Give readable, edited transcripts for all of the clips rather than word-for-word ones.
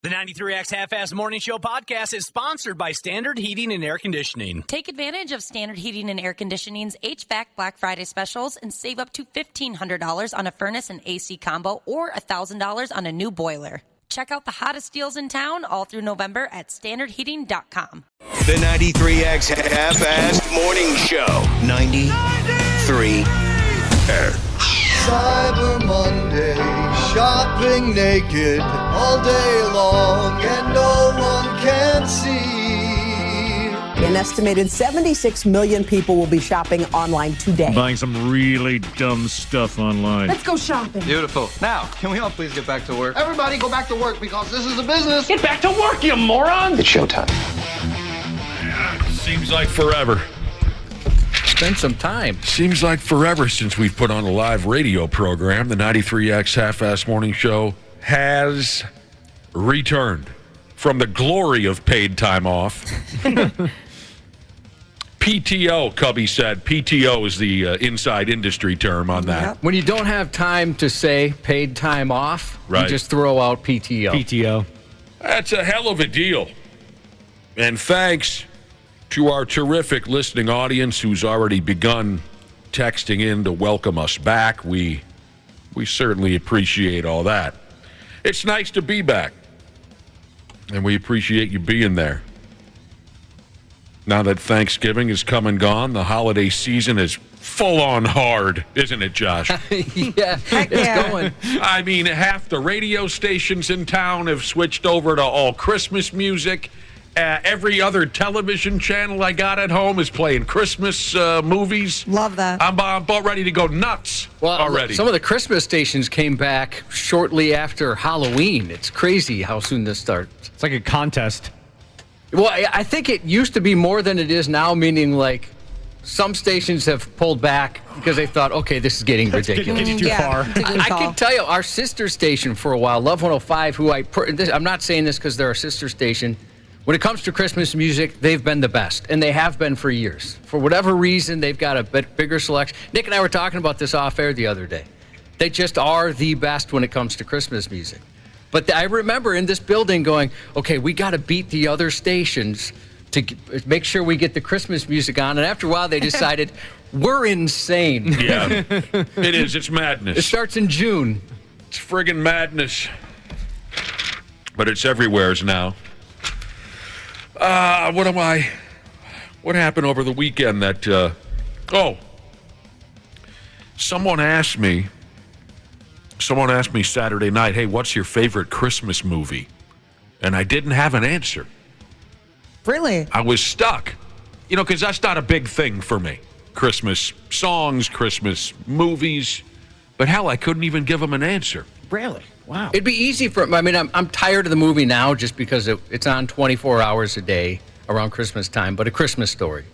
The 93X Half-Ass Morning Show podcast is sponsored by Standard Heating and Air Conditioning. Take advantage of Standard Heating and Air Conditioning's HVAC Black Friday specials and save up to $1,500 on a furnace and AC combo or $1,000 on a new boiler. Check out the hottest deals in town all through November at standardheating.com. The 93X Half-Assed Morning Show. 93X. Cyber Monday, shopping naked all day long, and no one can see. An estimated 76 million people will be shopping online today. Buying some really dumb stuff online. Let's go shopping. Beautiful. Now, can we all please get back to work? Everybody go back to work because this is a business. Get back to work, you moron! It's showtime. Seems like forever. Spend some time. Seems like forever since we've put on a live radio program. The 93X Half-Ass Morning Show has returned from the glory of paid time off. PTO, Cubby said. PTO is the inside industry term on that. When you don't have time to say paid time off, Right. you just throw out PTO. PTO. That's a hell of a deal. And thanks to our terrific listening audience who's already begun texting in to welcome us back. We certainly appreciate all that. It's nice to be back, and we appreciate you being there. Now that Thanksgiving is come and gone, the holiday season is full on hard, isn't it, Josh? Yeah, it's going. I mean, half the radio stations in town have switched over to all Christmas music. Every other television channel I got at home is playing Christmas movies. Love that. I'm about ready to go nuts already. Some of the Christmas stations came back shortly after Halloween. It's crazy how soon this starts. It's like a contest. Well, I think it used to be more than it is now, meaning like some stations have pulled back because they thought, okay, this is getting ridiculous. Getting too far. I can tell you, our sister station for a while, Love 105, who I'm not saying this because they're our sister station. When it comes to Christmas music, they've been the best, and they have been for years. For whatever reason, they've got a bigger selection. Nick and I were talking about this off air the other day. They just are the best when it comes to Christmas music. But I remember in this building going, okay, we got to beat the other stations to make sure we get the Christmas music on. And after a while, they decided, we're insane. Yeah, it is. It's madness. It starts in June. It's friggin' madness. But it's everywhere's now. What happened over the weekend that, someone asked me Saturday night, hey, what's your favorite Christmas movie? And I didn't have an answer. Really? I was stuck, because that's not a big thing for me. Christmas songs, Christmas movies, but hell, I couldn't even give them an answer. Really? Wow. It'd be easy I'm tired of the movie now just because it's on 24 hours a day around Christmas time, but A Christmas Story,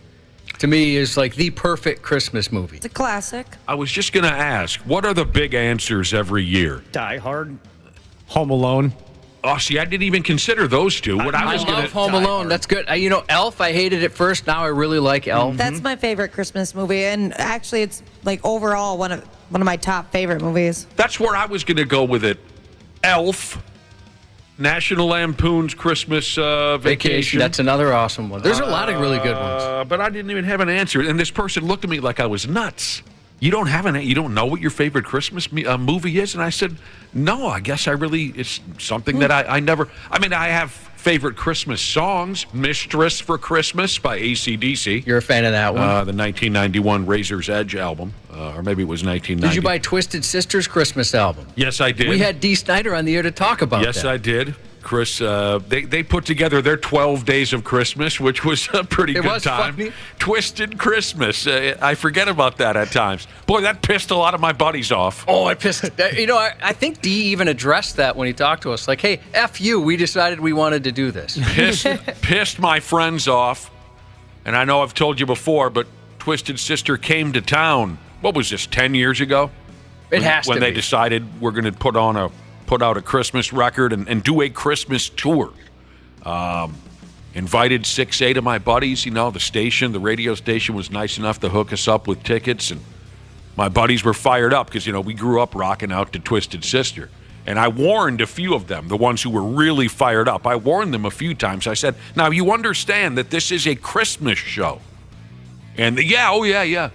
to me, is like the perfect Christmas movie. It's a classic. I was just going to ask, what are the big answers every year? Die Hard. Home Alone. Oh, see, I didn't even consider those two. I love Home Alone. That's good. Elf, I hated it first. Now I really like Elf. That's my favorite Christmas movie, and actually, it's like overall one of my top favorite movies. That's where I was going to go with it. Elf, National Lampoon's Christmas Vacation. That's another awesome one. There's a lot of really good ones. But I didn't even have an answer. And this person looked at me like I was nuts. You don't know what your favorite Christmas movie is? And I said, no, I guess it's something that I never, I have favorite Christmas songs. Mistress for Christmas by AC/DC. You're a fan of that one? The 1991 Razor's Edge album. Or maybe it was 1990. Did you buy Twisted Sister's Christmas album? Yes, I did. We had Dee Snider on the air to talk about that. Yes, I did. Chris, they put together their 12 Days of Christmas, which was a pretty good time. Funny. Twisted Christmas. I forget about that at times. Boy, that pissed a lot of my buddies off. Oh, it pissed. I think Dee even addressed that when he talked to us. Like, hey, F you, we decided we wanted to do this. Pissed my friends off. And I know I've told you before, but Twisted Sister came to town, what was this, 10 years ago? It has to be. When they decided we're going to put out a Christmas record and do a Christmas tour. Invited 6-8 of my buddies. The radio station was nice enough to hook us up with tickets, and my buddies were fired up because, we grew up rocking out to Twisted Sister. And I warned a few of them, the ones who were really fired up. I warned them a few times. I said, now you understand that this is a Christmas show. And yeah.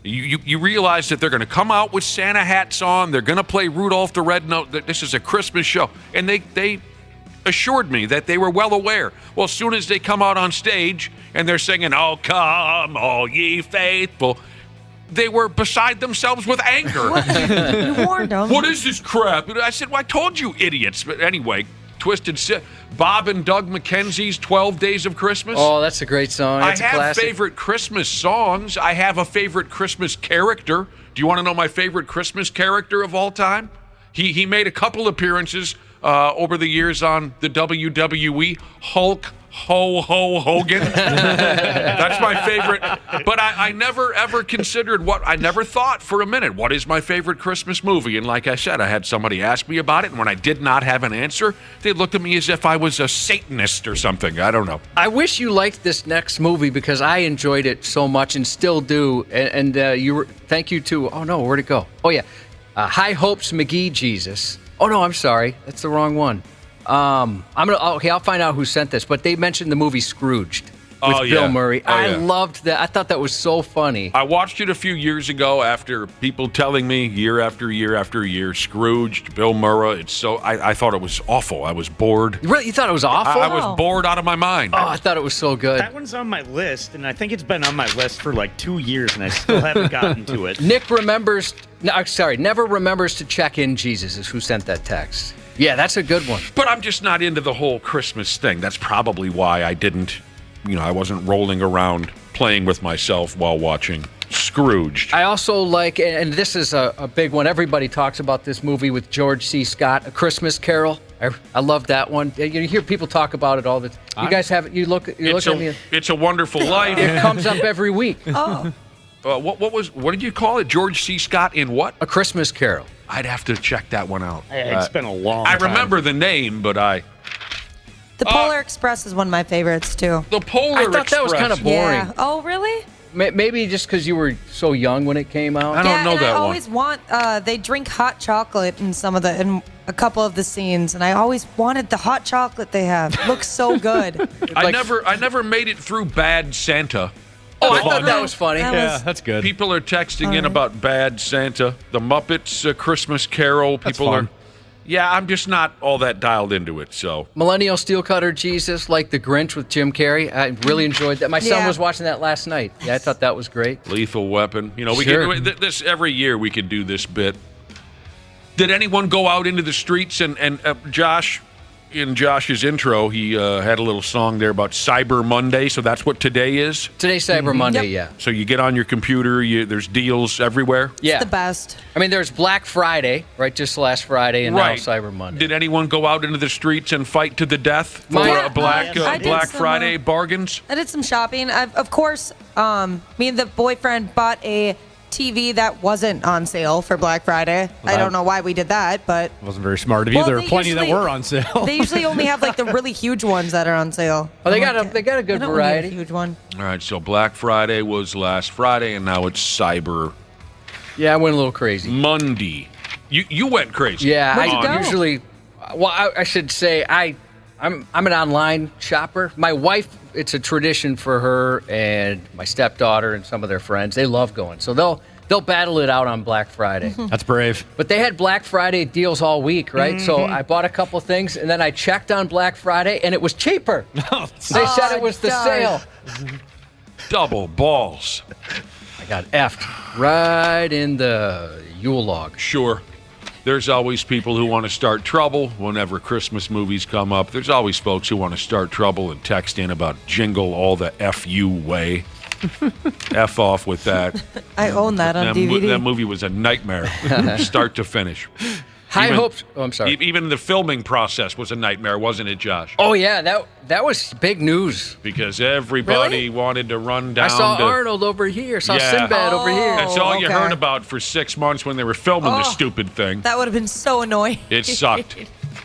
You realize that they're going to come out with Santa hats on. They're going to play Rudolph the Red-Nosed. That this is a Christmas show. And they assured me that they were well aware. Well, as soon as they come out on stage and they're singing, "Oh, come, all ye faithful," they were beside themselves with anger. You warned them. What is this crap? I said, well, I told you, idiots. But anyway, Bob and Doug McKenzie's 12 Days of Christmas. Oh, that's a great song. That's a I have classic. favorite Christmas songs. I have a favorite Christmas character. Do you want to know my favorite Christmas character of all time? He made a couple appearances over the years on the WWE. Hulk Hogan. That's my favorite. But I never ever considered I never thought for a minute, what is my favorite Christmas movie? And like I said, I had somebody ask me about it, and when I did not have an answer, they looked at me as if I was a Satanist or something. I don't know. I wish you liked this next movie because I enjoyed it so much and still do. And thank you to, oh no, where'd it go? Oh yeah, High Hopes McGee Jesus. Oh no, I'm sorry, that's the wrong one. I'll find out who sent this, but they mentioned the movie Scrooged with Bill Murray. I loved that. I thought that was so funny. I watched it a few years ago after people telling me year after year after year, Scrooged, Bill Murray. It's so I thought it was awful. I was bored. Really, you thought it was awful? I was bored out of my mind. Oh, I thought it was so good. That one's on my list, and I think it's been on my list for like 2 years, and I still haven't gotten to it. Never remembers to check in. Jesus is who sent that text. Yeah, that's a good one. But I'm just not into the whole Christmas thing. That's probably why I didn't, I wasn't rolling around playing with myself while watching Scrooged. I also like, and this is a big one, everybody talks about this movie with George C. Scott, A Christmas Carol. I love that one. You hear people talk about it all the time. You guys have it? You look at me. It's a Wonderful Life. It comes up every week. Oh. What did you call it? George C. Scott in what? A Christmas Carol. I'd have to check that one out. It's been a long time. I remember the name, but The Polar Express is one of my favorites, too. The Polar I thought Express. that was kind of boring. Yeah. Oh, really? Maybe just because you were so young when it came out. I don't know that I one. always want, they drink hot chocolate in in a couple of the scenes, and I always wanted the hot chocolate they have. It looks so good. I never made it through Bad Santa. Oh, I thought that was funny. That's good. People are texting in about Bad Santa, the Muppets, Christmas Carol. People fun. are. Yeah, I'm just not all that dialed into it. So Millennial Steel Cutter Jesus, like The Grinch with Jim Carrey. I really enjoyed that. My son was watching that last night. Yeah, I thought that was great. Lethal Weapon. We Sure. can this every year. We can do this bit. Did anyone go out into the streets and Josh? In Josh's intro, he had a little song there about Cyber Monday, so that's what today is? Today's Cyber Monday, Yep. yeah. So you get on your computer, there's deals everywhere? Yeah. It's the best. I mean, there's Black Friday, right, just last Friday, and now Cyber Monday. Did anyone go out into the streets and fight to the death for Yeah. Black I did Black some, Friday bargains? I did some shopping. Of course, me and the boyfriend bought a TV that wasn't on sale for Black Friday. I don't know why we did that, but Wasn't very smart of you. There were they plenty that usually- were on sale. They usually only have like the really huge ones that are on sale. Oh, they I'm got a good I don't need variety. a huge one. All right, so Black Friday was last Friday, and now it's Cyber Yeah, I went a little crazy. Monday. You went crazy. Yeah, Where'd you I go? usually, I should say I'm an online shopper. My wife, it's a tradition for her and my stepdaughter and some of their friends. They love going, so they'll battle it out on Black Friday. That's brave. But they had Black Friday deals all week, right? So I bought a couple things, and then I checked on Black Friday, and it was cheaper. They said it was the sale. Double balls. I got effed right in the Yule log. Sure. There's always people who want to start trouble whenever Christmas movies come up. There's always folks who want to start trouble and text in about Jingle All the F-U way. F off with that. I own that on DVD. That movie was a nightmare, start to finish. High hopes. Oh, I'm sorry. Even the filming process was a nightmare, wasn't it, Josh? Oh yeah, that was big news. Because everybody Really? wanted to run down. I saw to, Arnold over here. Saw Yeah. Sinbad over here. That's all you okay. heard about for 6 months when they were filming this Oh. stupid thing. That would have been so annoying. It sucked.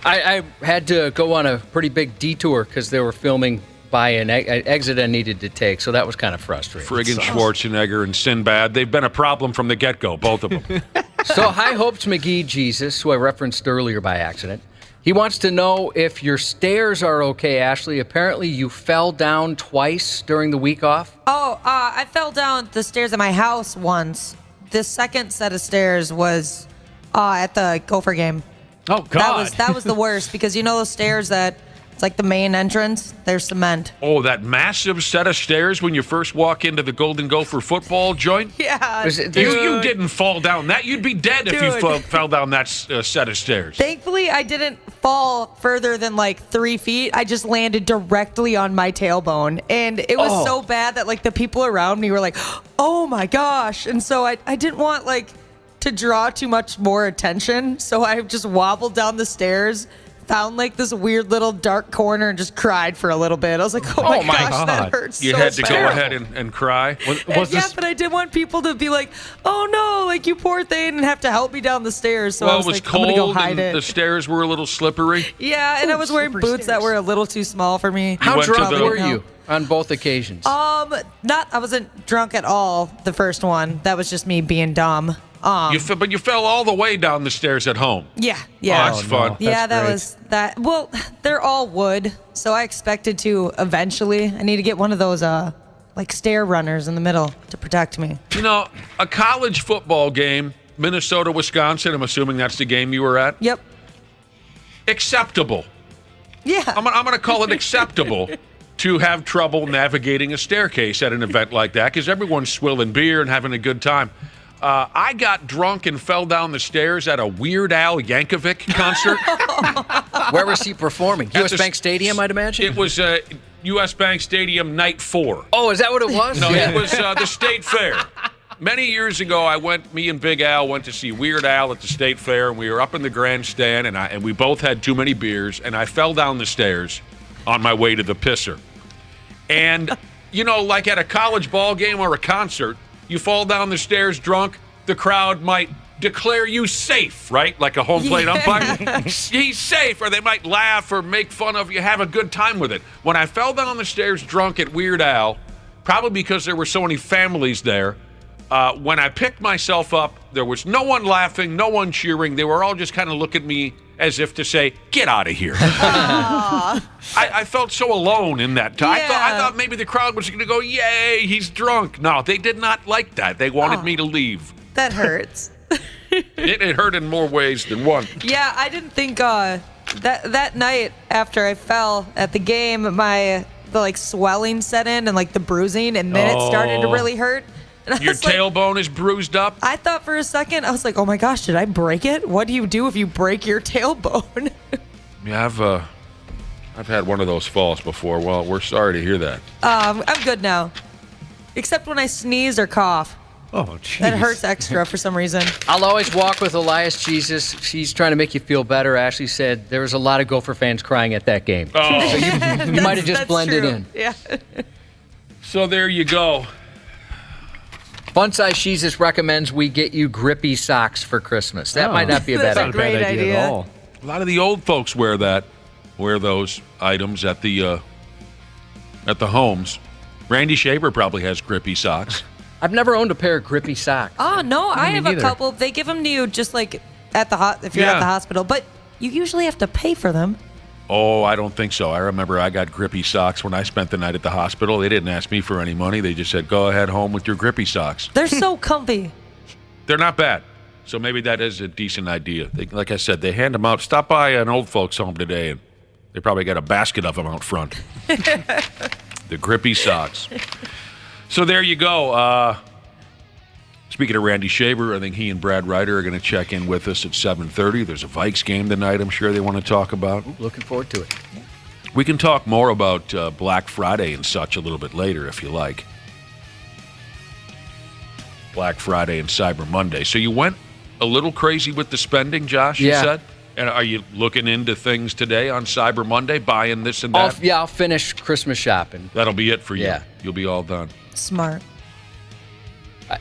I had to go on a pretty big detour because they were filming by an exit I needed to take, so that was kind of frustrating. Friggin' Schwarzenegger and Sinbad, they've been a problem from the get-go, both of them. So High Hopes McGee Jesus, who I referenced earlier by accident, he wants to know if your stairs are okay, Ashley. Apparently you fell down twice during the week off. Oh, I fell down the stairs at my house once. The second set of stairs was at the Gopher game. Oh, God. That was the worst because you know those stairs that it's like the main entrance? They're cement. Oh, that massive set of stairs when you first walk into the Golden Gopher football joint? Yeah. You didn't fall down that. You'd be dead if you Dude. fell down that set of stairs. Thankfully, I didn't fall further than like 3 feet. I just landed directly on my tailbone. And it was so bad that like the people around me were like, oh my gosh. And so I didn't want like to draw too much more attention. So I just wobbled down the stairs, found like this weird little dark corner and just cried for a little bit. I was like, oh my gosh, that hurts You so had to bad. go ahead and cry? But I did want people to be like, oh no, like you poor thing, and have to help me down the stairs. So I Well, was it was like, I'm gonna go cold hide and it. the stairs were a little slippery. Yeah, and I was wearing boots that were a little too small for me. How went to drunk the- were you on both occasions? I wasn't drunk at all the first one. That was just me being dumb. But you fell all the way down the stairs at home. Yeah. Oh, that's fun. Yeah, that great. was that. Well, they're all wood, so I expected to eventually. I need to get one of those like stair runners in the middle to protect me. You know, a college football game, Minnesota, Wisconsin, I'm assuming that's the game you were at. Yep. Acceptable. Yeah. I'm going to call it acceptable to have trouble navigating a staircase at an event like that because everyone's swilling beer and having a good time. I got drunk and fell down the stairs at a Weird Al Yankovic concert. Where was he performing? At U.S. the Bank Stadium, I'd imagine? It was U.S. Bank Stadium night 4. Oh, is that what it was? No, it was the State Fair. Many years ago, me and Big Al went to see Weird Al at the State Fair, and we were up in the grandstand, and we both had too many beers, and I fell down the stairs on my way to the pisser. And, you know, like at a college ball game or a concert, you fall down the stairs drunk, the crowd might declare you safe, right? Like a home plate umpire. He's safe, or they might laugh or make fun of you, have a good time with it. When I fell down the stairs drunk at Weird Al, probably because there were so many families there, when I picked myself up, there was no one laughing, no one cheering. They were all just kind of looking at me as if to say, get out of here. I felt so alone in that time. Yeah. I thought maybe the crowd was going to go, yay, he's drunk. No, they did not like that. They wanted me to leave. That hurts. It hurt in more ways than one. Yeah, I didn't think that night after I fell at the game, the like swelling set in and like the bruising, and then it started to really hurt. And I Your was like, tailbone is bruised up? I thought for a second, I was like, oh my gosh, did I break it? What do you do if you break your tailbone? Yeah, I've had one of those falls before. Well, we're sorry to hear that. I'm good now. Except when I sneeze or cough. Oh, jeez. That hurts extra for some reason. I'll always walk with Elias Jesus. She's trying to make you feel better. Ashley said there was a lot of Gopher fans crying at that game. Oh, So you might have just That's blended true. in. Yeah. so there you go. Fun Size Jesus recommends we get you grippy socks for Christmas. That might not be a bad That's a idea. Not a bad Great idea idea. at all. A lot of the old folks wear those items at the homes. Randy Shaver probably has grippy socks. I've never owned a pair of grippy socks. Oh, no, I me have a neither. couple. They give them to you just like at the if you're at Yeah. the hospital, but you usually have to pay for them. Oh, I don't think so. I remember I got grippy socks when I spent the night at the hospital. They didn't ask me for any money. They just said, go ahead home with your grippy socks. They're so comfy. They're not bad. So maybe that is a decent idea. Like I said, they hand them out. Stop by an old folks home today, and they probably got a basket of them out front. The grippy socks. So there you go. Speaking of Randy Shaver, I think he and Brad Ryder are going to check in with us at 7:30. There's a Vikes game tonight I'm sure they want to talk about. Looking forward to it. We can talk more about Black Friday and such a little bit later if you like. Black Friday and Cyber Monday. So you went a little crazy with the spending, Josh, you Yeah. said? And are you looking into things today on Cyber Monday, buying this and that? I'll finish Christmas shopping. That'll be it for you. Yeah. You'll be all done. Smart.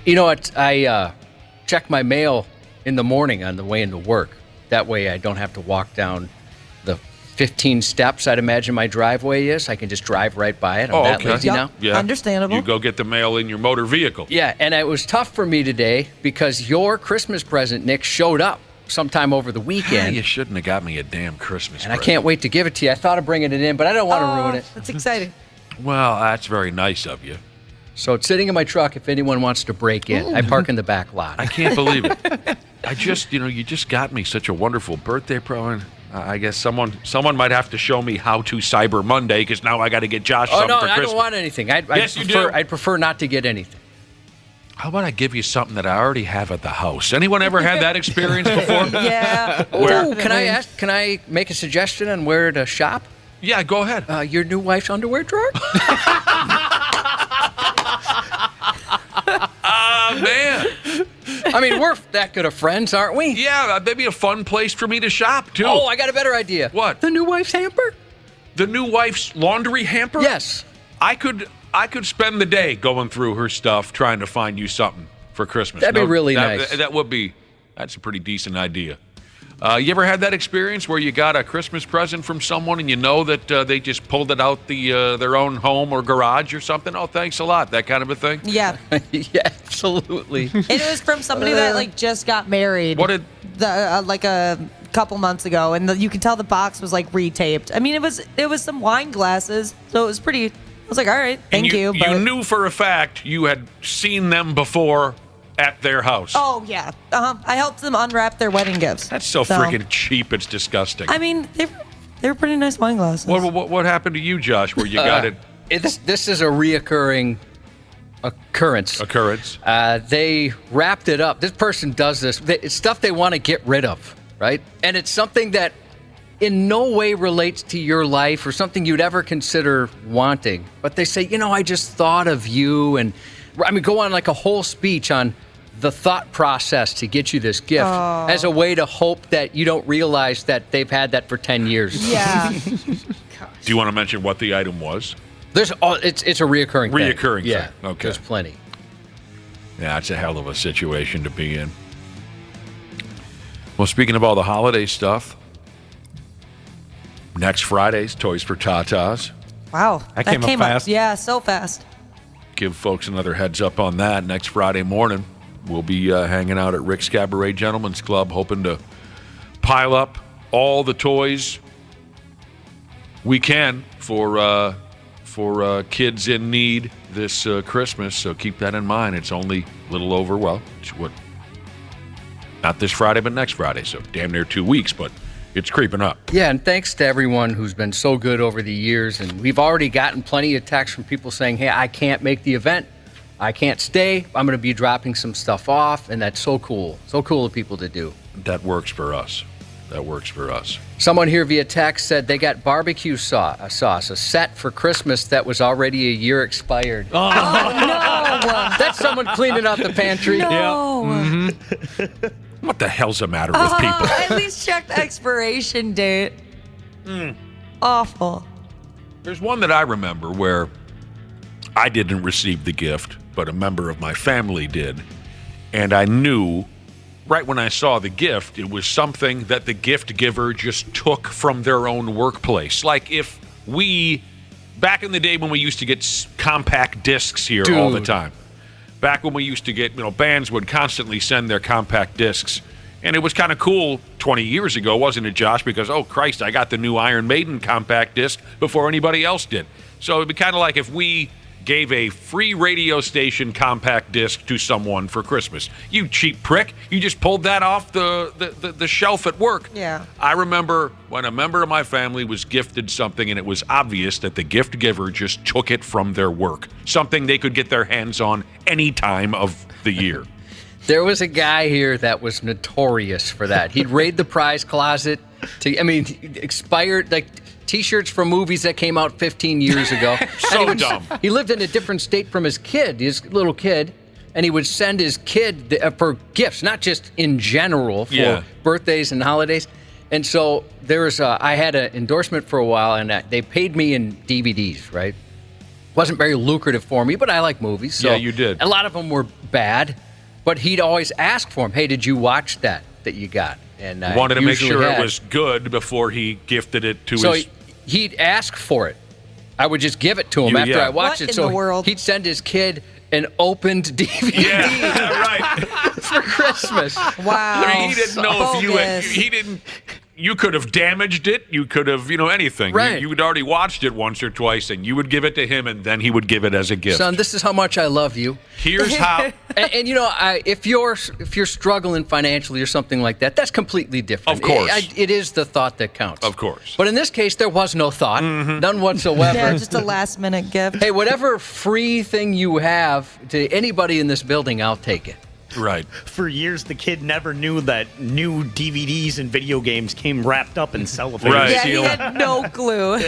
You know what? I check my mail in the morning on the way into work. That way I don't have to walk down the 15 steps, I'd imagine my driveway is. I can just drive right by it. I'm that lazy now. Yeah. Understandable. You go get the mail in your motor vehicle. Yeah, and it was tough for me today because your Christmas present, Nick, showed up sometime over the weekend. You shouldn't have got me a damn Christmas And present. I can't wait to give it to you. I thought of bringing it in, but I don't want to ruin it. That's exciting. Well, that's very nice of you. So it's sitting in my truck if anyone wants to break in. I park in the back lot. I can't believe it. I just, you just got me such a wonderful birthday present. I guess someone might have to show me how to Cyber Monday because now I got to get Josh something for Christmas. I don't want anything. Yes, you do. I'd prefer not to get anything. How about I give you something that I already have at the house? Anyone ever had that experience before? Yeah. Oh, can I make a suggestion on where to shop? Yeah, go ahead. Your new wife's underwear drawer? Man. I mean, we're that good of friends, aren't we? Yeah, maybe a fun place for me to shop, too. Oh, I got a better idea. What? The new wife's hamper? The new wife's laundry hamper? Yes. I could spend the day going through her stuff trying to find you something for Christmas. That'd be really nice. That's a pretty decent idea. You ever had that experience where you got a Christmas present from someone and you know that they just pulled it out their own home or garage or something? Oh, thanks a lot. That kind of a thing? Yeah. Yeah, absolutely. And it was from somebody that just got married. What did like a couple months ago, and you can tell the box was like retaped. I mean, it was some wine glasses, so it was pretty. I was like, all right, thank you. But you knew for a fact you had seen them before at their house. Oh yeah, I helped them unwrap their wedding gifts. That's so freaking cheap. It's disgusting. I mean, they were pretty nice wine glasses. What happened to you, Josh? Where you got it? This is a reoccurring occurrence. They wrapped it up. This person does this. It's stuff they want to get rid of, right? And it's something that in no way relates to your life or something you'd ever consider wanting. But they say, I just thought of you, and go on like a whole speech on the thought process to get you this gift as a way to hope that you don't realize that they've had that for 10 years. Yeah. Do you want to mention what the item was? It's a reoccurring thing. Yeah. Okay. There's plenty. Yeah, it's a hell of a situation to be in. Well, speaking of all the holiday stuff, next Friday's Toys for Tatas. Wow. That came up fast. Yeah, so fast. Give folks another heads up on that. Next Friday morning, we'll be hanging out at Rick's Cabaret Gentlemen's Club, hoping to pile up all the toys we can for kids in need this Christmas. So keep that in mind. It's only a little over, not this Friday, but next Friday. So damn near 2 weeks, but it's creeping up. Yeah, and thanks to everyone who's been so good over the years. And we've already gotten plenty of texts from people saying, hey, I can't make the event. I can't stay. I'm going to be dropping some stuff off. And that's so cool. So cool of people to do. That works for us. Someone here via text said they got barbecue sauce, a set for Christmas that was already a year expired. Oh, no. That's someone cleaning out the pantry. No. Mm-hmm. What the hell's the matter with people? At least check the expiration date. Awful. There's one that I remember where I didn't receive the gift, but a member of my family did. And I knew right when I saw the gift, it was something that the gift giver just took from their own workplace. Like if back in the day when we used to get compact discs here all the time. Back when we used to get, bands would constantly send their compact discs. And it was kind of cool 20 years ago, wasn't it, Josh? Because, oh, Christ, I got the new Iron Maiden compact disc before anybody else did. So it'd be kind of like if we gave a free radio station compact disc to someone for Christmas. You cheap prick. You just pulled that off the shelf at work. Yeah. I remember when a member of my family was gifted something and it was obvious that the gift giver just took it from their work. Something they could get their hands on any time of the year. There was a guy here that was notorious for that. He'd raid the prize closet expired, like T-shirts from movies that came out 15 years ago. So dumb. He lived in a different state from his little kid, and he would send his kid for gifts, not just in general for birthdays and holidays. And so I had an endorsement for a while, and they paid me in DVDs, right? Wasn't very lucrative for me, but I like movies. So yeah, you did. A lot of them were bad, but he'd always ask for them. Hey, did you watch that you got? And wanted to make sure had. it was good before he gifted it to so his... he'd ask for it. I would just give it to him after I watched it. What in So the world? he'd send his kid an opened DVD Yeah, right. for Christmas. Wow. I mean, he didn't know if you had... Bogus. He didn't... You could have damaged it. You could have, anything. Right. You had already watched it once or twice, and you would give it to him, and then he would give it as a gift. Son, this is how much I love you. Here's how... And if you're struggling financially or something like that, that's completely different. Of course. It is the thought that counts. Of course. But in this case, there was no thought, none whatsoever. Yeah, just a last-minute gift. Hey, whatever free thing you have to anybody in this building, I'll take it. Right. For years, the kid never knew that new DVDs and video games came wrapped up in cellophane. Right. Yeah, he seal. had no clue.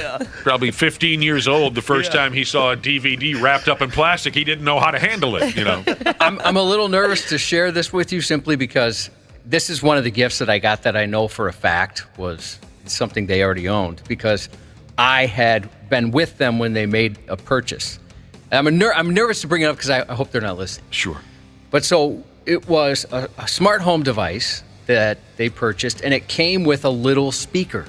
Probably 15 years old the first time he saw a DVD wrapped up in plastic. He didn't know how to handle it, I'm a little nervous to share this with you simply because this is one of the gifts that I got that I know for a fact was something they already owned because I had been with them when they made a purchase. I'm nervous to bring it up because I hope they're not listening. Sure. But so it was a smart home device that they purchased, and it came with a little speaker,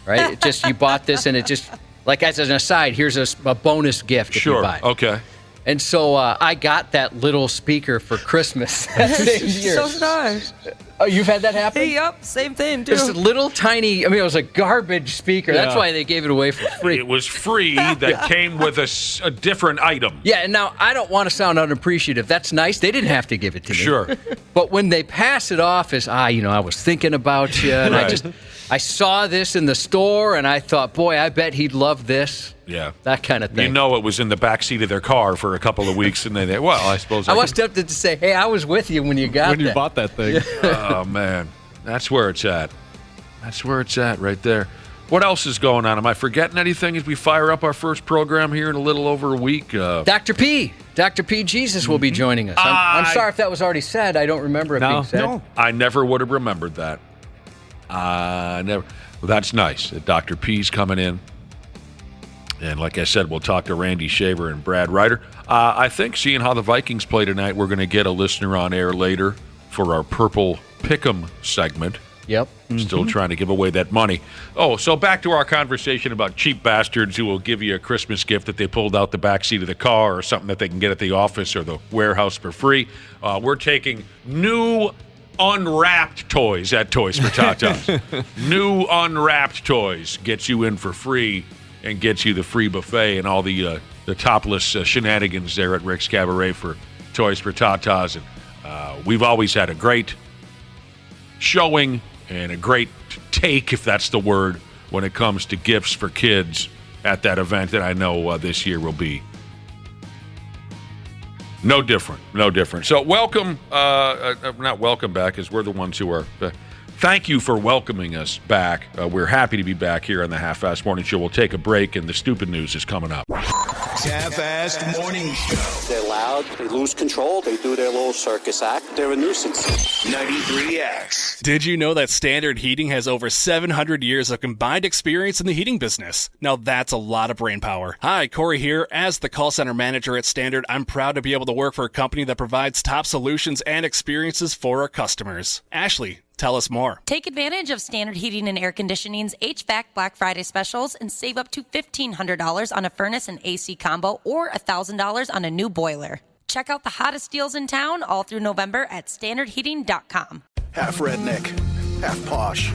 right? It just, you bought this, and it just, like as an aside, here's a bonus gift if you buy. Okay. And so I got that little speaker for Christmas that same year. So nice. Oh, you've had that happen? Hey, yep, same thing, too. It's a little tiny, it was a garbage speaker. That's Yeah. why they gave it away for free. It was free that came with a different item. Yeah, and now I don't want to sound unappreciative. That's nice. They didn't have to give it to me. Sure. But when they pass it off as, I was thinking about you, and Right. I saw this in the store, and I thought, boy, I bet he'd love this. Yeah. That kind of thing. It was in the backseat of their car for a couple of weeks, and then I suppose I was tempted to say, hey, I was with you when you got When you bought that thing. Oh, man. That's where it's at. That's where it's at right there. What else is going on? Am I forgetting anything as we fire up our first program here in a little over a week? Dr. P. Jesus will be joining us. I'm sorry if that was already said. I don't remember it being said. No. I never would have remembered that. Never. Well, that's nice. Dr. P's coming in. And like I said, we'll talk to Randy Shaver and Brad Ryder. I think seeing how the Vikings play tonight, we're going to get a listener on air later for our Purple Pick'em segment. Yep. Still trying to give away that money. Oh, so back to our conversation about cheap bastards who will give you a Christmas gift that they pulled out the backseat of the car or something that they can get at the office or the warehouse for free. We're taking new unwrapped toys at Toys for Tatas. New unwrapped toys gets you in for free and gets you the free buffet and all the topless shenanigans there at Rick's Cabaret for Toys for Tatas. And we've always had a great showing and a great take, if that's the word, when it comes to gifts for kids at that event. And I know this year will be no different. So welcome, not welcome back, because we're the ones who are... Thank you for welcoming us back. We're happy to be back here on the Half-Assed Morning Show. We'll take a break, and the stupid news is coming up. Half-Assed Morning Show. They're loud, they lose control, they do their little circus act. They're a nuisance. 93X. Did you know that Standard Heating has over 700 years of combined experience in the heating business? Now that's a lot of brain power. Hi, Corey here. As the call center manager at Standard, I'm proud to be able to work for a company that provides top solutions and experiences for our customers. Ashley, tell us more. Take advantage of Standard Heating and Air Conditioning's HVAC Black Friday specials and save up to $1,500 on a furnace and AC combo or $1,000 on a new boiler. Check out the hottest deals in town all through November at standardheating.com. Half redneck, half posh.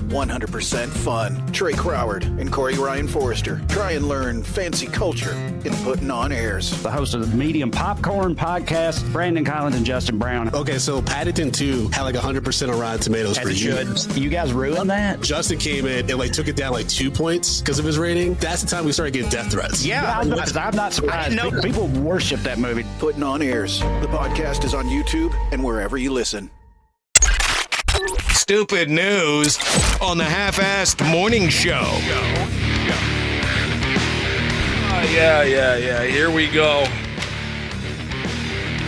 100% fun. Trey Croward and Corey Ryan Forrester try and learn fancy culture in putting on airs. The host of the Medium Popcorn Podcast, Brandon Collins and Justin Brown. Okay, so Paddington 2 had like 100% on Rotten Tomatoes for years. You guys ruined that? Justin came in and took it down 2 points because of his rating. That's the time we started getting death threats. Yeah, I'm not surprised. People worship that movie. Putting on airs. The podcast is on YouTube and wherever you listen. Stupid news on the Half-Assed Morning Show. Yeah. Here we go.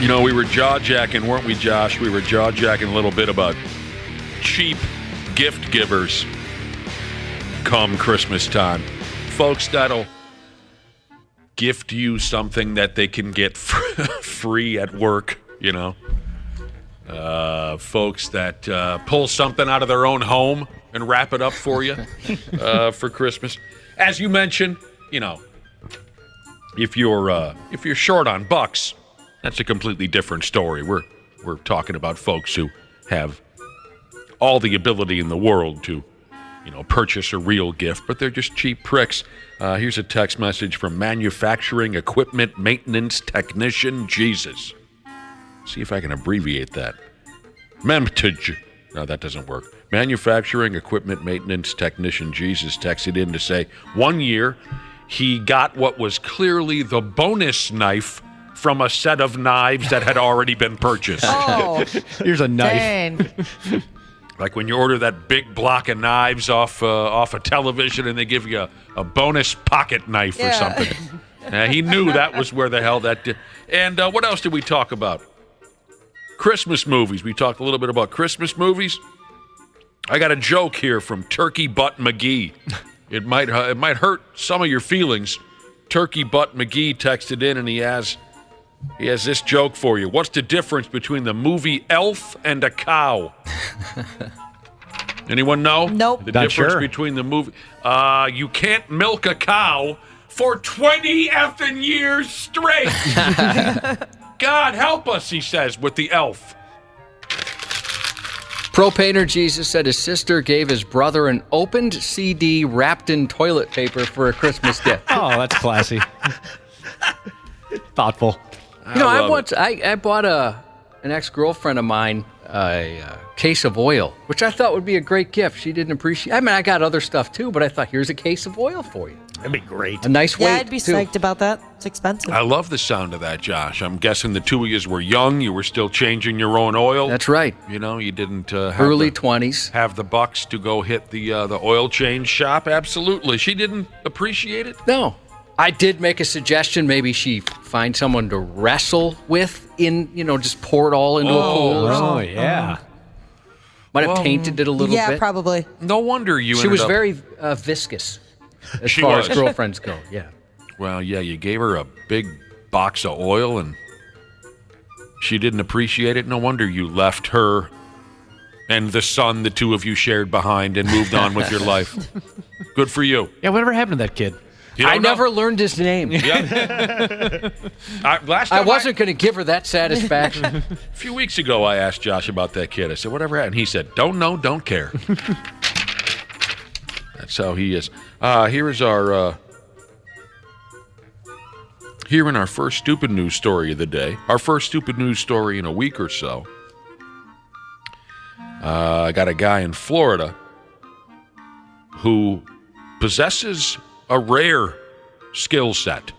We were jaw-jacking, weren't we, Josh? We were jaw-jacking a little bit about cheap gift givers come Christmas time. Folks that'll gift you something that they can get free at work, folks that pull something out of their own home and wrap it up for you for Christmas. As you mentioned, if you're short on bucks, that's a completely different story. We're talking about folks who have all the ability in the world to, purchase a real gift, but they're just cheap pricks. Here's a text message from Manufacturing Equipment Maintenance Technician Jesus. See if I can abbreviate that. MEMTG. No, that doesn't work. Manufacturing Equipment Maintenance Technician Jesus texted in to say 1 year he got what was clearly the bonus knife from a set of knives that had already been purchased. Oh, here's a knife. dang. Like when you order that big block of knives off a television and they give you a bonus pocket knife or something. He knew that was where the hell that did. And what else did we talk about? Christmas movies. We talked a little bit about Christmas movies. I got a joke here from Turkey Butt McGee. It might hurt some of your feelings. Turkey Butt McGee texted in and he has this joke for you. What's the difference between the movie Elf and a cow? Anyone know? Nope. The Not difference sure. between the movie. You can't milk a cow for 20 effing years straight. God help us, he says, with the Elf. Pro Painter Jesus said his sister gave his brother an opened CD wrapped in toilet paper for a Christmas gift. Oh, that's classy. Thoughtful. I bought an ex-girlfriend of mine a case of oil, which I thought would be a great gift. She didn't appreciate. I mean, I got other stuff too, but I thought, here's a case of oil for you. That'd be great. A nice weight. Yeah, I'd be too. psyched about that. It's expensive. I love the sound of that, Josh. I'm guessing the two of you were young. You were still changing your own oil. That's right. You didn't have Early 20s. Have the bucks to go hit the oil change shop. Absolutely. She didn't appreciate it? No. I did make a suggestion. Maybe she find someone to wrestle with just pour it all into a pool or Oh, something. yeah. Might have tainted it a little yeah, bit. probably. No wonder you She ended was up... very viscous as She far was. as girlfriends go. Yeah. Well, yeah, you gave her a big box of oil and she didn't appreciate it. No wonder you left her and the son the two of you shared behind and moved on with your life. Good for you. Yeah, whatever happened to that kid? I never learned his name. Yeah. Last I time wasn't going to give her that satisfaction. A few weeks ago, I asked Josh about that kid. I said, whatever happened? He said, don't know, don't care. That's how he is. Here is our... Here in our first stupid news story of the day, our first stupid news story in a week or so, I got a guy in Florida who possesses a rare skill set.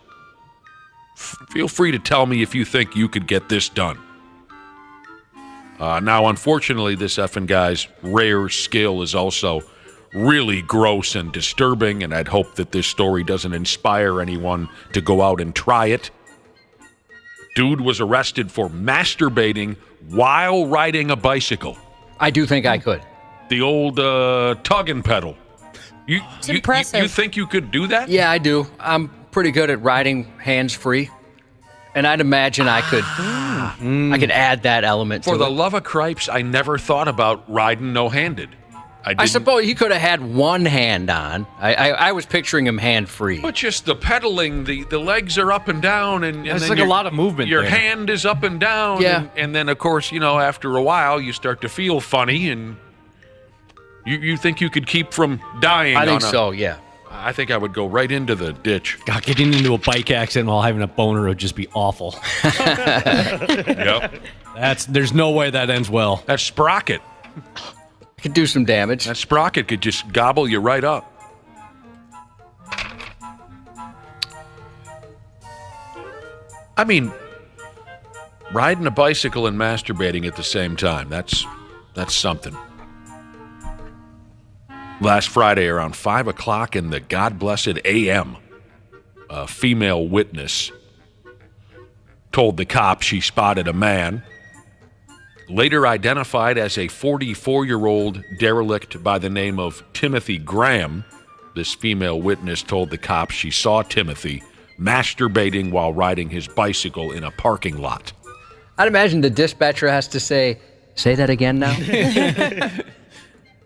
Feel free to tell me if you think you could get this done. Now, unfortunately, this effing guy's rare skill is also really gross and disturbing, and I'd hope that this story doesn't inspire anyone to go out and try it. Dude was arrested for masturbating while riding a bicycle. I do think I could. The old tug and pedal. It's impressive. You think you could do that? Yeah, I do. I'm pretty good at riding hands-free, and I'd imagine I could. I could add that element to For the it. love of cripes, I never thought about riding no-handed. I suppose he could have had one hand on. I was picturing him hand-free. But just the pedaling, the legs are up and down, and It's then like a lot of movement Your there. hand is up and down, Yeah. and then of course, after a while, you start to feel funny, and you think you could keep from dying. I think on a- so, yeah. I think I would go right into the ditch. God, getting into a bike accident while having a boner would just be awful. Yep. There's no way that ends well. That sprocket. Could do some damage. That sprocket could just gobble you right up. I mean, riding a bicycle and masturbating at the same time, that's something. Last Friday around 5 o'clock in the God blessed a.m., a female witness told the cops she spotted a man, later identified as a 44-year-old derelict by the name of Timothy Graham. This female witness told the cops she saw Timothy masturbating while riding his bicycle in a parking lot. I'd imagine the dispatcher has to say, Say that again now.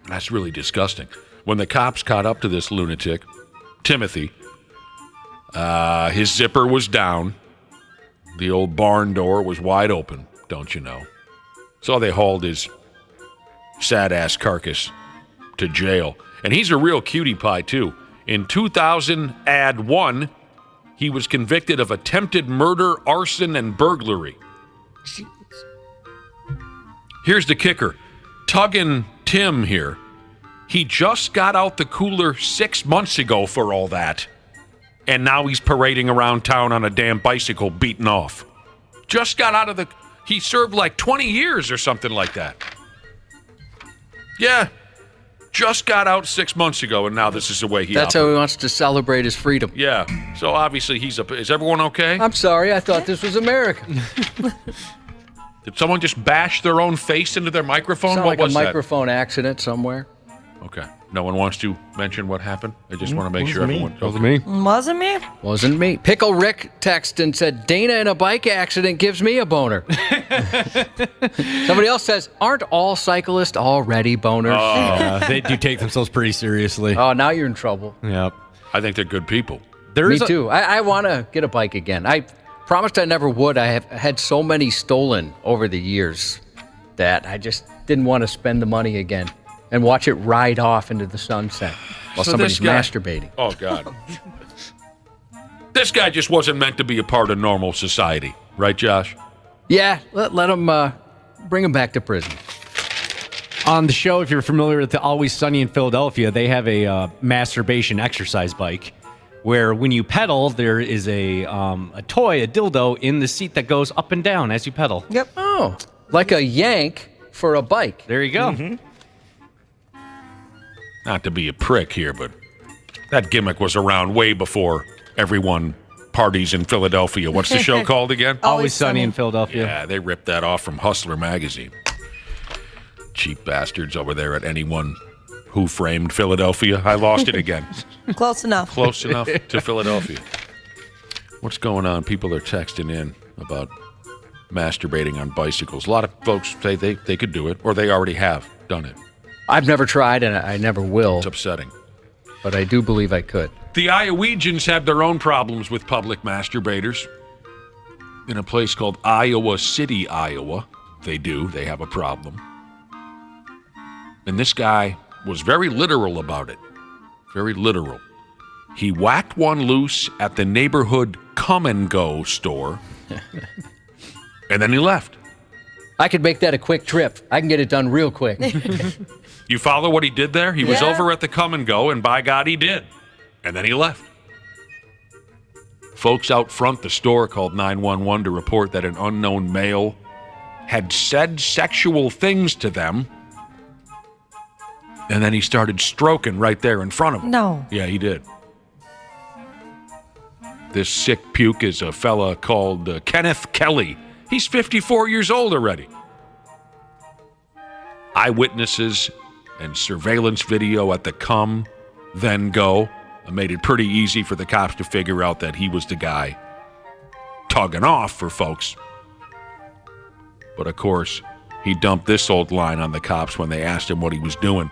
That's really disgusting. When the cops caught up to this lunatic, Timothy, his zipper was down. The old barn door was wide open, don't you know? So they hauled his sad-ass carcass to jail. And he's a real cutie pie, too. In 2001, he was convicted of attempted murder, arson, and burglary. Jeez. Here's the kicker. Tuggin Tim here. He just got out the cooler 6 months ago for all that. And now he's parading around town on a damn bicycle beaten off. Just got out of the... He served like 20 years or something like that. Yeah. Just got out 6 months ago, and now this is the way he That's operates. how he wants to celebrate his freedom. Yeah. So obviously he's a... Is everyone okay? I'm sorry. I thought this was America. Did someone just bash their own face into their microphone? Sound What like was a microphone accident somewhere. that? Okay. No one wants to mention what happened? I just want to make sure everyone... Wasn't me. Wasn't me? Wasn't me. Pickle Rick texted and said, Dana in a bike accident gives me a boner. Somebody else says, aren't all cyclists already boners? They do take themselves pretty seriously. Oh, now you're in trouble. Yep. I think they're good people. Me too. I want to get a bike again. I promised I never would. I have had so many stolen over the years that I just didn't want to spend the money again and watch it ride off into the sunset while So somebody's this guy- masturbating. Oh, God. This guy just wasn't meant to be a part of normal society. Right, Josh? Yeah, let him bring him back to prison. On the show, if you're familiar with the Always Sunny in Philadelphia, they have a masturbation exercise bike where when you pedal, there is a toy, a dildo, in the seat that goes up and down as you pedal. Yep. Oh, like a yank for a bike. There you go. Mm-hmm. Not to be a prick here, but that gimmick was around way before everyone parties in Philadelphia. What's the show called again? Always Sunny in Philadelphia. Yeah, they ripped that off from Hustler magazine. Cheap bastards over there at Anyone Who Framed Philadelphia. I lost it again. Close enough. Close enough to Philadelphia. What's going on? People are texting in about masturbating on bicycles. A lot of folks say they could do it, or they already have done it. I've never tried, and I never will. It's upsetting. But I do believe I could. The Iowegians have their own problems with public masturbators. In a place called Iowa City, Iowa, they have a problem. And this guy was very literal about it. Very literal. He whacked one loose at the neighborhood Come and Go store, and then he left. I could make that a quick trip. I can get it done real quick. You follow what he did there? He was over at the Come and Go, and by God, he did. And then he left. Folks out front the store called 911 to report that an unknown male had said sexual things to them, and then he started stroking right there in front of them. No. Yeah, he did. This sick puke is a fella called Kenneth Kelly. He's 54 years old already. Eyewitnesses and surveillance video at the Come, Then Go made it pretty easy for the cops to figure out that he was the guy tugging off for folks. But of course, he dumped this old line on the cops when they asked him what he was doing.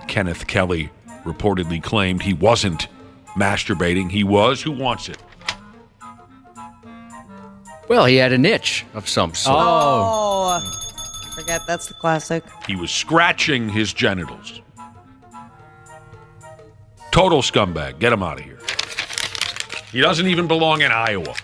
Kenneth Kelly reportedly claimed he wasn't masturbating. He was. Who wants it? Well, he had an itch of some sort. Oh. Forget, that's the classic. He was scratching his genitals. Total scumbag. Get him out of here. He doesn't even belong in Iowa.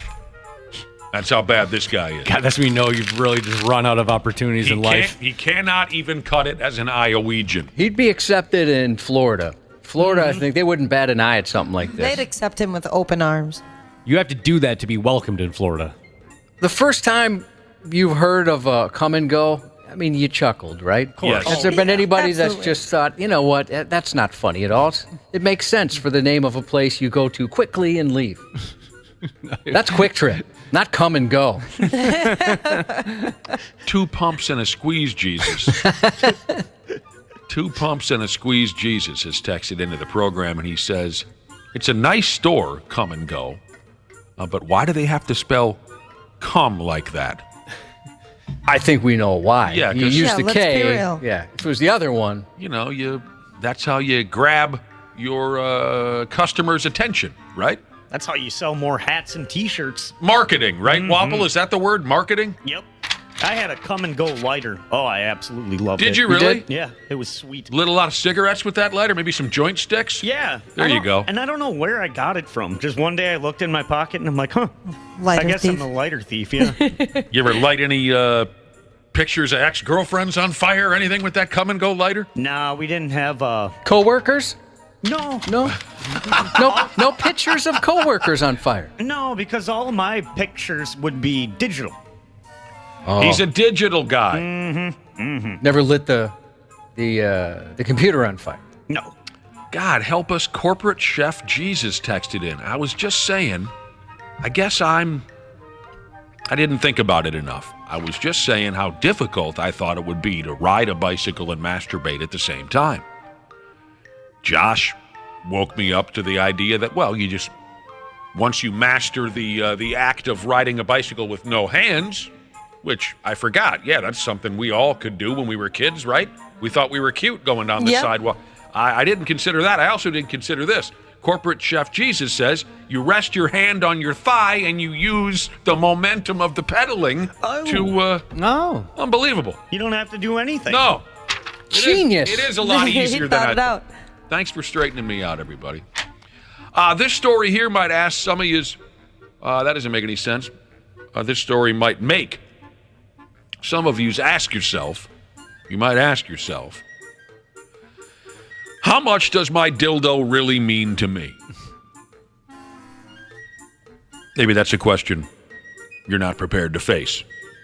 That's how bad this guy is. God, that's when you know you've really just run out of opportunities in life. He cannot even cut it as an Iowegian. He'd be accepted in Florida. Florida, I think they wouldn't bat an eye at something like this. They'd accept him with open arms. You have to do that to be welcomed in Florida. The first time you've heard of a Come and Go, I mean, you chuckled, right? Of course. Has there been anybody absolutely. that's just thought, you know what, that's not funny at all? It makes sense for the name of a place you go to quickly and leave. That's Quick Trip, not Come and Go. 2 pumps and a squeeze, Jesus. 2 pumps and a squeeze, Jesus has texted into the program, and he says, it's a nice store, Come and Go, but why do they have to spell come like that? I think we know why. Yeah, you 'cause- used the let's be K. real. Yeah, if it was the other one. You know, that's how you grab your customer's attention, right? That's how you sell more hats and T-shirts. Marketing, right? Wapple, is that the word? Marketing? Yep. I had a come and go lighter. Oh, I absolutely loved it. Did you really? did? Yeah, it was sweet. Lit a lot of cigarettes with that lighter? Maybe some joint sticks? Yeah. There you go. And I don't know where I got it from. Just one day I looked in my pocket and I'm like, huh. Lighter I guess thief. I'm a lighter thief, yeah. You ever light any pictures of ex-girlfriends on fire or anything with that come and go lighter? Nah, we didn't have Co-workers? No. No pictures of co-workers on fire. No, because all of my pictures would be digital. Oh. He's a digital guy. Never lit the computer on fire. No. God help us, corporate chef Jesus texted in. I was just saying, I guess I didn't think about it enough. I was just saying how difficult I thought it would be to ride a bicycle and masturbate at the same time. Josh woke me up to the idea that, well, you just, once you master the act of riding a bicycle with no hands, which I forgot. Yeah, that's something we all could do when we were kids, right? We thought we were cute going down the sidewalk. I didn't consider that. I also didn't consider this. Corporate Chef Jesus says you rest your hand on your thigh and you use the momentum of the pedaling to... No. Unbelievable. You don't have to do anything. No. Genius. It is a lot He easier thought than it out. Thanks for straightening me out, everybody. This story here might ask some of you, that doesn't make any sense. This story might make some of you ask yourself, how much does my dildo really mean to me? Maybe that's a question you're not prepared to face.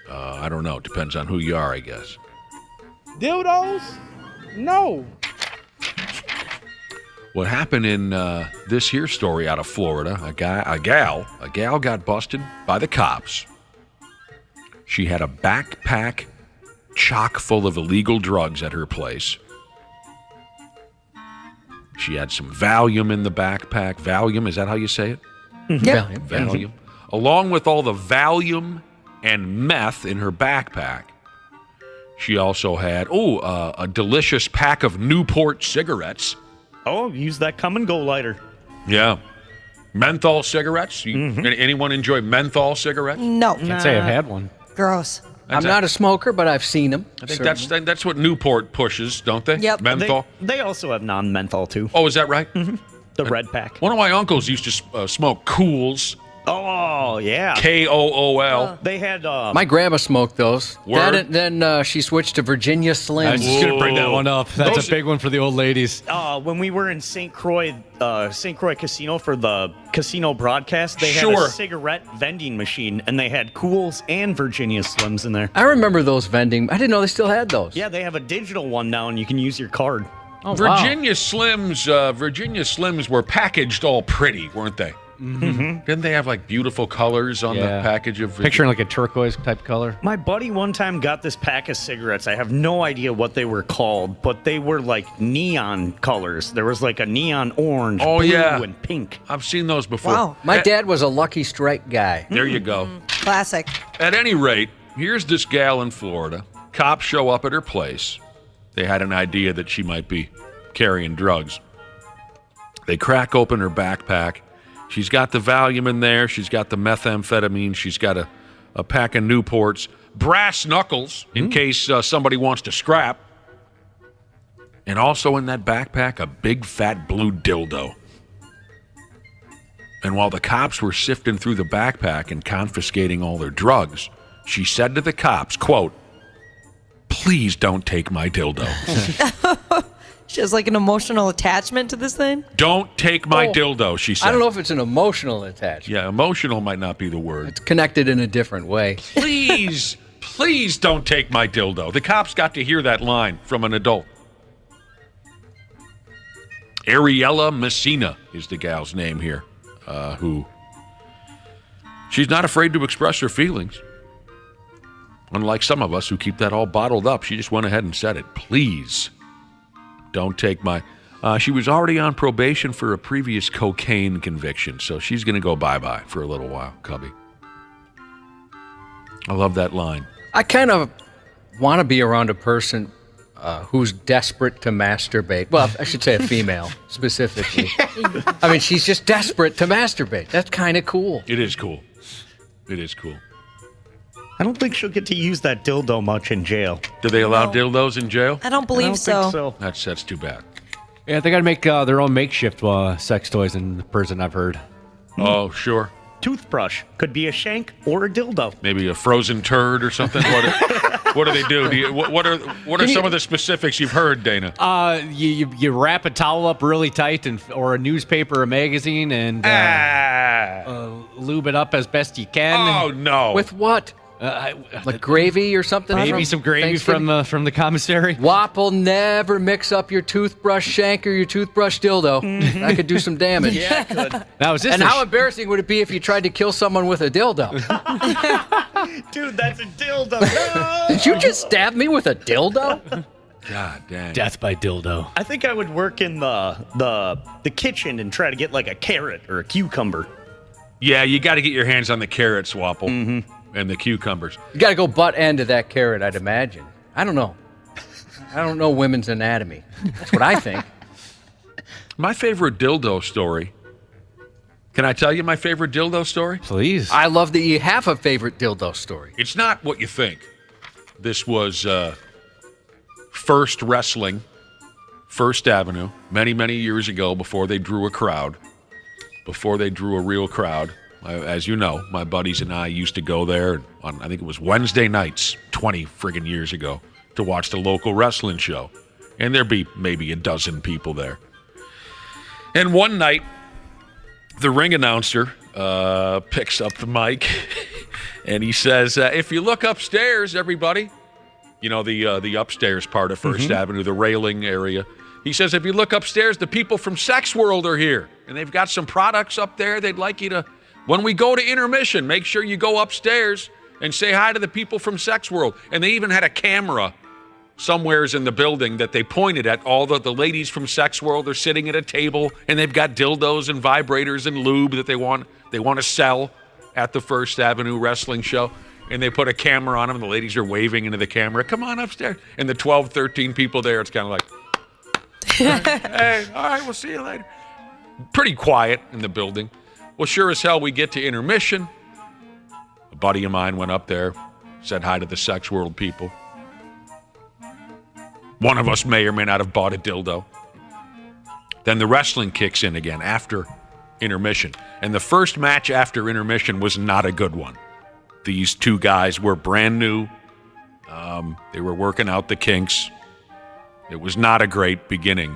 I don't know. It depends on who you are, I guess. Dildos? No. What happened in this here story out of Florida, a gal got busted by the cops. She had a backpack chock full of illegal drugs at her place. She had some Valium in the backpack. Valium, is that how you say it? Yep. Valium. Along with all the Valium and meth in her backpack, she also had, a delicious pack of Newport cigarettes. Oh, use that come and go lighter. Yeah. Menthol cigarettes. Anyone enjoy menthol cigarettes? No. Can't say I've had one. Gross. I'm not a smoker, but I've seen them. I think that's what Newport pushes, don't they? Yep. Menthol. They also have non-menthol, too. Oh, is that right? The red pack. One of my uncles used to smoke Cools. Oh, yeah. Kool. They had... My grandma smoked those. Word? Then she switched to Virginia Slims. I was just going to bring that one up. That's a big one for the old ladies. when we were in St. Croix Casino for the casino broadcast, they had Sure. a cigarette vending machine, and they had Cools and Virginia Slims in there. I remember those vending. I didn't know they still had those. Yeah, they have a digital one now, and you can use your card. Oh, Virginia Slims were packaged all pretty, weren't they? Didn't they have like beautiful colors on the package of Picturing like a turquoise type color. My buddy one time got this pack of cigarettes. I have no idea what they were called, but they were like neon colors. There was like a neon orange, blue, and pink. I've seen those before. Wow. My dad was a Lucky Strike guy. There you go. Classic. At any rate, here's this gal in Florida. Cops show up at her place. They had an idea that she might be carrying drugs. They crack open her backpack. She's got the Valium in there. She's got the methamphetamine. She's got a pack of Newports. Brass knuckles, in case somebody wants to scrap. And also in that backpack, a big fat blue dildo. And while the cops were sifting through the backpack and confiscating all their drugs, she said to the cops, quote, "Please don't take my dildo." She has like an emotional attachment to this thing. Don't take my dildo, she said. I don't know if it's an emotional attachment. Yeah, emotional might not be the word. It's connected in a different way. Please, please don't take my dildo. The cops got to hear that line from an adult. Ariella Messina is the gal's name here, who she's not afraid to express her feelings. Unlike some of us who keep that all bottled up, she just went ahead and said it. Please don't take my... she was already on probation for a previous cocaine conviction, so she's going to go bye-bye for a little while, Cubby. I love that line. I kind of want to be around a person who's desperate to masturbate. Well, I should say a female specifically. I mean, she's just desperate to masturbate. That's kind of cool. It is cool. It is cool. I don't think she'll get to use that dildo much in jail. Do they allow dildos in jail? I don't believe so. That's too bad. Yeah, they got to make their own makeshift sex toys in prison, I've heard. Oh, sure. Toothbrush. Could be a shank or a dildo. Maybe a frozen turd or something. What do they do? What are some of the specifics you've heard, Dana? You wrap a towel up really tight or a newspaper or magazine and lube it up as best you can. Oh, no. With what? Like gravy or something? Maybe some gravy from the commissary. WAP will never mix up your toothbrush shank or your toothbrush dildo. That could do some damage. Yeah, it could. Now, is this and how embarrassing would it be if you tried to kill someone with a dildo? Dude, that's a dildo. No! Did you just stab me with a dildo? God dang. Death by dildo. I think I would work in the kitchen and try to get like a carrot or a cucumber. Yeah, you got to get your hands on the carrots, Wapple. Mm-hmm. And the cucumbers. You got to go butt end to that carrot, I'd imagine. I don't know. I don't know women's anatomy. That's what I think. My favorite dildo story. Can I tell you my favorite dildo story? Please. I love that you have a favorite dildo story. It's not what you think. This was First Wrestling, First Avenue, many, many years ago before they drew a crowd, before they drew a real crowd. As you know, my buddies and I used to go there on, I think it was Wednesday nights, 20 friggin' years ago, to watch the local wrestling show. And there'd be maybe a dozen people there. And one night, the ring announcer picks up the mic, and he says, if you look upstairs, everybody, you know, the upstairs part of First Avenue, the railing area. He says, if you look upstairs, the people from Sex World are here, and they've got some products up there they'd like you to... When we go to intermission, make sure you go upstairs and say hi to the people from Sex World. And they even had a camera somewheres in the building that they pointed at. All the ladies from Sex World are sitting at a table, and they've got dildos and vibrators and lube that they want to sell at the First Avenue wrestling show. And they put a camera on them, and the ladies are waving into the camera, come on upstairs. And the 12, 13 people there, it's kind of like, hey, all right, we'll see you later. Pretty quiet in the building. Well, sure as hell, we get to intermission. A buddy of mine went up there, said hi to the Sex World people. One of us may or may not have bought a dildo. Then the wrestling kicks in again after intermission. And the first match after intermission was not a good one. These two guys were brand new. They were working out the kinks. It was not a great beginning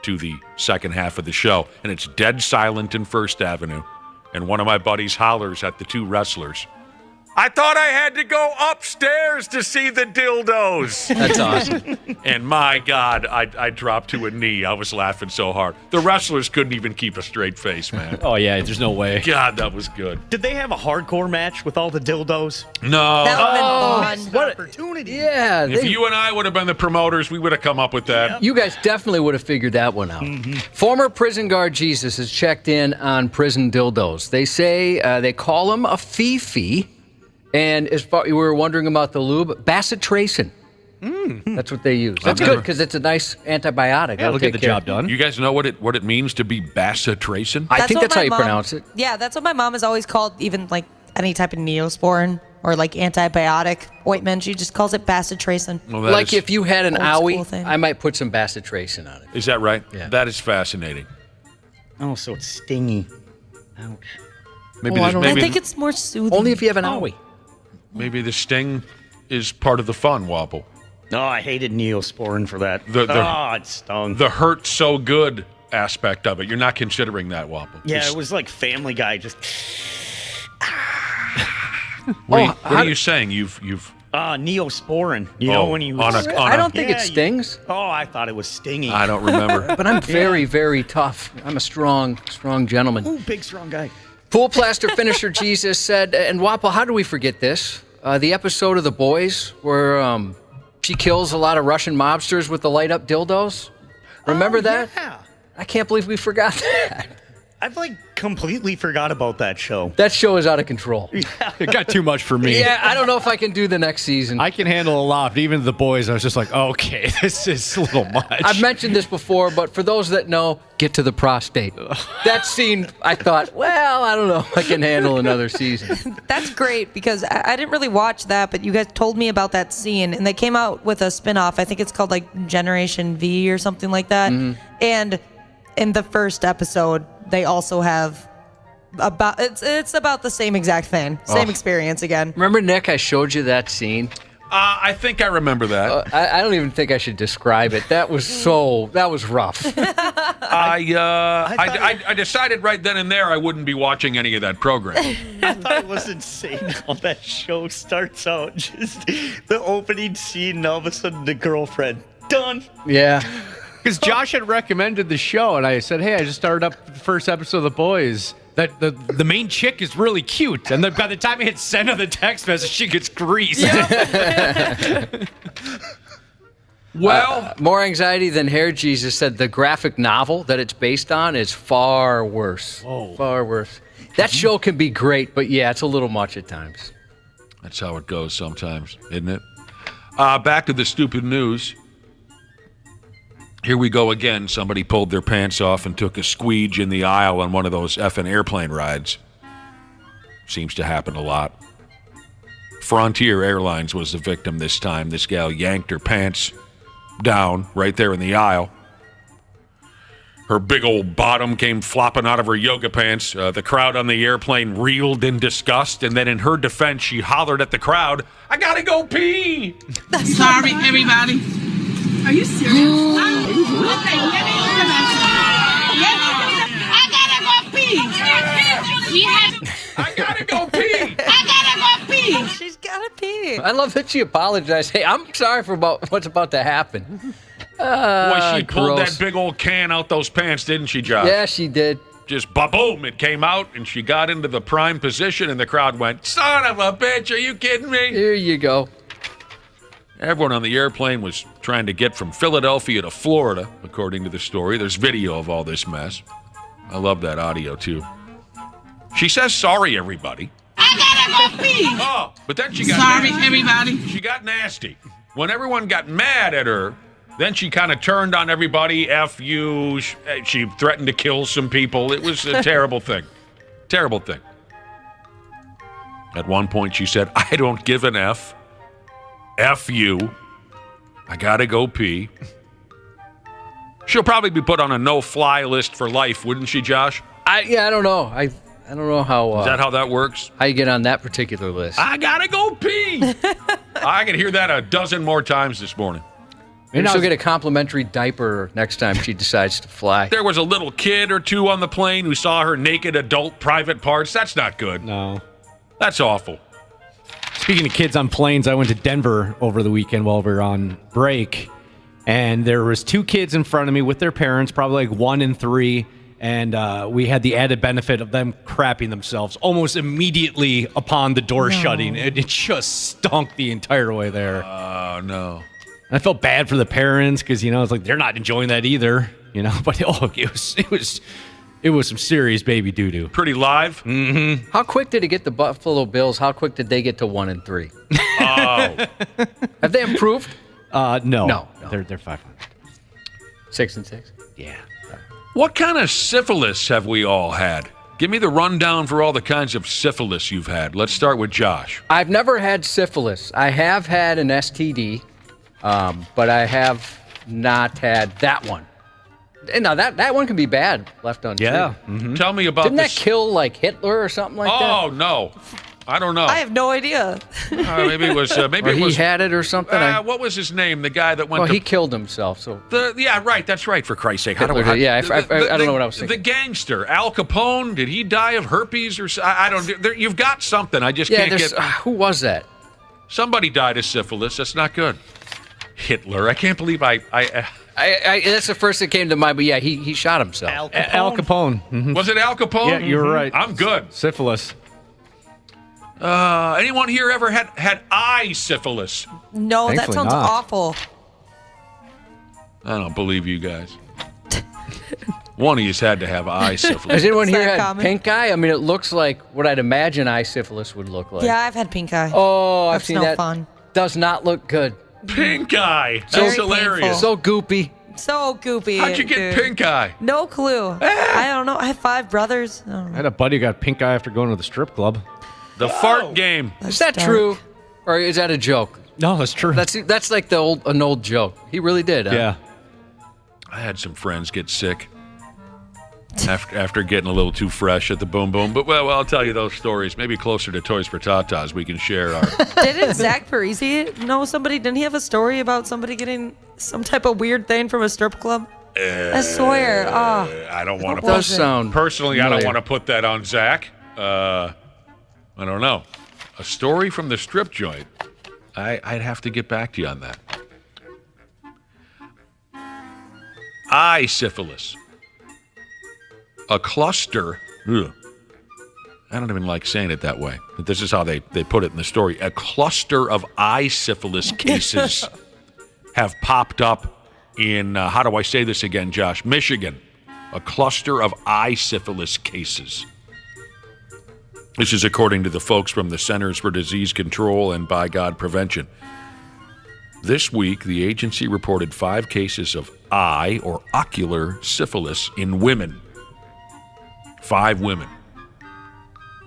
to the second half of the show. And it's dead silent in First Avenue. And one of my buddies hollers at the two wrestlers, I thought I had to go upstairs to see the dildos. That's awesome. And my God, I dropped to a knee. I was laughing so hard. The wrestlers couldn't even keep a straight face, man. Oh, yeah, there's no way. God, that was good. Did they have a hardcore match with all the dildos? No. That would have been fun. What opportunity. Yeah. If you and I would have been the promoters, we would have come up with that. You guys definitely would have figured that one out. Former prison guard Jesus has checked in on prison dildos. They say they call him a fifi. And as far we were wondering about the lube, bacitracin. That's what they use. That's good because it's a nice antibiotic. Yeah, it'll get the job done. You guys know what it means to be bacitracin? I think that's how you pronounce it. Yeah, that's what my mom has always called even like any type of Neosporin or like antibiotic ointment. She just calls it bacitracin. Well, like if you had an old school owie, thing. I might put some bacitracin on it. Is that right? Yeah. That is fascinating. Oh, so it's stingy. Ouch. Maybe I maybe, think it's more soothing. Only if you have an owie. maybe the sting is part of the fun, Wapple. No, I hated Neosporin for that. It stung. The hurt so good aspect of it. You're not considering that, Wapple. Yeah, it was like Family Guy. Just what are you saying? You've Neosporin. You know when you. I don't think it stings. I thought it was stingy. I don't remember. But I'm very, very tough. I'm a strong gentleman. Ooh, big strong guy. Pool plaster finisher Jesus said, and Wapple, how do we forget this? The episode of The Boys where she kills a lot of Russian mobsters with the light up dildos. Remember that? Yeah. I can't believe we forgot that. I've completely forgot about that show. That show is out of control. It got too much for me. Yeah, I don't know if I can do the next season. I can handle a lot, but even the boys, I was just like, okay, this is a little much. I've mentioned this before, but for those that know, get to the prostate. That scene, I thought, well, I don't know if I can handle another season. That's great because I didn't really watch that, but you guys told me about that scene, and they came out with a spin-off. I think it's called Generation V or something like that. Mm-hmm. And in the first episode, they also have it's about the same exact thing, same experience again. Remember, Nick, I showed you that scene? I think I remember that. I don't even think I should describe it. That was rough. I decided right then and there I wouldn't be watching any of that program. I thought it was insane how that show starts out. Just the opening scene, and all of a sudden the girlfriend, done. Yeah. Because Josh had recommended the show, and I said, hey, I just started up the first episode of The Boys. That the main chick is really cute. And then by the time I hit send on the text message, she gets greased. Well, more anxiety than hair, Jesus said the graphic novel that it's based on is far worse. Oh. Far worse. That show can be great, but yeah, it's a little much at times. That's how it goes sometimes, isn't it? Back to the stupid news. Here we go again. Somebody pulled their pants off and took a squeege in the aisle on one of those effing airplane rides. Seems to happen a lot. Frontier Airlines was the victim this time. This gal yanked her pants down right there in the aisle. Her big old bottom came flopping out of her yoga pants. The crowd on the airplane reeled in disgust, and then in her defense, she hollered at the crowd, "I gotta go pee!" Sorry, everybody. Are you serious? Okay, let me I gotta go pee. I gotta go pee. I gotta go pee. She's gotta pee. I love that she apologized. Hey, I'm sorry for what's about to happen. Boy, she pulled gross. that big old can out those pants, didn't she, Josh? Yeah, she did. Just ba-boom, it came out, and she got into the prime position, and the crowd went, "Son of a bitch, are you kidding me?" Here you go. Everyone on the airplane was trying to get from Philadelphia to Florida, according to the story. There's video of all this mess. I love that audio, too. She says, "Sorry, everybody." I gotta go pee. Oh, but then she got Sorry, nasty. everybody. She got nasty. When everyone got mad at her, then she kind of turned on everybody. F you. She threatened to kill some people. It was a terrible thing. Terrible thing. At one point, she said, "I don't give an F. F you. I gotta go pee." She'll probably be put on a no-fly list for life, wouldn't she, Josh? I don't know. I don't know how. Is that how that works? How you get on that particular list? I gotta go pee. I can hear that a dozen more times this morning. Maybe she'll get a complimentary diaper next time she decides to fly. There was a little kid or two on the plane who saw her naked adult private parts. That's not good. No. That's awful. Speaking of kids on planes, I went to Denver over the weekend while we were on break, and there was two kids in front of me with their parents, probably 1 and 3, and we had the added benefit of them crapping themselves almost immediately upon the door shutting. It just stunk the entire way there. Oh, no. And I felt bad for the parents because, it's like they're not enjoying that either, but it was some serious baby doo-doo. Pretty live? Mm-hmm. How quick did it get the Buffalo Bills? How quick did they get to 1 and 3? Oh. Have they improved? No. They're 500. 6 and 6? Yeah. What kind of syphilis have we all had? Give me the rundown for all the kinds of syphilis you've had. Let's start with Josh. I've never had syphilis. I have had an STD, but I have not had that one. Now, that one can be bad left untreated. Yeah. Mm-hmm. Tell me about Didn't this. that kill, Hitler or something like that? Oh, no. I don't know. I have no idea. Maybe it was. Maybe or it was. He had it or something. What was his name? The guy that went. Well, he killed himself. So. Yeah, right. That's right. For Christ's sake, I don't know what I was thinking. The gangster Al Capone. Did he die of herpes or? I don't. You've got something. I just can't get. Who was that? Somebody died of syphilis. That's not good. Hitler. I can't believe I that's the first that came to mind. But yeah, he shot himself. Al Capone. Mm-hmm. Was it Al Capone? Yeah, you're right. I'm good. Syphilis. Anyone here ever had eye syphilis? No, Thankfully that sounds not. awful. I don't believe you guys. One of you's had to have eye syphilis. Has anyone Is here that had common? pink eye? I mean, it looks like what I'd imagine eye syphilis would look like. Yeah, I've had pink eye. Oh, I've That's seen no that. fun. Does not look good. Pink eye. Very That's hilarious. painful. So goopy. So goopy. How'd you get dude. pink eye? No clue. I don't know. I have 5 brothers. I don't I know. had a buddy who got pink eye after going to the strip club. The fart game. Is that dark. true, or is that a joke? No, that's true. That's like an old joke. He really did. Huh? Yeah. I had some friends get sick after getting a little too fresh at the Boom Boom. But, well, I'll tell you those stories. Maybe closer to Toys for Tatas, we can share our... Didn't Zach Parisi know somebody? Didn't he have a story about somebody getting some type of weird thing from a strip club? I swear. I don't want to... Does sound Personally, I don't familiar. want to put that on Zach. I don't know. A story from the strip joint. I'd have to get back to you on that. Eye syphilis. A cluster. Ugh. I don't even like saying it that way. But this is how they put it in the story. A cluster of eye syphilis cases have popped up in, how do I say this again, Josh? Michigan. A cluster of eye syphilis cases. This is according to the folks from the Centers for Disease Control and, by God, Prevention. This week, the agency reported 5 cases of eye or ocular syphilis in women. 5 women.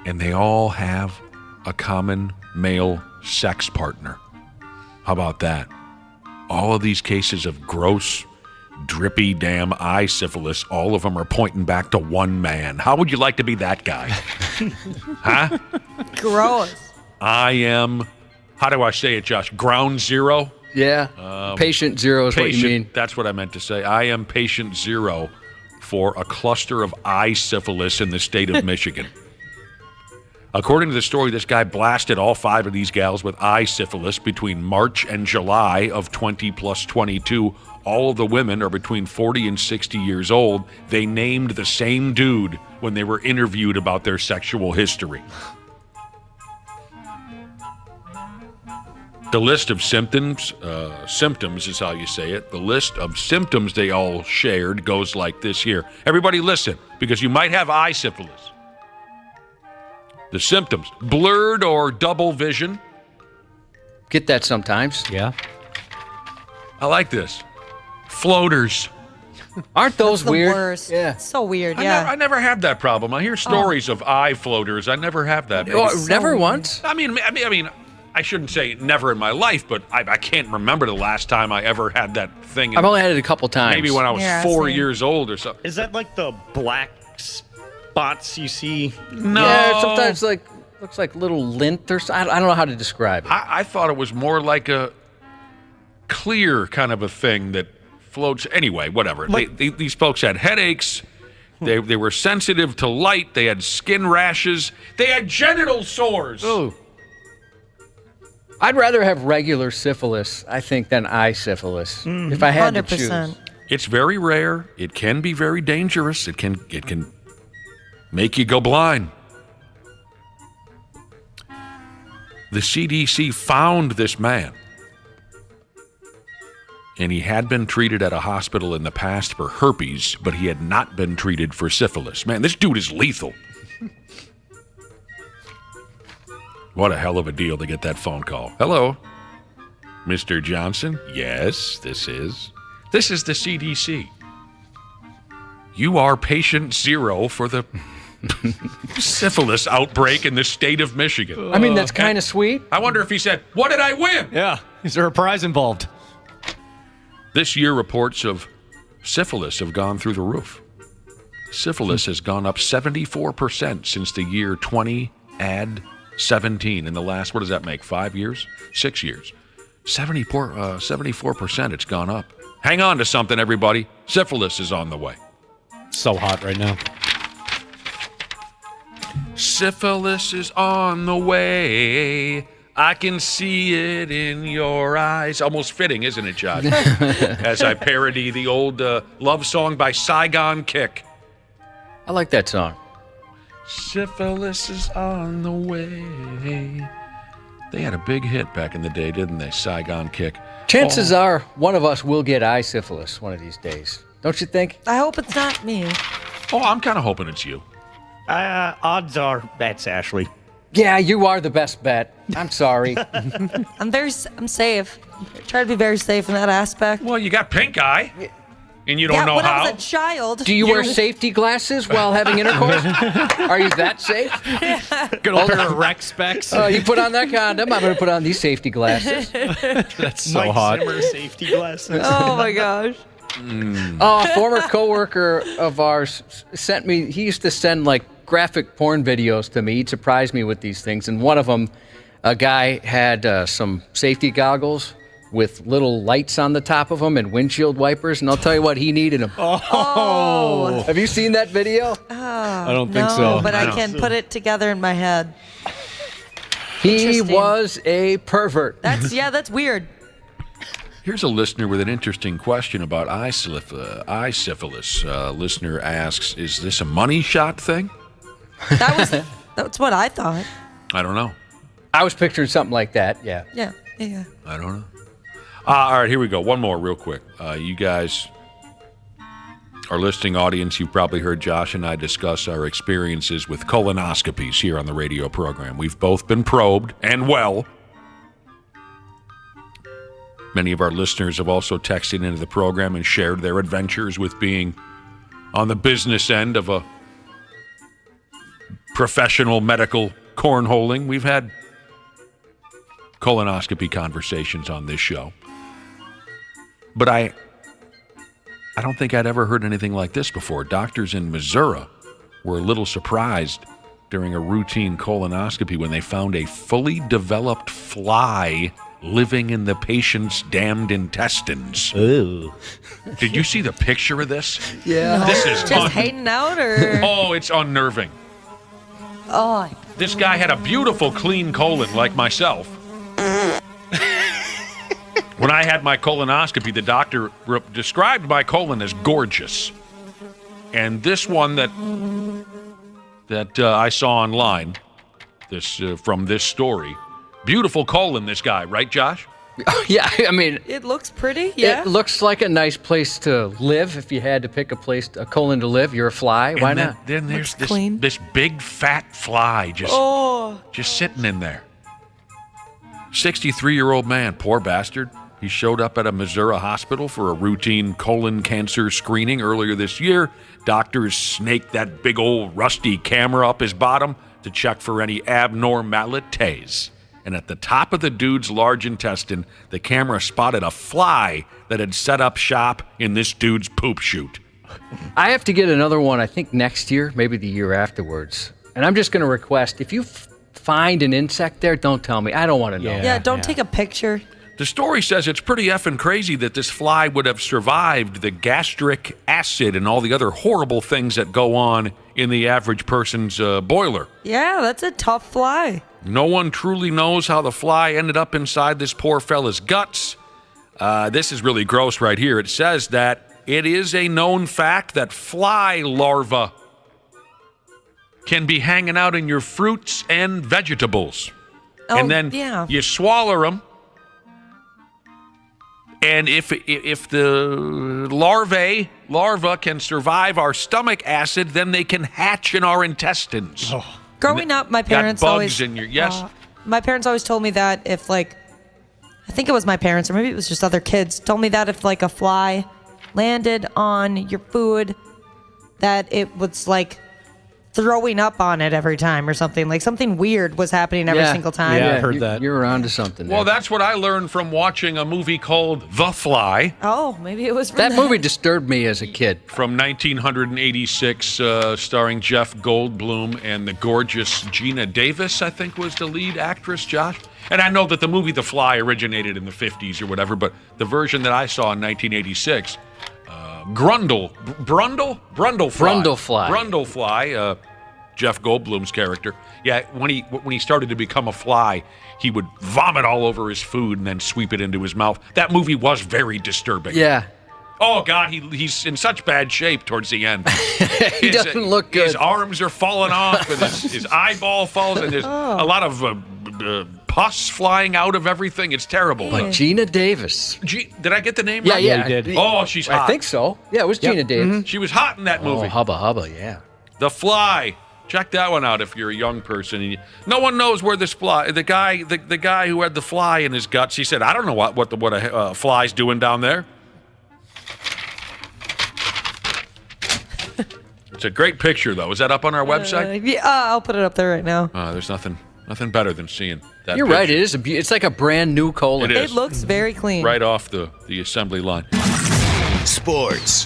And they all have a common male sex partner. How about that? All of these cases of gross, drippy damn eye syphilis, all of them are pointing back to one man. How would you like to be that guy? Huh? Gross. I am, how do I say it, Josh? Ground zero? Yeah. Patient zero is what you mean. That's what I meant to say. I am patient zero for a cluster of eye syphilis in the state of Michigan. According to the story, this guy blasted all 5 of these gals with eye syphilis between March and July of 20 plus 22. All of the women are between 40 and 60 years old. They named the same dude when they were interviewed about their sexual history. The list of symptoms is how you say it. The list of symptoms they all shared goes like this here. Everybody listen, because you might have eye syphilis. The symptoms: blurred or double vision. Get that sometimes. Yeah. I like this. Floaters. Aren't those The weird? worst. Yeah. So weird. I Yeah. never had that problem. I hear stories of eye floaters. I never have that. Oh, never weird. once? I mean, I shouldn't say never in my life, but I can't remember the last time I ever had that thing. I've only had it a couple times. Maybe when I was Yeah, 4 same. years old or something. Is that like the black spots you see? No. Yeah, sometimes looks like little lint or something. I don't know how to describe it. I thought it was more like a clear kind of a thing that floats. Anyway, whatever. These folks had headaches. They were sensitive to light. They had skin rashes. They had genital sores. Oh. I'd rather have regular syphilis, I think, than eye syphilis. If I had to choose. 100%. It's very rare. It can be very dangerous. It can make you go blind. The CDC found this man, and he had been treated at a hospital in the past for herpes, but he had not been treated for syphilis. Man, this dude is lethal. What a hell of a deal to get that phone call. Hello, Mr. Johnson? Yes, this is the CDC. You are patient zero for the syphilis outbreak in the state of Michigan. I mean, that's kind of sweet. I wonder if he said, what did I win? Yeah. Is there a prize involved? This year, reports of syphilis have gone through the roof. Syphilis has gone up 74% since the year 2017. In the last, what does that make, 5 years? 6 years. 74% it's gone up. Hang on to something, everybody. Syphilis is on the way. So hot right now. Syphilis is on the way. I can see it in your eyes. Almost fitting, isn't it, Josh? As I parody the old love song by Saigon Kick. I like that song. Syphilis is on the way. They had a big hit back in the day, didn't they? Saigon Kick. Chances are one of us will get eye syphilis one of these days. Don't you think? I hope it's not me. Oh, I'm kind of hoping it's you. Odds are that's Ashley. Yeah, you are the best bet. I'm sorry. I'm safe. I try to be very safe in that aspect. Well, you got pink eye, and you don't know when how. I was a child. Do you wear safety glasses while having intercourse? Are you that safe? Good old pair of rec specs. You put on that condom. I'm going to put on these safety glasses. That's so Mike hot. Zimmer safety glasses. Oh my gosh. A former coworker of ours sent me. He used to send like graphic porn videos to me. He'd surprise me with these things, and one of them, a guy had some safety goggles with little lights on the top of them and windshield wipers, and I'll tell you what, he needed them. Oh. Have you seen that video? I don't think so. But I can put it together in my head. He was a pervert. That's weird. Here's a listener with an interesting question about eye syphilis. Listener asks, is this a money shot thing? That's what I thought. I don't know. I was picturing something like that, yeah. Yeah. I don't know. All right, here we go. One more real quick. You guys, our listening audience, you've probably heard Josh and I discuss our experiences with colonoscopies here on the radio program. We've both been probed, and well. Many of our listeners have also texted into the program and shared their adventures with being on the business end of a professional medical cornholing. We've had colonoscopy conversations on this show. But I don't think I'd ever heard anything like this before. Doctors in Missouri were a little surprised during a routine colonoscopy when they found a fully developed fly living in the patient's damned intestines. Ooh. Did you see the picture of this? Yeah. No. This is just hanging out, or Oh, it's unnerving. oh, This guy had a beautiful, clean colon like myself. When I had my colonoscopy, the doctor described my colon as gorgeous. And this one that I saw online, from this story, beautiful colon, this guy, right, Josh? Yeah, I mean, it looks pretty. Yeah, it looks like a nice place to live. If you had to pick a colon to live, you're a fly. Why not? Then there's Looks clean. this big fat fly just sitting in there. 63-year-old man, poor bastard. He showed up at a Missouri hospital for a routine colon cancer screening earlier this year. Doctors snaked that big old rusty camera up his bottom to check for any abnormalities. And at the top of the dude's large intestine, the camera spotted a fly that had set up shop in this dude's poop chute. I have to get another one, I think, next year, maybe the year afterwards. And I'm just going to request, if you find an insect there, don't tell me. I don't want to know. Yeah, don't take a picture. The story says it's pretty effing crazy that this fly would have survived the gastric acid and all the other horrible things that go on in the average person's boiler. Yeah, that's a tough fly. No one truly knows how the fly ended up inside this poor fella's guts. This is really gross right here. It says that it is a known fact that fly larvae can be hanging out in your fruits and vegetables. Oh, and then you swallow them. And if the larva can survive our stomach acid, then they can hatch in our intestines. Oh. Growing up, my parents got bugs always in your my parents always told me that if I think it was my parents or maybe it was just other kids told me that if a fly landed on your food, that it was throwing up on it every time or something. Something weird was happening every single time. Yeah, I heard that. You're onto something there. Well, that's what I learned from watching a movie called The Fly. Oh, maybe it was from that movie disturbed me as a kid. From 1986, starring Jeff Goldblum and the gorgeous Gina Davis, I think was the lead actress, Josh. And I know that the movie The Fly originated in the 50s or whatever, but the version that I saw in 1986... Brundle Fly, Jeff Goldblum's character. Yeah, when he started to become a fly, he would vomit all over his food and then sweep it into his mouth. That movie was very disturbing. Yeah. Oh God, he's in such bad shape towards the end. He doesn't look good. His arms are falling off, and his eyeball falls, and there's a lot of pus flying out of everything. It's terrible. Like Gina Davis. Did I get the name Yeah, right? yeah. you did. Oh, she's hot. I think so. Yeah, it was Gina Davis. She was hot in that movie. Oh, hubba hubba, yeah. The Fly. Check that one out if you're a young person. No one knows where this fly. The guy who had the fly in his guts. He said, "I don't know what a fly's doing down there." It's a great picture, though. Is that up on our website? Yeah, I'll put it up there right now. There's nothing better than seeing that. You're right. It is. It's like a brand new colon. It is. It looks very clean. Right off the assembly line. Sports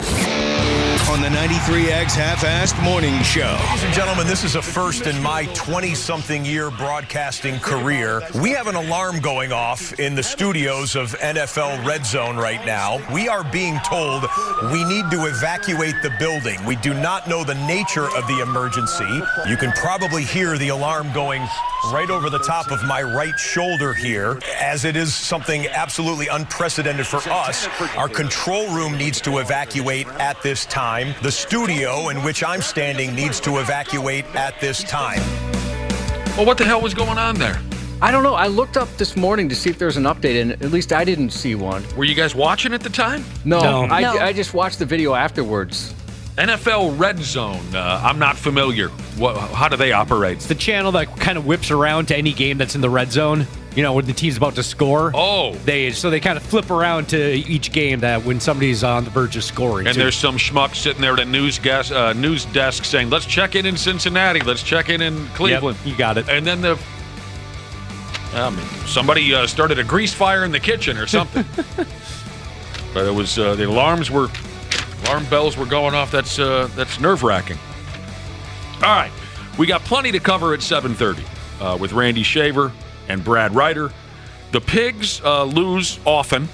on the 93X Half-Assed Morning Show. Ladies and gentlemen, this is a first in my 20-something year broadcasting career. We have an alarm going off in the studios of NFL Red Zone right now. We are being told we need to evacuate the building. We do not know the nature of the emergency. You can probably hear the alarm going right over the top of my right shoulder here, as it is something absolutely unprecedented for us. Our control room needs to evacuate at this time. The studio in which I'm standing needs to evacuate at this time. Well, what the hell was going on there? I don't know. I looked up this morning to see if there's an update, and at least I didn't see one. Were you guys watching at the time? No. I just watched the video afterwards. NFL Red Zone. I'm not familiar. How do they operate? It's the channel that kind of whips around to any game that's in the red zone. You know, when the team's about to score. Oh. They kind of flip around to each game that when somebody's on the verge of scoring. And there's some schmuck sitting there at a news desk saying, let's check in Cincinnati. Let's check in Cleveland. Yep, you got it. And then somebody started a grease fire in the kitchen or something. But it was the alarm bells were going off. That's nerve-wracking. All right. We got plenty to cover at 7:30 with Randy Shaver and Brad Ryder. The Pigs lose often.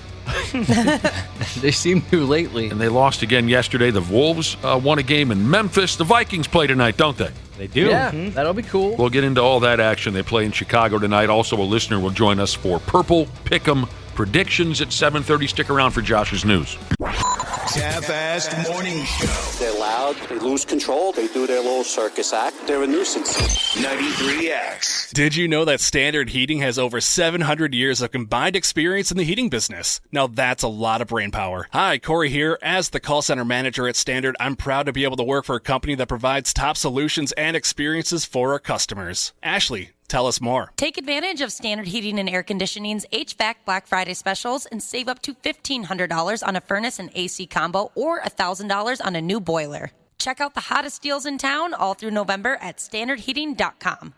They seem to lately. And they lost again yesterday. The Wolves won a game in Memphis. The Vikings play tonight, don't they? They do. Yeah, that'll be cool. We'll get into all that action. They play in Chicago tonight. Also, a listener will join us for Purple Pick'em predictions at 7:30. Stick around for Josh's news. Half-Assed Morning Show. They're loud, they lose control, they do their little circus act. They're a nuisance. 93X. Did you know that Standard Heating has over 700 years of combined experience in the heating business? Now that's a lot of brain power. Hi, Corey here. As the call center manager at Standard, I'm proud to be able to work for a company that provides top solutions and experiences for our customers. Ashley, tell us more. Take advantage of Standard Heating and Air Conditioning's HVAC Black Friday specials and save up to $1,500 on a furnace and AC combo or $1,000 on a new boiler. Check out the hottest deals in town all through November at standardheating.com.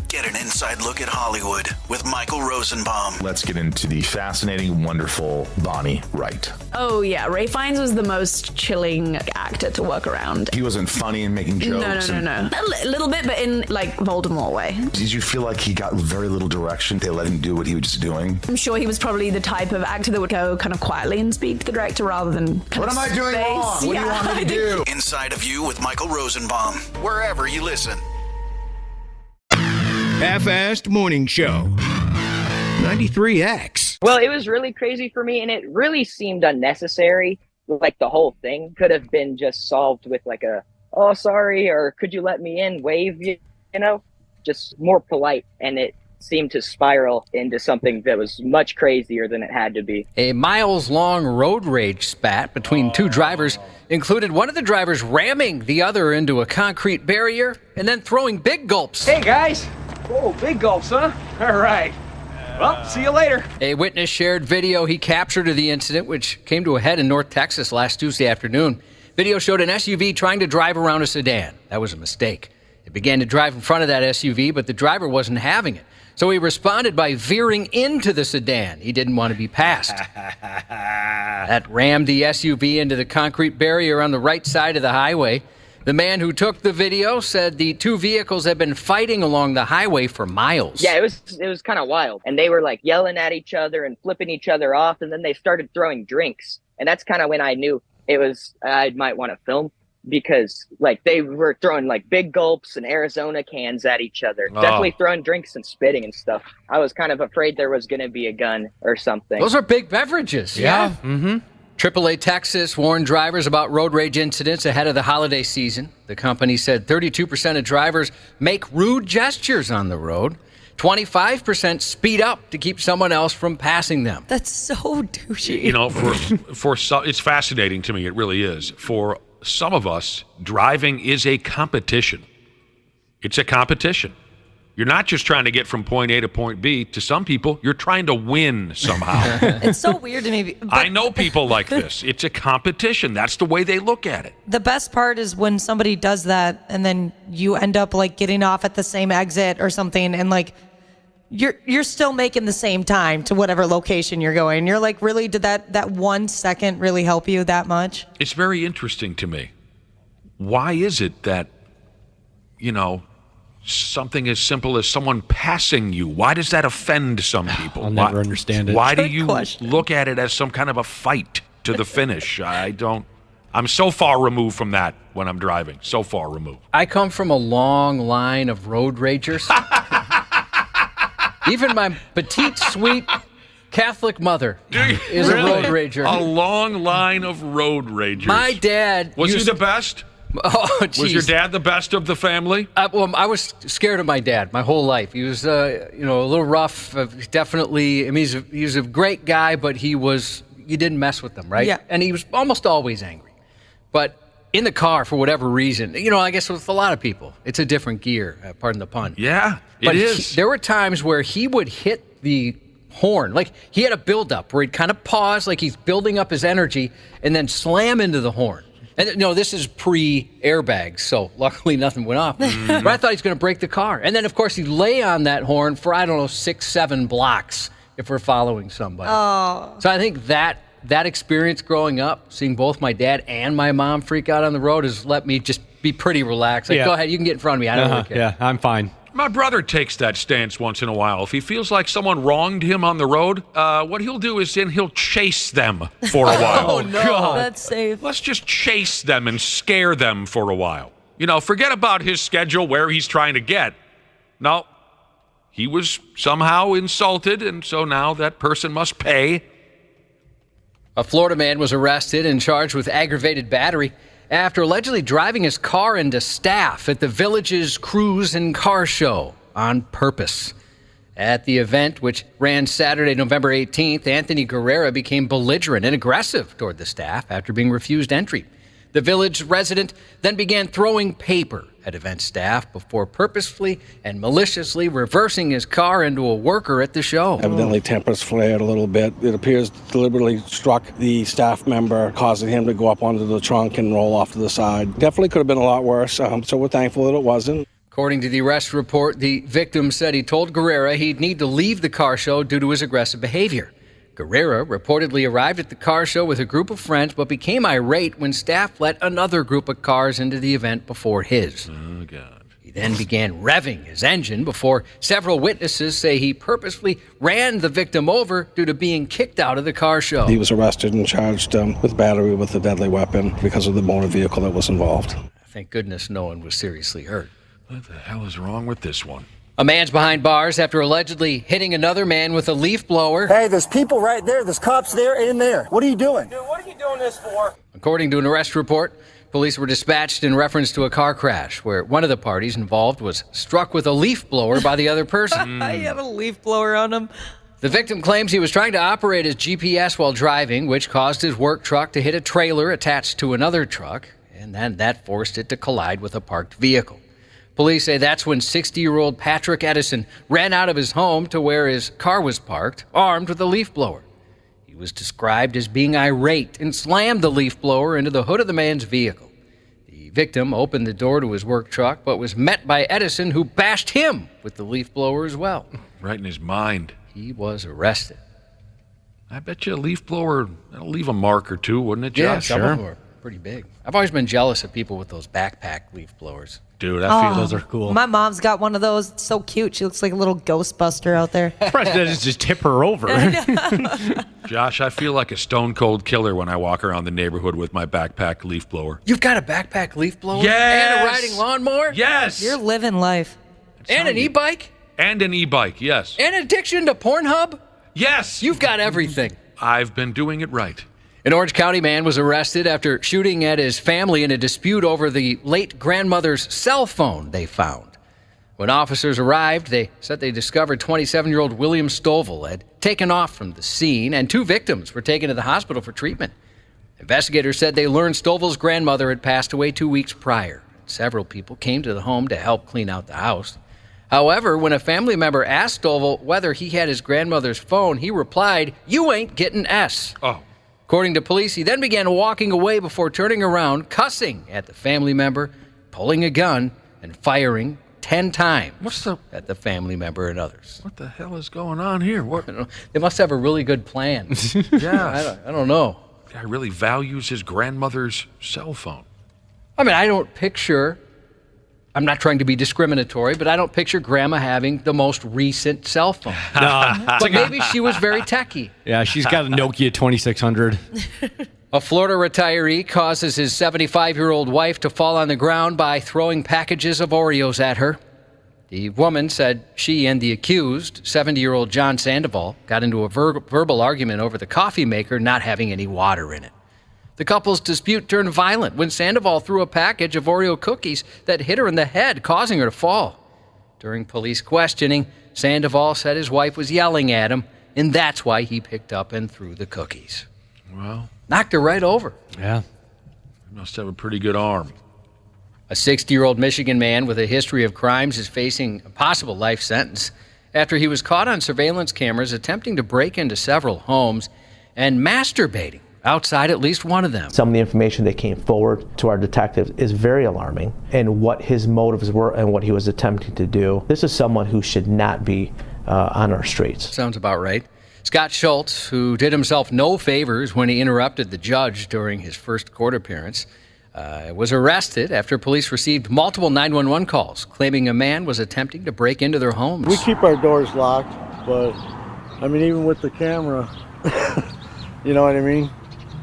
Get an inside look at Hollywood with Michael Rosenbaum. Let's get into the fascinating, wonderful Bonnie Wright. Oh, yeah. Ray Fiennes was the most chilling actor to work around. He wasn't funny and making jokes. No. A little bit, but in, Voldemort way. Did you feel like he got very little direction? They let him do what he was just doing? I'm sure he was probably the type of actor that would go kind of quietly and speak to the director rather than What am I doing wrong? What do you want me to do? Inside of You with Michael Rosenbaum. Wherever you listen. Half-Assed Morning Show. 93X. Well, it was really crazy for me, and it really seemed unnecessary. Like, the whole thing could have been just solved with like a, oh, sorry, or could you let me in, wave, you know, just more polite. And it seemed to spiral into something that was much crazier than it had to be. A miles-long road rage spat between two drivers included one of the drivers ramming the other into a concrete barrier and then throwing big gulps. Hey, guys. Whoa, big gulps, huh? All right. Well, see you later. A witness shared video he captured of the incident, which came to a head in North Texas last Tuesday afternoon. Video showed an SUV trying to drive around a sedan. That was a mistake. It began to drive in front of that SUV, but the driver wasn't having it. So he responded by veering into the sedan. He didn't want to be passed. That rammed the SUV into the concrete barrier on the right side of the highway. The man who took the video said the two vehicles had been fighting along the highway for miles. Yeah, it was kind of wild. And they were like yelling at each other and flipping each other off. And then they started throwing drinks. And that's kind of when I knew I might want to film, because like they were throwing like big gulps and Arizona cans at each other. Oh. Definitely throwing drinks and spitting and stuff. I was kind of afraid there was going to be a gun or something. Those are big beverages. Yeah. Mm-hmm. AAA Texas warned drivers about road rage incidents ahead of the holiday season. The company said 32% of drivers make rude gestures on the road. 25% speed up to keep someone else from passing them. That's so douchey. You know, for some, it's fascinating to me. It really is. For some of us, driving is a competition. It's a competition. You're not just trying to get from point A to point B. To some people, you're trying to win somehow. It's so weird to me. I know people like this. It's a competition. That's the way they look at it. The best part is when somebody does that and then you end up like getting off at the same exit or something, and like you're still making the same time to whatever location you're going. You're like, really, did that 1 second really help you that much? It's very interesting to me. Why is it that, you know, something as simple as someone passing you, why does that offend some people? I'll never understand it. Why do you look at it as some kind of a fight to the finish? I'm so far removed from that when I'm driving. So far removed. I come from a long line of road ragers. Even my petite, sweet Catholic mother is a road rager. A long line of road ragers. My dad was he the best? Oh, geez. Was your dad the best of the family? Well, I was scared of my dad my whole life. He was, a little rough. Definitely. I mean, he was a great guy, but you didn't mess with him, right? Yeah. And he was almost always angry. But in the car, for whatever reason, I guess with a lot of people, it's a different gear. Pardon the pun. Yeah, it is. There were times where he would hit the horn. Like, he had a build-up where he'd kind of pause, like he's building up his energy, and then slam into the horn. And this is pre-airbags, so luckily nothing went off. But I thought he was going to break the car. And then, of course, he'd lay on that horn for, 6-7 blocks if we're following somebody. Oh. So I think that experience growing up, seeing both my dad and my mom freak out on the road, has let me just be pretty relaxed. Like, go ahead, you can get in front of me. I don't really care. Yeah, I'm fine. My brother takes that stance once in a while. If he feels like someone wronged him on the road, what he'll do is he'll chase them for a while. Oh, no. God. That's safe. Let's just chase them and scare them for a while. Forget about his schedule, where he's trying to get. No, he was somehow insulted, and so now that person must pay. A Florida man was arrested and charged with aggravated battery after allegedly driving his car into staff at the village's cruise and car show on purpose. At the event, which ran Saturday, November 18th, Anthony Guerrera became belligerent and aggressive toward the staff after being refused entry. The village resident then began throwing paper at event staff before purposefully and maliciously reversing his car into a worker at the show. Evidently, tempers flared a little bit. It appears deliberately struck the staff member, causing him to go up onto the trunk and roll off to the side. Definitely could have been a lot worse, so we're thankful that it wasn't. According to the arrest report, the victim said he told Guerrera he'd need to leave the car show due to his aggressive behavior. Guerrera reportedly arrived at the car show with a group of friends, but became irate when staff let another group of cars into the event before his. Oh, God. He then began revving his engine before several witnesses say he purposely ran the victim over due to being kicked out of the car show. He was arrested and charged with battery with a deadly weapon because of the motor vehicle that was involved. Thank goodness no one was seriously hurt. What the hell is wrong with this one? A man's behind bars after allegedly hitting another man with a leaf blower. Hey, there's people right there. There's cops there and there. What are you doing? Dude, what are you doing this for? According to an arrest report, police were dispatched in reference to a car crash where one of the parties involved was struck with a leaf blower by the other person. He had a leaf blower on him. The victim claims he was trying to operate his GPS while driving, which caused his work truck to hit a trailer attached to another truck, and then that forced it to collide with a parked vehicle. Police say that's when 60-year-old Patrick Edison ran out of his home to where his car was parked, armed with a leaf blower. He was described as being irate and slammed the leaf blower into the hood of the man's vehicle. The victim opened the door to his work truck, but was met by Edison, who bashed him with the leaf blower as well. Right in his mind. He was arrested. I bet you a leaf blower, that'll leave a mark or two, wouldn't it, Josh? Yeah, some of them are pretty big. I've always been jealous of people with those backpack leaf blowers. Dude, I feel those are cool. My mom's got one of those. It's so cute. She looks like a little Ghostbuster out there. President just tip her over. Josh, I feel like a stone-cold killer when I walk around the neighborhood with my backpack leaf blower. You've got a backpack leaf blower? Yes! And a riding lawnmower? Yes! You're living life. And an e-bike? And an e-bike, yes. And an addiction to Pornhub? Yes! You've got everything. I've been doing it right. An Orange County man was arrested after shooting at his family in a dispute over the late grandmother's cell phone they found. When officers arrived, they said they discovered 27-year-old William Stovall had taken off from the scene, and 2 victims were taken to the hospital for treatment. Investigators said they learned Stovall's grandmother had passed away 2 weeks prior. Several people came to the home to help clean out the house. However, when a family member asked Stovall whether he had his grandmother's phone, he replied, "You ain't getting S." Oh. According to police, he then began walking away before turning around, cussing at the family member, pulling a gun, and firing 10 times at the family member and others. What the hell is going on here? What? They must have a really good plan. Yeah. I don't know. Guy really values his grandmother's cell phone. I mean, I don't picture, I'm not trying to be discriminatory, but I don't picture Grandma having the most recent cell phone. No. But maybe she was very techie. Yeah, she's got a Nokia 2600. A Florida retiree causes his 75-year-old wife to fall on the ground by throwing packages of Oreos at her. The woman said she and the accused, 70-year-old John Sandoval, got into a verbal argument over the coffee maker not having any water in it. The couple's dispute turned violent when Sandoval threw a package of Oreo cookies that hit her in the head, causing her to fall. During police questioning, Sandoval said his wife was yelling at him, and that's why he picked up and threw the cookies. Well, knocked her right over. Yeah. He must have a pretty good arm. A 60-year-old Michigan man with a history of crimes is facing a possible life sentence after he was caught on surveillance cameras attempting to break into several homes and masturbating outside at least one of them. Some of the information that came forward to our detectives is very alarming, and what his motives were and what he was attempting to do. This is someone who should not be on our streets. Sounds about right. Scott Schultz, who did himself no favors when he interrupted the judge during his first court appearance, was arrested after police received multiple 911 calls claiming a man was attempting to break into their homes. We keep our doors locked, but I mean, even with the camera, you know what I mean?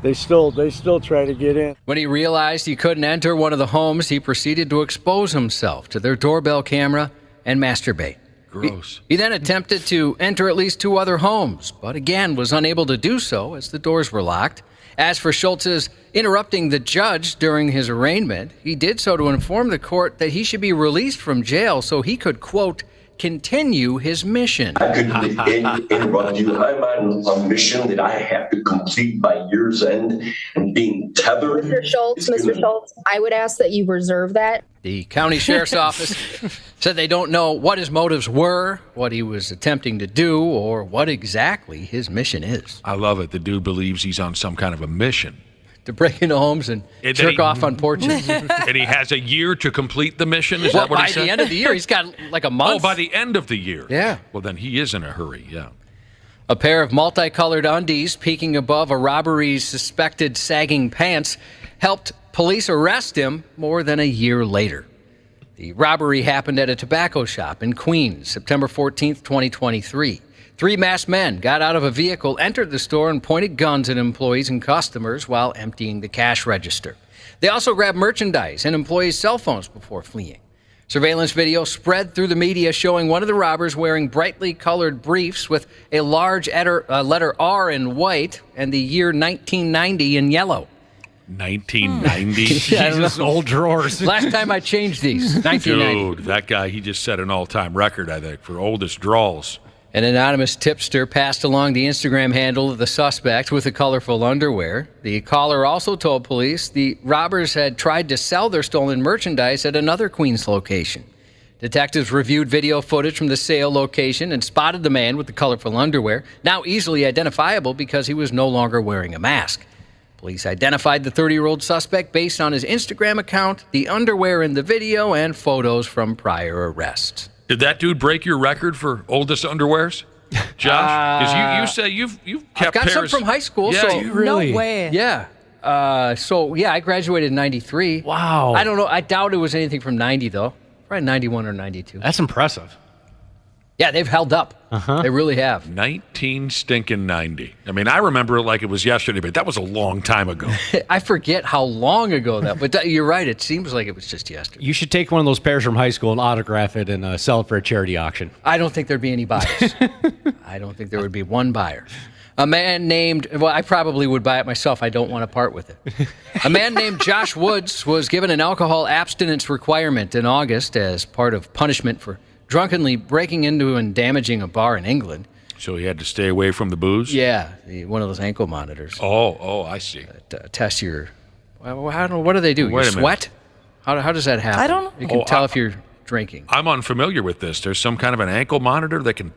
They still try to get in. When he realized he couldn't enter one of the homes, he proceeded to expose himself to their doorbell camera and masturbate. Gross. He then attempted to enter at least 2 other homes, but again was unable to do so as the doors were locked. As for Schultz's interrupting the judge during his arraignment, he did so to inform the court that he should be released from jail so he could, quote, continue his mission. I could interrupt you. I'm on a mission that I have to complete by year's end, and being tethered. Mr. Schultz, I would ask that you reserve that. The county sheriff's office said they don't know what his motives were, what he was attempting to do, or what exactly his mission is. I love it. The dude believes he's on some kind of a mission. To break into homes and jerk off on porches. And he has a year to complete the mission? Is that what he said? By the end of the year, he's got like a month. Oh, by the end of the year. Yeah. Well, then he is in a hurry, yeah. A pair of multicolored undies peeking above a robbery's suspected sagging pants helped police arrest him more than a year later. The robbery happened at a tobacco shop in Queens, September 14th, 2023. 3 masked men got out of a vehicle, entered the store, and pointed guns at employees and customers while emptying the cash register. They also grabbed merchandise and employees' cell phones before fleeing. Surveillance video spread through the media showing one of the robbers wearing brightly colored briefs with a large letter R in white and the year 1990 in yellow. 1990? Jesus, old drawers. Last time I changed these, 1990. Dude, that guy, he just set an all-time record, I think, for oldest draws. An anonymous tipster passed along the Instagram handle of the suspect with the colorful underwear. The caller also told police the robbers had tried to sell their stolen merchandise at another Queens location. Detectives reviewed video footage from the sale location and spotted the man with the colorful underwear, now easily identifiable because he was no longer wearing a mask. Police identified the 30-year-old suspect based on his Instagram account, the underwear in the video, and photos from prior arrests. Did that dude break your record for oldest underwears, Josh? Because you say you've kept I've got pairs. some from high school. Yeah, so you really? No way. Yeah. I graduated in 93. Wow. I don't know. I doubt it was anything from 90, though. Probably 91 or 92. That's impressive. Yeah, they've held up. They really have. 1990. I mean, I remember it like it was yesterday, but that was a long time ago. I forget how long ago that, but you're right. It seems like it was just yesterday. You should take one of those pairs from high school and autograph it and sell it for a charity auction. I don't think there'd be any buyers. I don't think there would be one buyer. A man named, well, I probably would buy it myself. I don't want to part with it. A man named Josh Woods was given an alcohol abstinence requirement in August as part of punishment for drunkenly breaking into and damaging a bar in England. So he had to stay away from the booze? Yeah, one of those ankle monitors. Oh, I see. Test your, what do they do? Wait Your a minute. sweat? How does that happen? I don't know. You can tell if you're drinking. I'm unfamiliar with this. There's some kind of an ankle monitor that can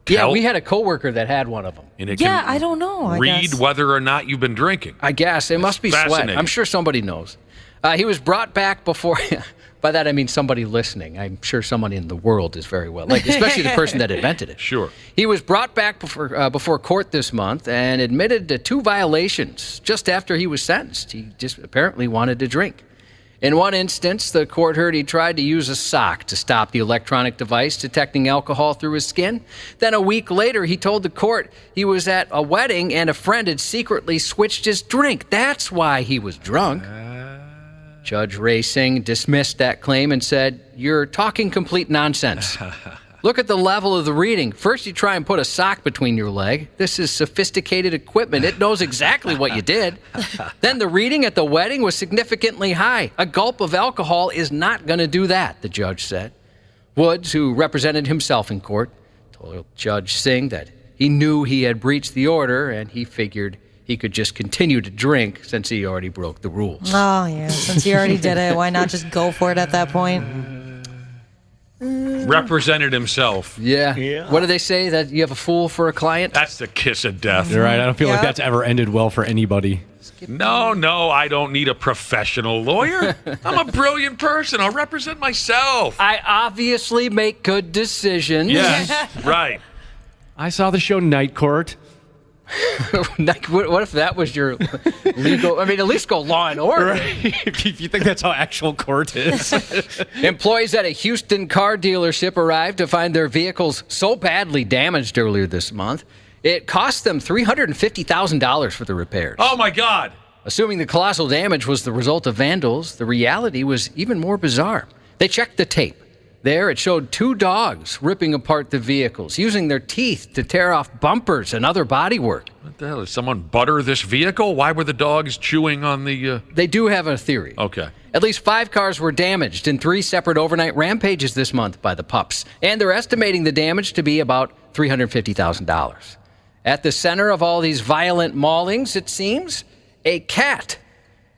tell? Yeah, we had a coworker that had one of them. And it Yeah, can I don't know. I read guess. whether or not you've been drinking. I guess. It must be sweat. Fascinating. I'm sure somebody knows. He was brought back before... By that, I mean somebody listening. I'm sure somebody in the world is very well, like especially the person that invented it. Sure. He was brought back before court this month and admitted to 2 violations just after he was sentenced. He just apparently wanted to drink. In one instance, the court heard he tried to use a sock to stop the electronic device detecting alcohol through his skin. Then a week later, he told the court he was at a wedding and a friend had secretly switched his drink. That's why he was drunk. Judge Ray Singh dismissed that claim and said, "You're talking complete nonsense. Look at the level of the reading. First, you try and put a sock between your leg. This is sophisticated equipment. It knows exactly what you did. Then the reading at the wedding was significantly high. A gulp of alcohol is not going to do that," the judge said. Woods, who represented himself in court, told Judge Singh that he knew he had breached the order and he figured he could just continue to drink since he already broke the rules. Oh, yeah. Since you already did it, why not just go for it at that point? Represented himself. Yeah. What do they say? That you have a fool for a client? That's the kiss of death. You're right. I don't feel like that's ever ended well for anybody. No, I don't need a professional lawyer. I'm a brilliant person. I'll represent myself. I obviously make good decisions. Yes, right. I saw the show Night Court. What if that was your legal... I mean, at least go Law and Order. Right. If you think that's how actual court is. Employees at a Houston car dealership arrived to find their vehicles so badly damaged earlier this month, it cost them $350,000 for the repairs. Oh, my God. Assuming the colossal damage was the result of vandals, the reality was even more bizarre. They checked the tape. There, it showed 2 dogs ripping apart the vehicles, using their teeth to tear off bumpers and other bodywork. What the hell? Did someone butter this vehicle? Why were the dogs chewing on the... They do have a theory. Okay. At least 5 cars were damaged in 3 separate overnight rampages this month by the pups, and they're estimating the damage to be about $350,000. At the center of all these violent maulings, it seems, a cat.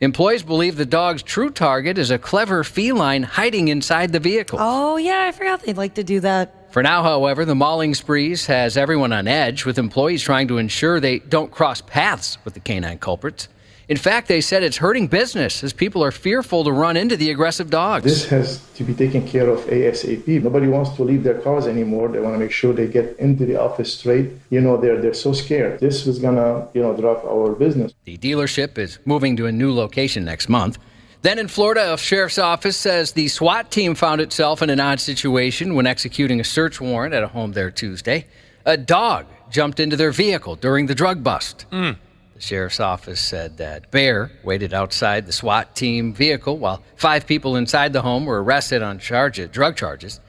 Employees believe the dog's true target is a clever feline hiding inside the vehicle. Oh, yeah, I forgot they'd like to do that. For now, however, the mauling sprees has everyone on edge, with employees trying to ensure they don't cross paths with the canine culprits. In fact, they said it's hurting business as people are fearful to run into the aggressive dogs. This has to be taken care of ASAP. Nobody wants to leave their cars anymore. They want to make sure they get into the office straight. They're so scared. This is gonna, drop our business. The dealership is moving to a new location next month. Then in Florida, a sheriff's office says the SWAT team found itself in an odd situation when executing a search warrant at a home there Tuesday. A dog jumped into their vehicle during the drug bust. The sheriff's office said that Bear waited outside the SWAT team vehicle while 5 people inside the home were arrested on drug charges.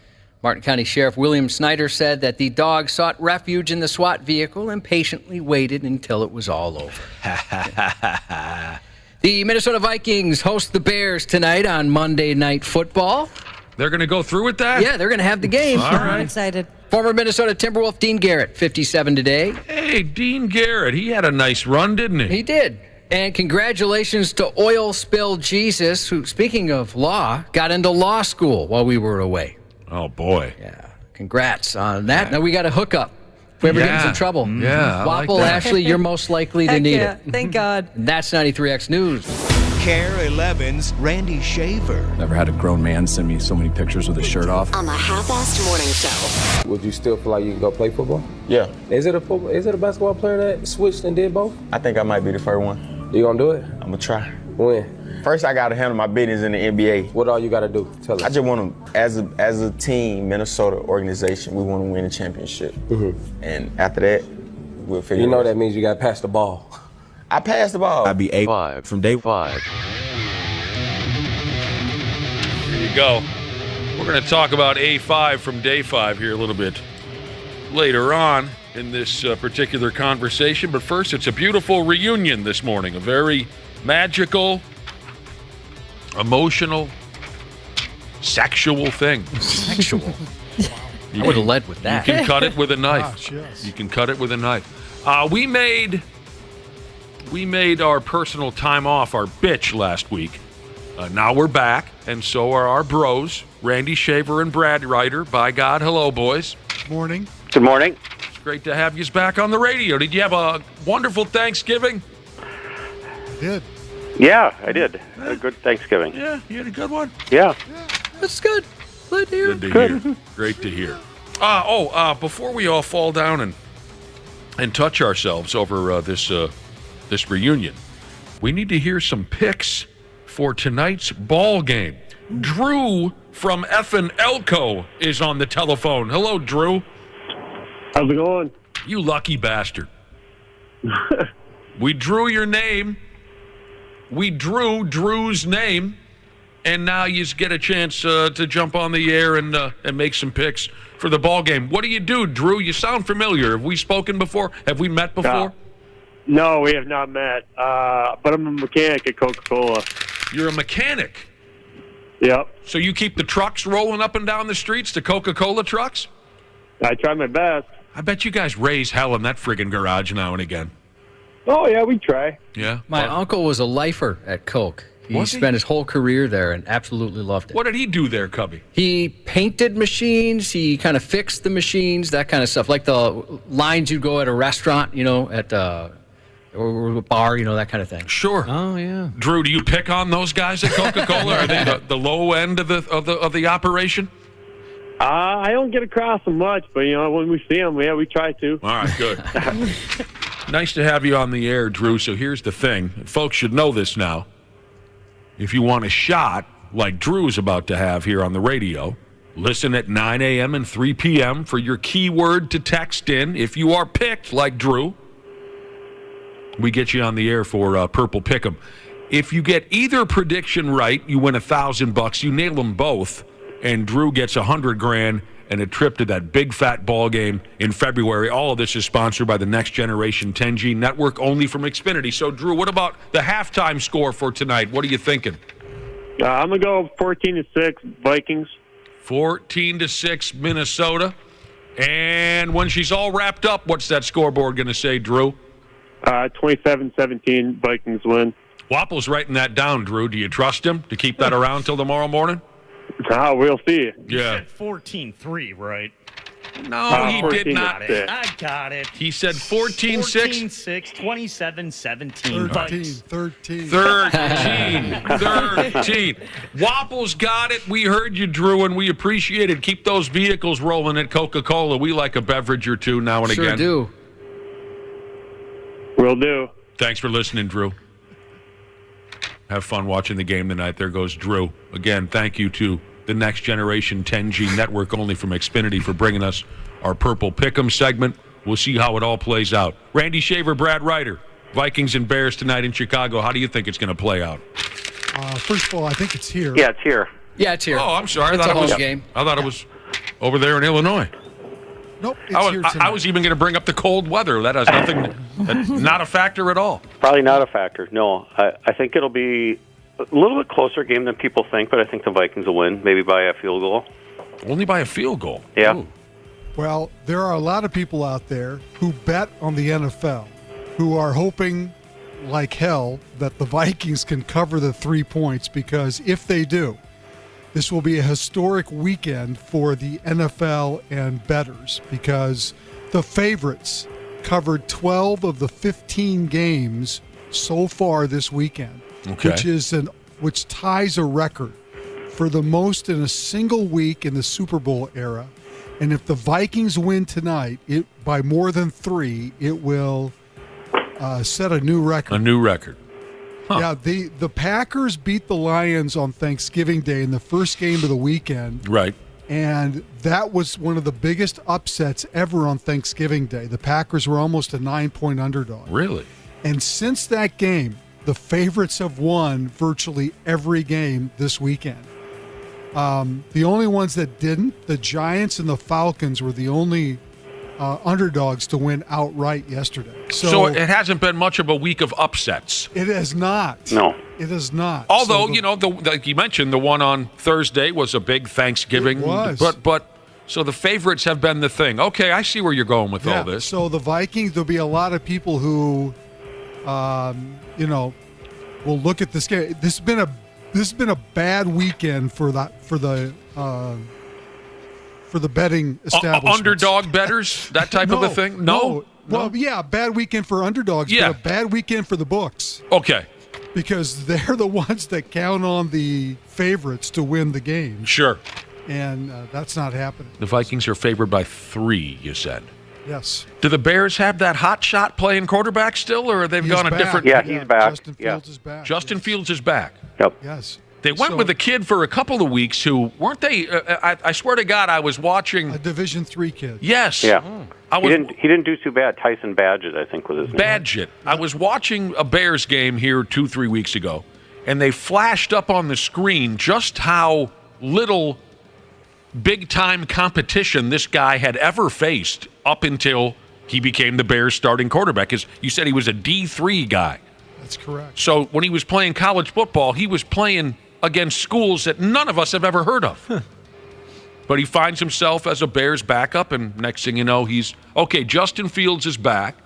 Martin County Sheriff William Snyder said that the dog sought refuge in the SWAT vehicle and patiently waited until it was all over. The Minnesota Vikings host the Bears tonight on Monday Night Football. They're going to go through with that? Yeah, they're going to have the game. All right. I'm excited. Former Minnesota Timberwolf Dean Garrett, 57 today. Hey, Dean Garrett, he had a nice run, didn't he? He did. And congratulations to Oil Spill Jesus, who, speaking of law, got into law school while we were away. Oh, boy. Yeah, congrats on that. Yeah. Now we got a hookup. If we ever get in some trouble. Yeah, Wapple, like Ashley, you're most likely to need it. Thank God. That's 93X News. KARE 11's Randy Shaver. Never had a grown man send me so many pictures with his shirt off. On the Half-Assed Morning Show. Would you still feel like you can go play football? Yeah. Is it a basketball player that switched and did both? I think I might be the first one. You gonna do it? I'm gonna try. When? First, I gotta handle my business in the NBA. What all you gotta do? Tell us. I just want to, as a team, Minnesota organization, we want to win a championship. And after that, we'll figure. You know that means you gotta pass the ball. I passed the ball. I'd be A5 from day 5. There you go. We're going to talk about A5 from day 5 here a little bit later on in this particular conversation. But first, it's a beautiful reunion this morning. A very magical, emotional, sexual thing. Sexual. I would have led with that. You can cut it with a knife. Gosh, yes. You can cut it with a knife. We made our personal time off our bitch last week. Now we're back, and so are our bros, Randy Shaver and Brad Ryder. By God, hello, boys. Morning. Good morning. It's great to have you back on the radio. Did you have a wonderful Thanksgiving? Did. Yeah, I did. A good Thanksgiving. Yeah, you had a good one? Yeah. That's good. Good to hear. Good to hear. Great to hear. Before we all fall down and touch ourselves over this reunion, we need to hear some picks for tonight's ball game. Drew from effin' Elko is on the telephone. Hello, Drew. How's it going? You lucky bastard. We drew your name. We drew Drew's name, and now you get a chance to jump on the air and make some picks for the ball game. What do you do, Drew? You sound familiar. Have we spoken before? Have we met before? No, we have not met. But I'm a mechanic at Coca-Cola. You're a mechanic? Yep. So you keep the trucks rolling up and down the streets, the Coca-Cola trucks? I try my best. I bet you guys raise hell in that friggin' garage now and again. Oh, yeah, we try. Yeah? My uncle was a lifer at Coke. He spent his whole career there and absolutely loved it. What did he do there, Cubby? He painted machines. He kind of fixed the machines, that kind of stuff. Like the lines you'd go at a restaurant, at or a bar, that kind of thing. Sure. Oh, yeah. Drew, do you pick on those guys at Coca-Cola? Are they the low end of the operation? I don't get across them much, but, when we see them, we try to. All right, good. Nice to have you on the air, Drew. So here's the thing. Folks should know this now. If you want a shot like Drew's about to have here on the radio, listen at 9 a.m. and 3 p.m. for your keyword to text in. If you are picked like Drew, we get you on the air for Purple Pick'em. If you get either prediction right, you win $1,000. You nail them both, and Drew gets $100,000 and a trip to that big fat ball game in February. All of this is sponsored by the Next Generation 10G network, only from Xfinity. So, Drew, what about the halftime score for tonight? What are you thinking? I'm going to go 14-6 Vikings. 14-6 Minnesota. And when she's all wrapped up, what's that scoreboard going to say, Drew? 27-17 Vikings win. Wapple's writing that down, Drew. Do you trust him to keep that around till tomorrow morning? We'll see. Yeah. You said 14-3, right? No, he did not. I got it. He said 14-6. 14-6, 27-17. 13. Wapple's got it. We heard you, Drew, and we appreciate it. Keep those vehicles rolling at Coca-Cola. We like a beverage or two now and again. Sure do. Will do. Thanks for listening, Drew. Have fun watching the game tonight. There goes Drew. Again, thank you to the Next Generation 10G network, only from Xfinity, for bringing us our Purple Pick'em segment. We'll see how it all plays out. Randy Shaver, Brad Ryder, Vikings and Bears tonight in Chicago. How do you think it's going to play out? First of all, I think it's here. Yeah, it's here. Yeah, it's here. Oh, I'm sorry. It's a home game. I thought it was over there in Illinois. Nope, it's here tonight. I was even going to bring up the cold weather. That has nothing, that's not a factor at all. Probably not a factor, no. I think it'll be a little bit closer game than people think, but I think the Vikings will win, maybe by a field goal. Only by a field goal? Yeah. Ooh. Well, there are a lot of people out there who bet on the NFL, who are hoping like hell that the Vikings can cover the 3 points, because if they do, this will be a historic weekend for the NFL and bettors, because the favorites covered 12 of the 15 games so far this weekend, which ties a record for the most in a single week in the Super Bowl era. And if the Vikings win tonight, by more than 3, it will set a new record. A new record. Huh. Yeah, the Packers beat the Lions on Thanksgiving Day in the first game of the weekend. Right. And that was one of the biggest upsets ever on Thanksgiving Day. The Packers were almost a 9-point underdog. Really? And since that game, the favorites have won virtually every game this weekend. The only ones that didn't, the Giants and the Falcons, were the only underdogs to win outright yesterday. So it hasn't been much of a week of upsets. It has not. No. It is not. Although, like you mentioned, the one on Thursday was a big Thanksgiving. It was. But so the favorites have been the thing. Okay, I see where you're going with all this. So the Vikings, there'll be a lot of people who, will look at this game. This has been a bad weekend for the betting establishment. Underdog bettors, that type of a thing? No. Well, yeah, bad weekend for underdogs, but a bad weekend for the books. Okay. Because they're the ones that count on the favorites to win the game. Sure. And that's not happening. The Vikings are favored by 3, you said. Yes. Do the Bears have that hot shot playing quarterback still, or they've gone a different? Yeah, he's back. Justin Fields is back. Justin Fields is back. Yep. Yes. They went with a kid for a couple of weeks who weren't they? I swear to God, I was watching a Division III kid. Yes. Yeah. He didn't do too bad. Tyson Badgett, I think, was his name. Badgett. I was watching a Bears game here 2-3 weeks ago, and they flashed up on the screen just how little big-time competition this guy had ever faced up until he became the Bears' starting quarterback. Because you said he was a D3 guy. That's correct. So when he was playing college football, he was playing against schools that none of us have ever heard of. But he finds himself as a Bears backup, and next thing you know, Justin Fields is back.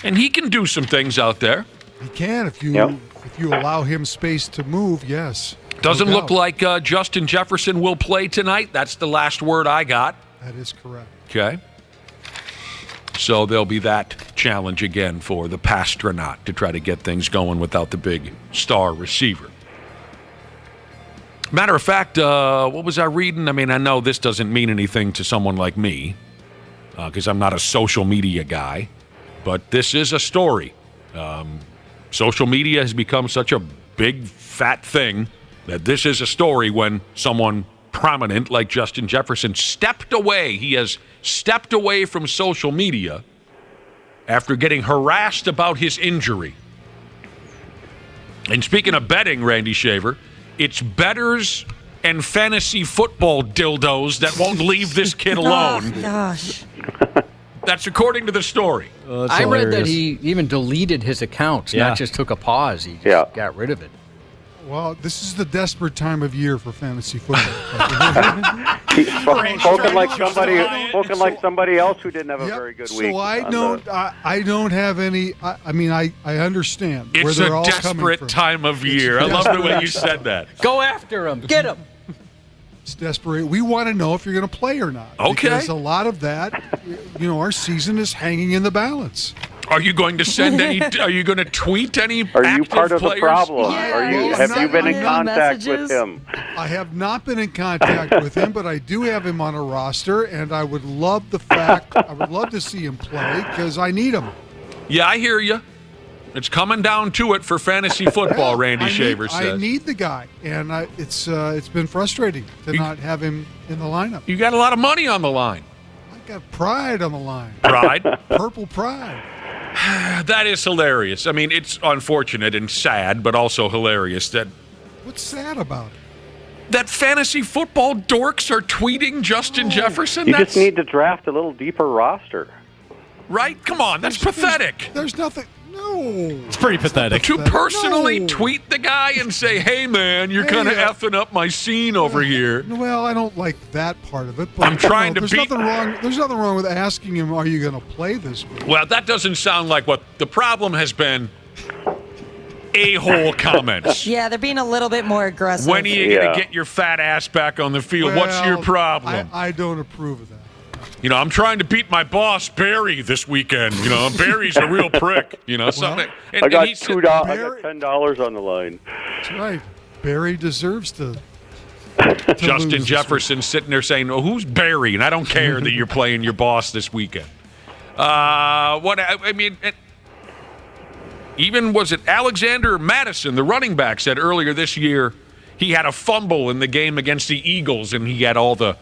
And he can do some things out there. He can if you allow him space to move, yes. Doesn't look like Justin Jefferson will play tonight. That's the last word I got. That is correct. Okay. So there'll be that challenge again for the Pastronaut to try to get things going without the big star receiver. Matter of fact, what was I reading? I mean, I know this doesn't mean anything to someone like me because I'm not a social media guy, but this is a story. Social media has become such a big, fat thing that this is a story when someone prominent like Justin Jefferson stepped away. He has stepped away from social media after getting harassed about his injury. And speaking of betting, Randy Shaver, it's bettors and fantasy football dildos that won't leave this kid alone. Oh, gosh. That's according to the story. I read that he even deleted his account, not just took a pause. He just got rid of it. Well, this is the desperate time of year for fantasy football. Spoken like somebody else who didn't have a very good week. So I don't have any. I understand where It's they're a all coming desperate from. time of year. I love the way you said that. Go after him. Get him. It's desperate. We want to know if you're going to play or not. Okay. Because a lot of that, our season is hanging in the balance. Are you going to send any? Are you going to tweet any? Are you part of players? the problem? Yeah, Have you been in contact with him? I have not been in contact with him, but I do have him on a roster, and I would love to see him play because I need him. Yeah, I hear you. It's coming down to it for fantasy football, Randy Shaver says. I need the guy, and it's been frustrating to not have him in the lineup. You got a lot of money on the line. I got pride on the line. Pride? Purple pride. That is hilarious. I mean, it's unfortunate and sad, but also hilarious that. What's sad about it? That fantasy football dorks are tweeting Justin Jefferson? You just need to draft a little deeper roster. Right? Come on, that's pathetic. There's nothing. No. It's pretty pathetic. To personally tweet the guy and say, hey, man, you're kind of effing up my scene over here. Well, I don't like that part of it. But I'm trying to there's beat... There's nothing wrong with asking him, are you going to play this week? Well, that doesn't sound like what the problem has been. A-hole comments. Yeah, they're being a little bit more aggressive. When are you going to get your fat ass back on the field? Well, what's your problem? I don't approve of that. I'm trying to beat my boss, Barry, this weekend. Barry's a real prick. Something. I got $2. I got $10 on the line. That's right. Barry deserves to Justin Jefferson sitting there saying, "Oh, who's Barry?" And I don't care that you're playing your boss this weekend. Even was it Alexander Madison, the running back, said earlier this year he had a fumble in the game against the Eagles, and he had all the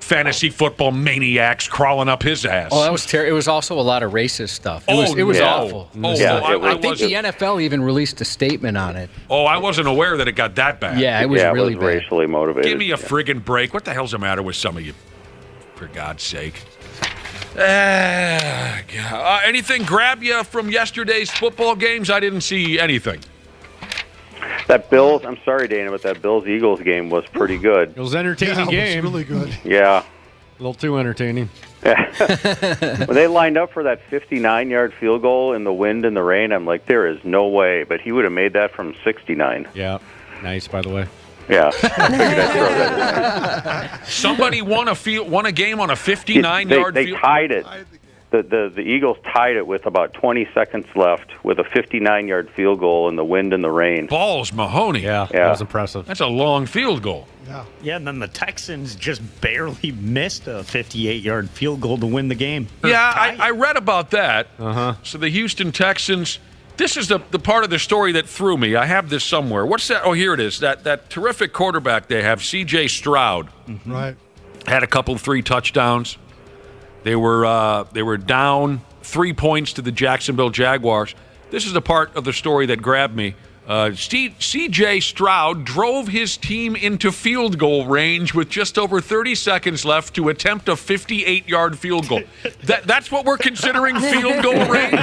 fantasy football maniacs crawling up his ass. Oh, that was terrible. It was also a lot of racist stuff. It was awful. I think the NFL even released a statement on it. Oh, I wasn't aware that it got that bad. Yeah, it was really bad. Racially motivated. Give me a friggin' break. What the hell's the matter with some of you For God's sake. Anything grab you from yesterday's football games? I didn't see anything. That Bills, I'm sorry, Dana, but that Bills-Eagles game was pretty good. It was an entertaining game. It was really good. Yeah. A little too entertaining. When they lined up for that 59-yard field goal in the wind and the rain, I'm like, there is no way. But he would have made that from 69. Yeah. Nice, by the way. Yeah. Somebody won a game on a 59-yard They field. tied it. The Eagles tied it with about 20 seconds left with a 59-yard field goal in the wind and the rain. Balls, Mahoney. Yeah, that was impressive. That's a long field goal. Yeah, and then the Texans just barely missed a 58-yard field goal to win the game. Yeah, I read about that. So the Houston Texans, this is the part of the story that threw me. I have this somewhere. What's that? Oh, here it is. That terrific quarterback they have, C.J. Stroud. Right. Had a couple 3 touchdowns. They were down 3 points to the Jacksonville Jaguars. This is the part of the story that grabbed me. C.J. Stroud drove his team into field goal range with just over 30 seconds left to attempt a 58-yard field goal. That's what we're considering field goal range?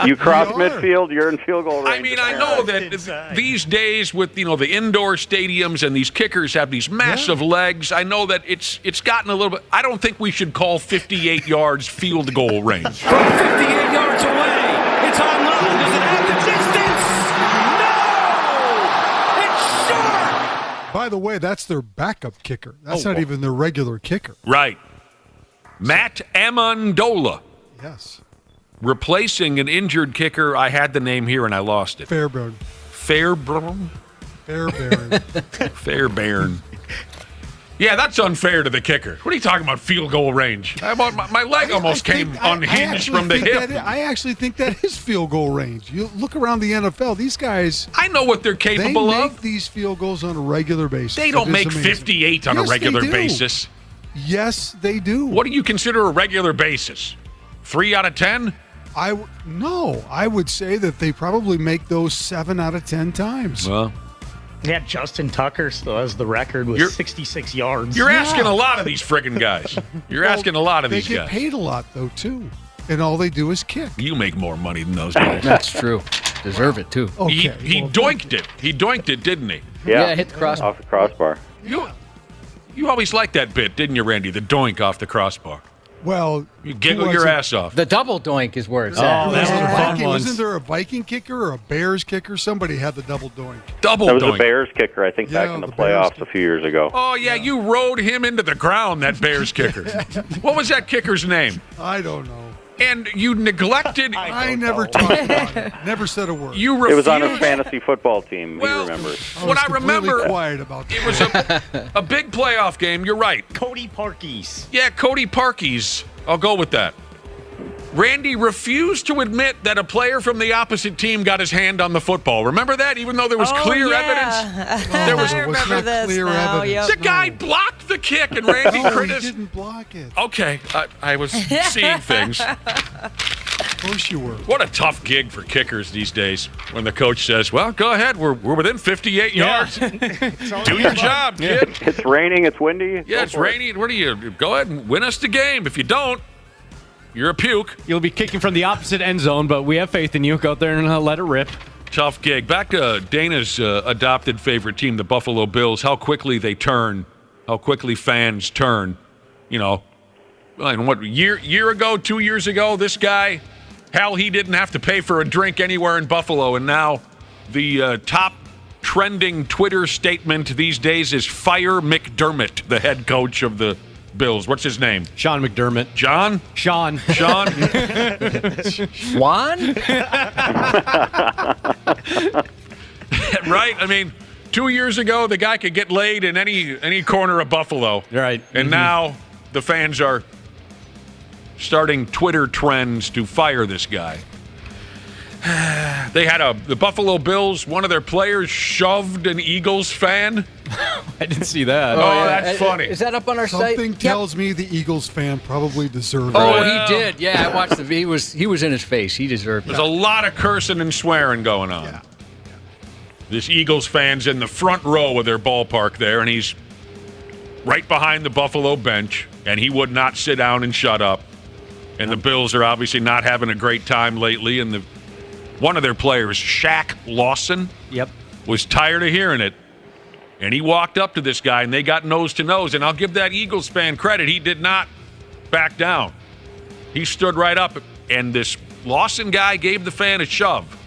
You cross midfield, you're in field goal range. I mean, I know that these days with the indoor stadiums and these kickers have these massive legs, I know that it's gotten a little bit. I don't think we should call 58 yards field goal range. From 58 yards away, it's on line. Does it have the distance? By the way, that's their backup kicker. That's not even their regular kicker. Right. Matt Amendola. Yes. Replacing an injured kicker. I had the name here and I lost it. Fairbairn. Fairbairn? Fairbairn. Yeah, that's unfair to the kicker. What are you talking about, field goal range? My leg almost came unhinged from the hip. I actually think that is field goal range. You look around the NFL, these guys. I know what they're capable they of. make these field goals on a regular basis. They don't make amazing. 58 on a regular basis. Yes, they do. What do you consider a regular basis? 3 out of 10? No, I would say that they probably make those 7 out of 10 times. Well. Yeah, Justin Tucker still has the record with 66 yards. You're asking a lot of these friggin' guys. You're asking a lot of these guys. They get paid a lot, though, too. And all they do is kick. You make more money than those guys. That's true. Deserve it, too. Okay, he doinked it. He doinked it, didn't he? Yeah, hit the crossbar. Off the crossbar. You always liked that bit, didn't you, Randy? The doink off the crossbar. Well, you giggle your ass off. The double doink is where it's at. Oh, that was a fun one. Wasn't there a Viking kicker or a Bears kicker? Somebody had the double doink. That was a Bears kicker, I think, back in the playoffs a few years ago. Oh, yeah, you rode him into the ground, that Bears kicker. What was that kicker's name? I don't know. And you neglected. I never talked about it. Never said a word. You it refused. was on his fantasy football team. Well, he remembers. What I remember, quiet about that. It was a big playoff game. You're right. Cody Parkey's. Yeah, Cody Parkey's. I'll go with that. Randy refused to admit that a player from the opposite team got his hand on the football. Remember that? Even though there was clear evidence. There was not clear evidence. The guy blocked the kick, and Randy he criticized. didn't block it. Okay, I was seeing things. Of course you were. What a tough gig for kickers these days when the coach says, well, go ahead. We're within 58 yards. Do your job, kid. It's raining. It's windy. Yeah, it's rainy. What do you? Go ahead and win us the game. If you don't, you're a puke. You'll be kicking from the opposite end zone, but we have faith in you. Go out there and let it rip. Tough gig. Back to Dana's adopted favorite team, the Buffalo Bills, how quickly they turn, how quickly fans turn. You know, and what, year ago, 2 years ago, this guy, hell, he didn't have to pay for a drink anywhere in Buffalo, and now the top trending Twitter statement these days is fire McDermott, the head coach of the Bills. What's his name? Sean McDermott. John? Sean. Juan? Right? I mean, 2 years ago, the guy could get laid in any corner of Buffalo. Right. And now the fans are starting Twitter trends to fire this guy. They had the Buffalo Bills, one of their players shoved an Eagles fan. I didn't see that. Oh, that's funny. Is that up on our site? Something tells me the Eagles fan probably deserved Oh, it. he did. Yeah, I watched the video. He was in his face. He deserved it. There's a lot of cursing and swearing going on. Yeah. This Eagles fan's in the front row of their ballpark there, and he's right behind the Buffalo bench, and he would not sit down and shut up. And the Bills are obviously not having a great time lately. And one of their players, Shaq Lawson, was tired of hearing it. And he walked up to this guy, and they got nose to nose. And I'll give that Eagles fan credit. He did not back down. He stood right up, and this Lawson guy gave the fan a shove.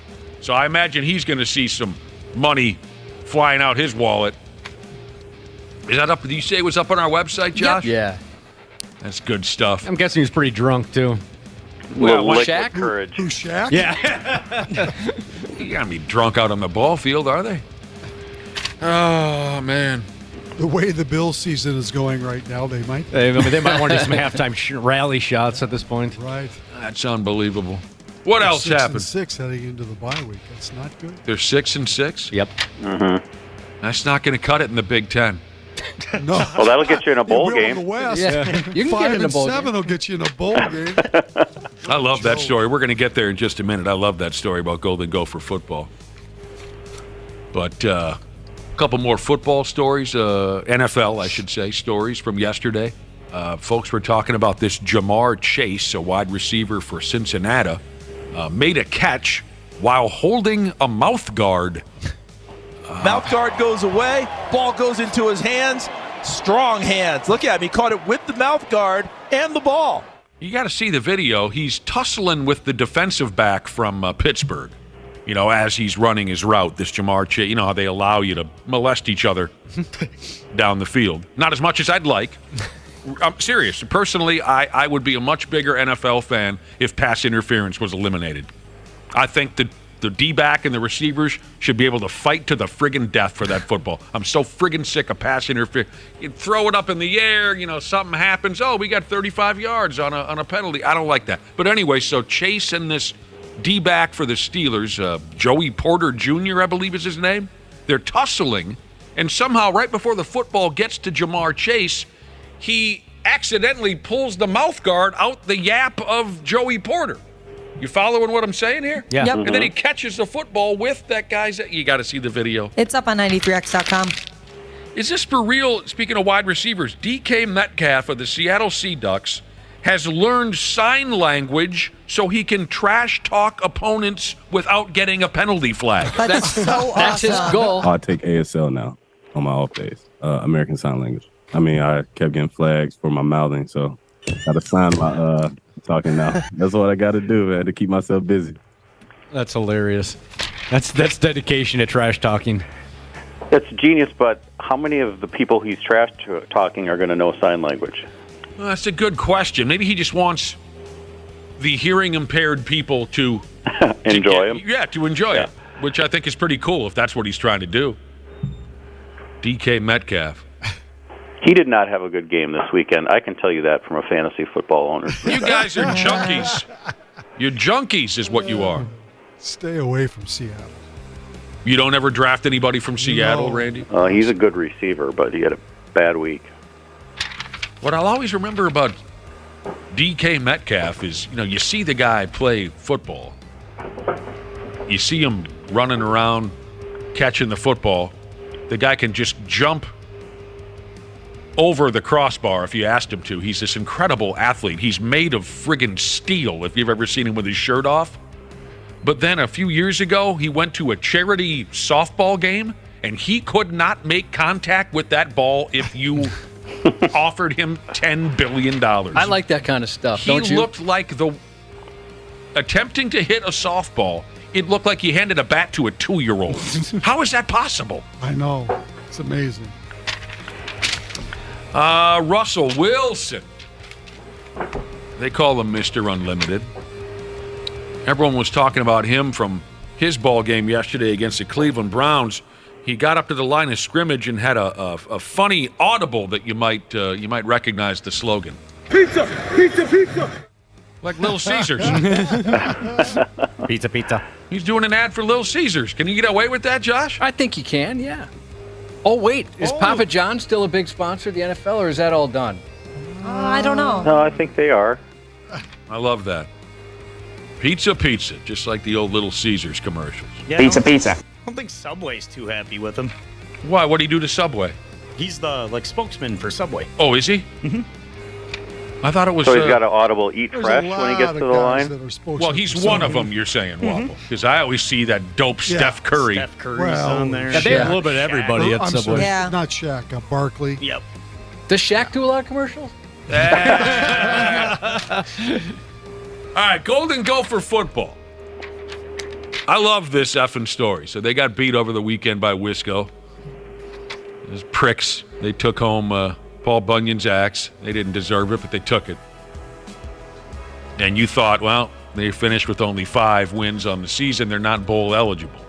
So I imagine he's going to see some money flying out his wallet. Is that up? Did you say it was up on our website, Josh? Yeah. That's good stuff. I'm guessing he was pretty drunk, too. Well, Shaq? Who's Shaq? Yeah. You got to be drunk out on the ball field, are they? Oh, man. The way the Bills season is going right now, they might. They might want to do some halftime rally shots at this point. Right. That's unbelievable. What They're else happened? 6-6 heading into the bye week. That's not good. They're 6-6? Yep. Mm-hmm. That's not going to cut it in the Big Ten. No. Well, that'll get you in a bowl It will game. In the West. Yeah. You can 5 get in a and bowl 7 game. will get you in a bowl game. I love that story. We're going to get there in just a minute. I love that story about Golden Gopher football. But a couple more football stories, NFL, I should say, stories from yesterday. Folks were talking about this Jamar Chase, a wide receiver for Cincinnati, made a catch while holding a mouth guard. Mouth guard goes away. Ball goes into his hands. Strong hands. Look at him. He caught it with the mouth guard and the ball. You got to see the video. He's tussling with the defensive back from Pittsburgh, as he's running his route, this Jamar Chase. You know how they allow you to molest each other down the field. Not as much as I'd like. I'm serious. Personally, I would be a much bigger NFL fan if pass interference was eliminated. I think that the D-back and the receivers should be able to fight to the friggin' death for that football. I'm so friggin' sick of pass interference. You throw it up in the air, something happens. Oh, we got 35 yards on a penalty. I don't like that. But anyway, so Chase and this D-back for the Steelers, Joey Porter Jr., I believe is his name, they're tussling, and somehow right before the football gets to Jamar Chase, he accidentally pulls the mouth guard out the yap of Joey Porter. You following what I'm saying here? Yeah. Yep. And then he catches the football with that guy's. You got to see the video. It's up on 93x.com. Is this for real? Speaking of wide receivers, DK Metcalf of the Seattle Seahawks has learned sign language so he can trash talk opponents without getting a penalty flag. That's so awesome. That's his goal. I take ASL now on my off days, American Sign Language. I mean, I kept getting flags for my mouthing, so got to sign my talking now. That's what I got to do, man, to keep myself busy. That's hilarious. That's dedication to trash talking. That's genius, but how many of the people he's trash talking are going to know sign language? Well, that's a good question. Maybe he just wants the hearing impaired people to enjoy him. Yeah, to enjoy it, which I think is pretty cool if that's what he's trying to do. DK Metcalf. He did not have a good game this weekend. I can tell you that from a fantasy football owner. You guys are junkies. You're junkies is what you are. Stay away from Seattle. You don't ever draft anybody from Seattle, No. Randy? He's a good receiver, but he had a bad week. What I'll always remember about DK Metcalf is, you see the guy play football. You see him running around, catching the football. The guy can just jump over the crossbar if you asked him to. He's this incredible athlete. He's made of friggin' steel if you've ever seen him with his shirt off. But then a few years ago, he went to a charity softball game, and he could not make contact with that ball if you offered him $10 billion. I like that kind of stuff, don't He you? looked like attempting to hit a softball, it looked like he handed a bat to a 2-year-old. How is that possible? I know. It's amazing. Russell Wilson. They call him Mr. Unlimited. Everyone was talking about him from his ball game yesterday against the Cleveland Browns. He got up to the line of scrimmage and had a funny audible that you might recognize the slogan. Pizza, pizza, pizza. Like Little Caesars. Pizza, pizza. He's doing an ad for Little Caesars. Can you get away with that, Josh? I think you can, yeah. Oh, wait. Is Papa John still a big sponsor of the NFL, or is that all done? I don't know. No, I think they are. I love that. Pizza, pizza, just like the old Little Caesars commercials. Yeah, Pizza, pizza. I don't think Subway's too happy with him. Why? What do you do to Subway? He's the spokesman for Subway. Oh, is he? Mm-hmm. I thought it was. So he's got an audible eat There's fresh a when he lot gets of to the guys line. that are supposed Well, to- he's so- one of them. You're saying, Wobble, because I always see that dope Steph Curry. Steph Curry's Well, on there. Yeah, they have a little bit of everybody at I'm Subway. sorry, Yeah. not Shaq, Barkley. Yep. Does Shaq do a lot of commercials? All right, Golden Gopher football. I love this effing story. So they got beat over the weekend by Wisco. Those pricks. They took home Paul Bunyan's axe. They didn't deserve it, but they took it. And you thought, well, they finished with only 5 wins on the season. They're not bowl eligible.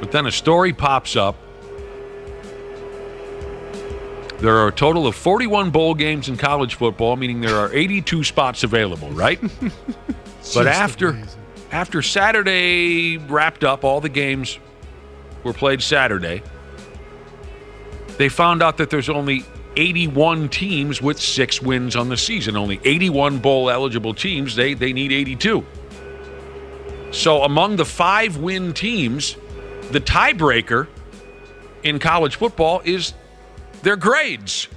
But then a story pops up. There are a total of 41 bowl games in college football, meaning there are 82 spots available, right? But after Saturday wrapped up, all the games were played Saturday, they found out that there's only 81 teams with 6 wins on the season. Only 81 bowl-eligible teams. They need 82. So among the 5-win teams, the tiebreaker in college football is their grades.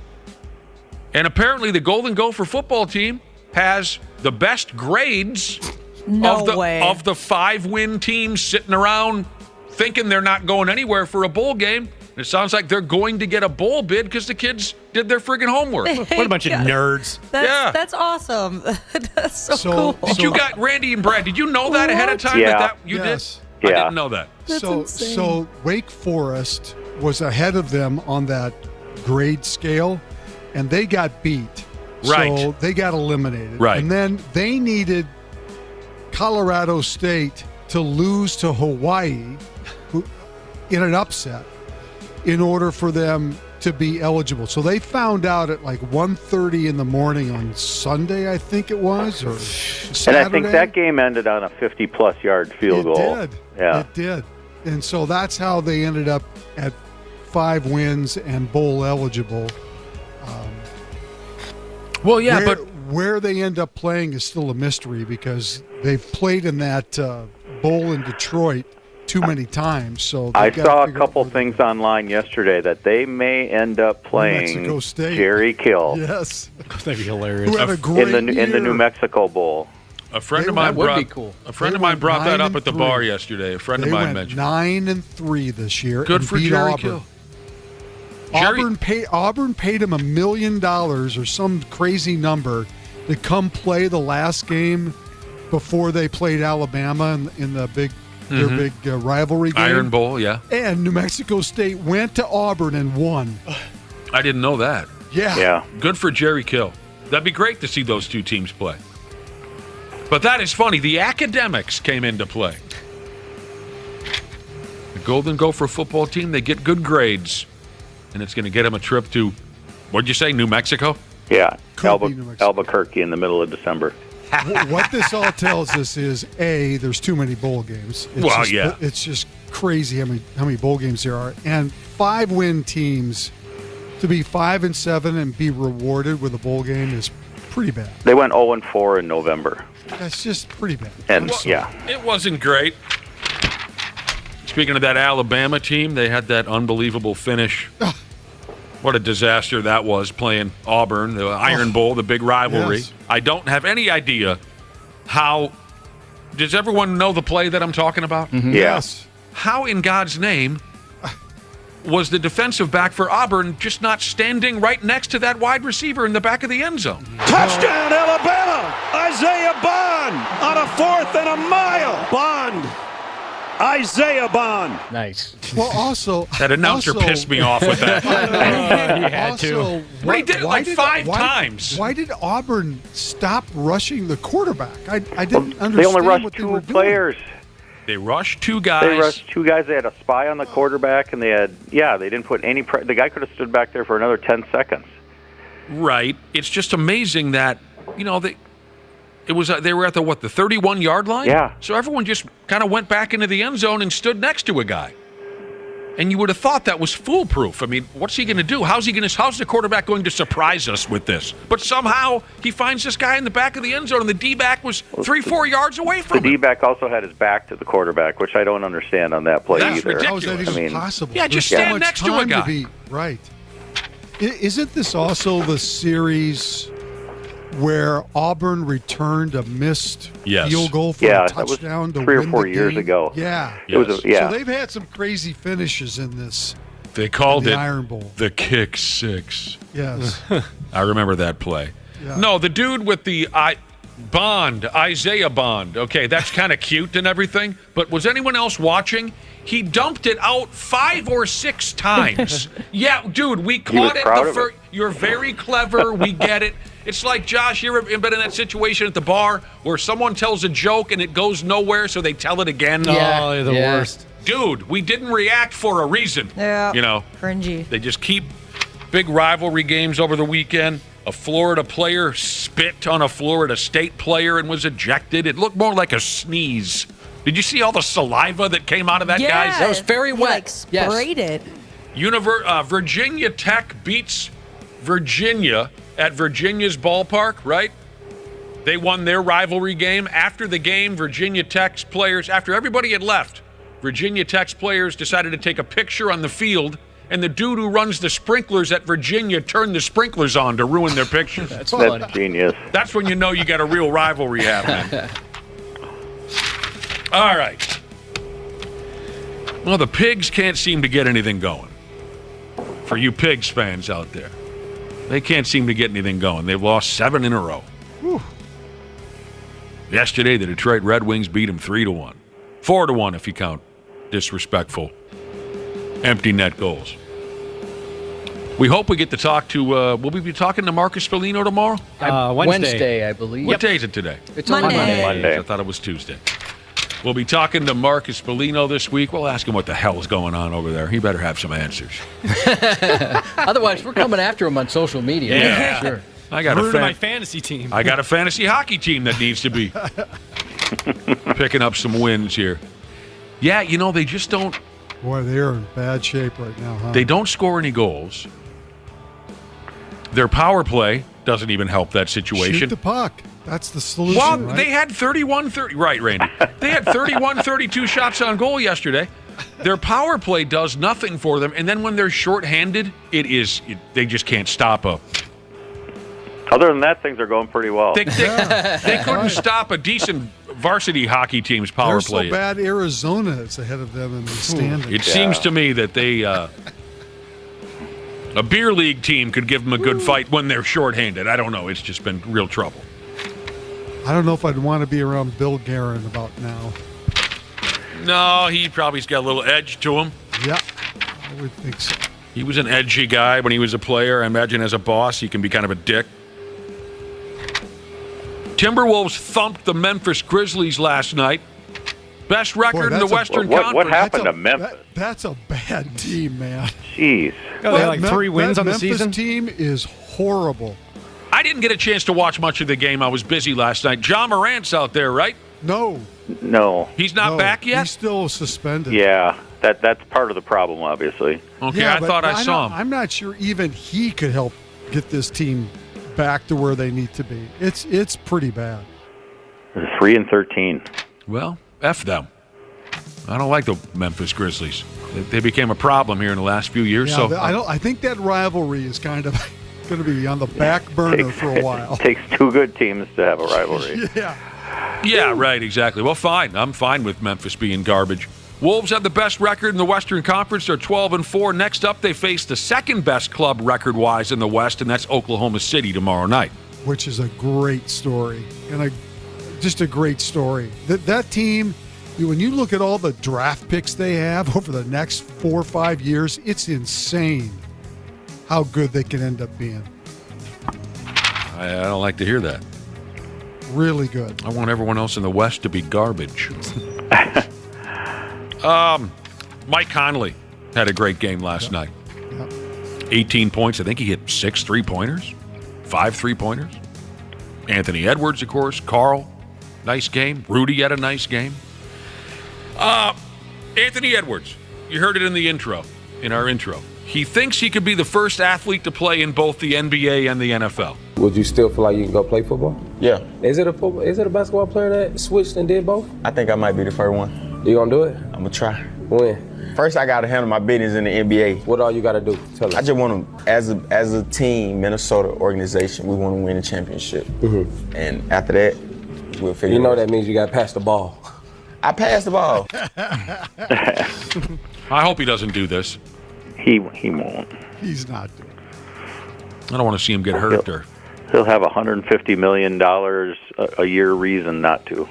And apparently the Golden Gopher football team has the best grades No of the way. of the 5-win teams sitting around thinking they're not going anywhere for a bowl game. It sounds like they're going to get a bowl bid because the kids did their friggin' homework. What a bunch of nerds. That's awesome. That's so cool. Did you got Randy and Brad? Did you know that ahead of time? Yeah. That you Yes. did? I didn't know that. So Wake Forest was ahead of them on that grade scale, and they got beat. Right. So they got eliminated. Right. And then they needed Colorado State to lose to Hawaii in an upset in order for them to be eligible. So they found out at like 1:30 in the morning on Sunday, I think it was, or Saturday. And I think that game ended on a 50-plus yard field goal. It did. Yeah. It did. And so that's how they ended up at 5 wins and bowl eligible. Well, yeah, but where they end up playing is still a mystery because they've played in that bowl in Detroit too many times. So I saw a couple things online yesterday that they may end up playing Mexico State. Jerry Kill. Yes. That'd be hilarious. Who had a great in the New Mexico Bowl. a friend of mine brought that up at the bar yesterday. A friend of mine mentioned 9-3 this year. Good and for beat Jerry Auburn. Kill. Auburn paid him $1 million or some crazy number to come play the last game before they played Alabama in the their big rivalry game. Iron Bowl, yeah. And New Mexico State went to Auburn and won. I didn't know that. Yeah. Good for Jerry Kill. That'd be great to see those two teams play. But that is funny. The academics came into play. The Golden Gopher football team, they get good grades. And it's going to get them a trip to, what'd you say, New Mexico? Yeah, Could be New Mexico. Albuquerque in the middle of December. What this all tells us is, A, there's too many bowl games. It's just crazy how many bowl games there are. And 5-win teams, to be 5-7 and be rewarded with a bowl game is pretty bad. They went 0-4 in November. That's just pretty bad. And It wasn't great. Speaking of that Alabama team, they had that unbelievable finish. What a disaster that was, playing Auburn, the Iron Bowl, the big rivalry. Yes. I don't have any idea how. Does everyone know the play that I'm talking about? Yeah. Yes. How in God's name was the defensive back for Auburn just not standing right next to that wide receiver in the back of the end zone? Touchdown, Alabama! Isaiah Bond on a 4th and a mile. Bond. Isaiah Bond. Nice. Well, also... That announcer pissed me off with that. He had to. He did it like 5 times. Why did Auburn stop rushing the quarterback? I didn't understand They only rushed what they 2 were doing. players. They rushed 2 guys. They rushed 2 guys. They had a spy on the quarterback, and they didn't put any the guy could have stood back there for another 10 seconds. Right. It's just amazing that, they were at the 31-yard line? Yeah. So everyone just kind of went back into the end zone and stood next to a guy. And you would have thought that was foolproof. I mean, what's he going to do? How's the quarterback going to surprise us with this? But somehow he finds this guy in the back of the end zone, and the D-back was 3-4 yards away from him. The D-back also had his back to the quarterback, which I don't understand on that play That's either. ridiculous. How is that even possible? Yeah, just There's so stand much next to a time guy. be right. Isn't this also the series where Auburn returned a missed field goal for a touchdown to win the game? 3 or 4 years ago. Yeah. It was So they've had some crazy finishes in this. They called the it Iron Bowl. The Kick Six. Yes. I remember that play. Yeah. No, the dude with the Isaiah Bond. Okay, that's kind of cute and everything, but was anyone else watching? He dumped it out 5 or 6 times. Yeah, dude, we caught it. You're very clever. We get it. It's like, Josh, you ever been in that situation at the bar where someone tells a joke and it goes nowhere, so they tell it again? Oh, you're the worst. Dude, we didn't react for a reason. Yeah. You know, Cringy. they just keep big rivalry games over the weekend. A Florida player spit on a Florida State player and was ejected. It looked more like a sneeze. Did you see all the saliva that came out of that guy's? That was very wet. Like sprayed it. Virginia Tech beats Virginia at Virginia's ballpark, right? They won their rivalry game. After the game, Virginia Tech's players, after everybody had left, Virginia Tech's players decided to take a picture on the field, and the dude who runs the sprinklers at Virginia turned the sprinklers on to ruin their pictures. That's genius. That's when you know you got a real rivalry happening. All right. Well, the Pigs can't seem to get anything going. For you Pigs fans out there, they can't seem to get anything going. They've lost 7 in a row. Whew. Yesterday, the Detroit Red Wings beat them 3-1. 4-1 if you count disrespectful empty net goals. We hope we get to talk to, will we be talking to Marcus Foligno tomorrow? Wednesday, I believe. What day is it today? It's Monday. I thought it was Tuesday. We'll be talking to Marcus Foligno this week. We'll ask him what the hell is going on over there. He better have some answers. Otherwise, we're coming after him on social media. Yeah. Sure. I got my fantasy team. I got a fantasy hockey team that needs to be picking up some wins here. Yeah, you know, they just don't. Boy, they're in bad shape right now, huh? They don't score any goals. Their power play doesn't even help that situation. Shoot the puck. That's the solution. Well, right? they had 31-30. Right, Randy. They had 31-32 shots on goal yesterday. Their power play does nothing for them, and then when they're shorthanded, they just can't stop a. Other than that, things are going pretty well. They couldn't stop a decent varsity hockey team's power play. They're so bad, Arizona is ahead of them in the standings. It seems to me that they, a beer league team could give them a good fight when they're shorthanded. I don't know. It's just been real trouble. I don't know if I'd want to be around Bill Guerin about now. No, he probably's got a little edge to him. Yeah, I would think so. He was an edgy guy when he was a player. I imagine as a boss, he can be kind of a dick. Timberwolves thumped the Memphis Grizzlies last night. Best record in the Western Conference. What happened to Memphis? That's a bad team, man. Jeez. Oh, they had like 3 wins on the season? Memphis team is horrible. I didn't get a chance to watch much of the game. I was busy last night. John Morant's out there, right? No. He's not back yet? He's still suspended. Yeah, that's part of the problem, obviously. Okay, I thought I saw him. I'm not sure even he could help get this team back to where they need to be. It's pretty bad. 3-13. Well, F them. I don't like the Memphis Grizzlies. They became a problem here in the last few years. Yeah, so I think that rivalry is kind of going to be on the back burner for a while. It takes 2 good teams to have a rivalry. Yeah, right, exactly. Well, fine. I'm fine with Memphis being garbage. Wolves have the best record in the Western Conference. They're 12-4. Next up, they face the second best club record-wise in the West, and that's Oklahoma City tomorrow night. Which is a great story, and just a great story. That team, when you look at all the draft picks they have over the next 4 or 5 years, it's insane how good they can end up being. I don't like to hear that. Really good. I want everyone else in the West to be garbage. Mike Conley had a great game last night. 18 points. I think he hit 6 3-pointers, 5 3-pointers. Anthony Edwards, of course. Carl, nice game. Rudy had a nice game. Anthony Edwards, you heard it in our intro. He thinks he could be the first athlete to play in both the NBA and the NFL. Would you still feel like you can go play football? Yeah, Is it a basketball player that switched and did both? I think I might be the first one. You gonna do it? I'm gonna try. When? First, I got to handle my business in the NBA. What all you got to do? Tell us. I just want to, as a team, Minnesota organization, we want to win a championship. Mm-hmm. And after that, we'll figure it out. That means you got to pass the ball. I passed the ball. I hope he doesn't do this. He won't. He's not doing it. I don't want to see him get hurt or. He'll have $150 million a year reason not to.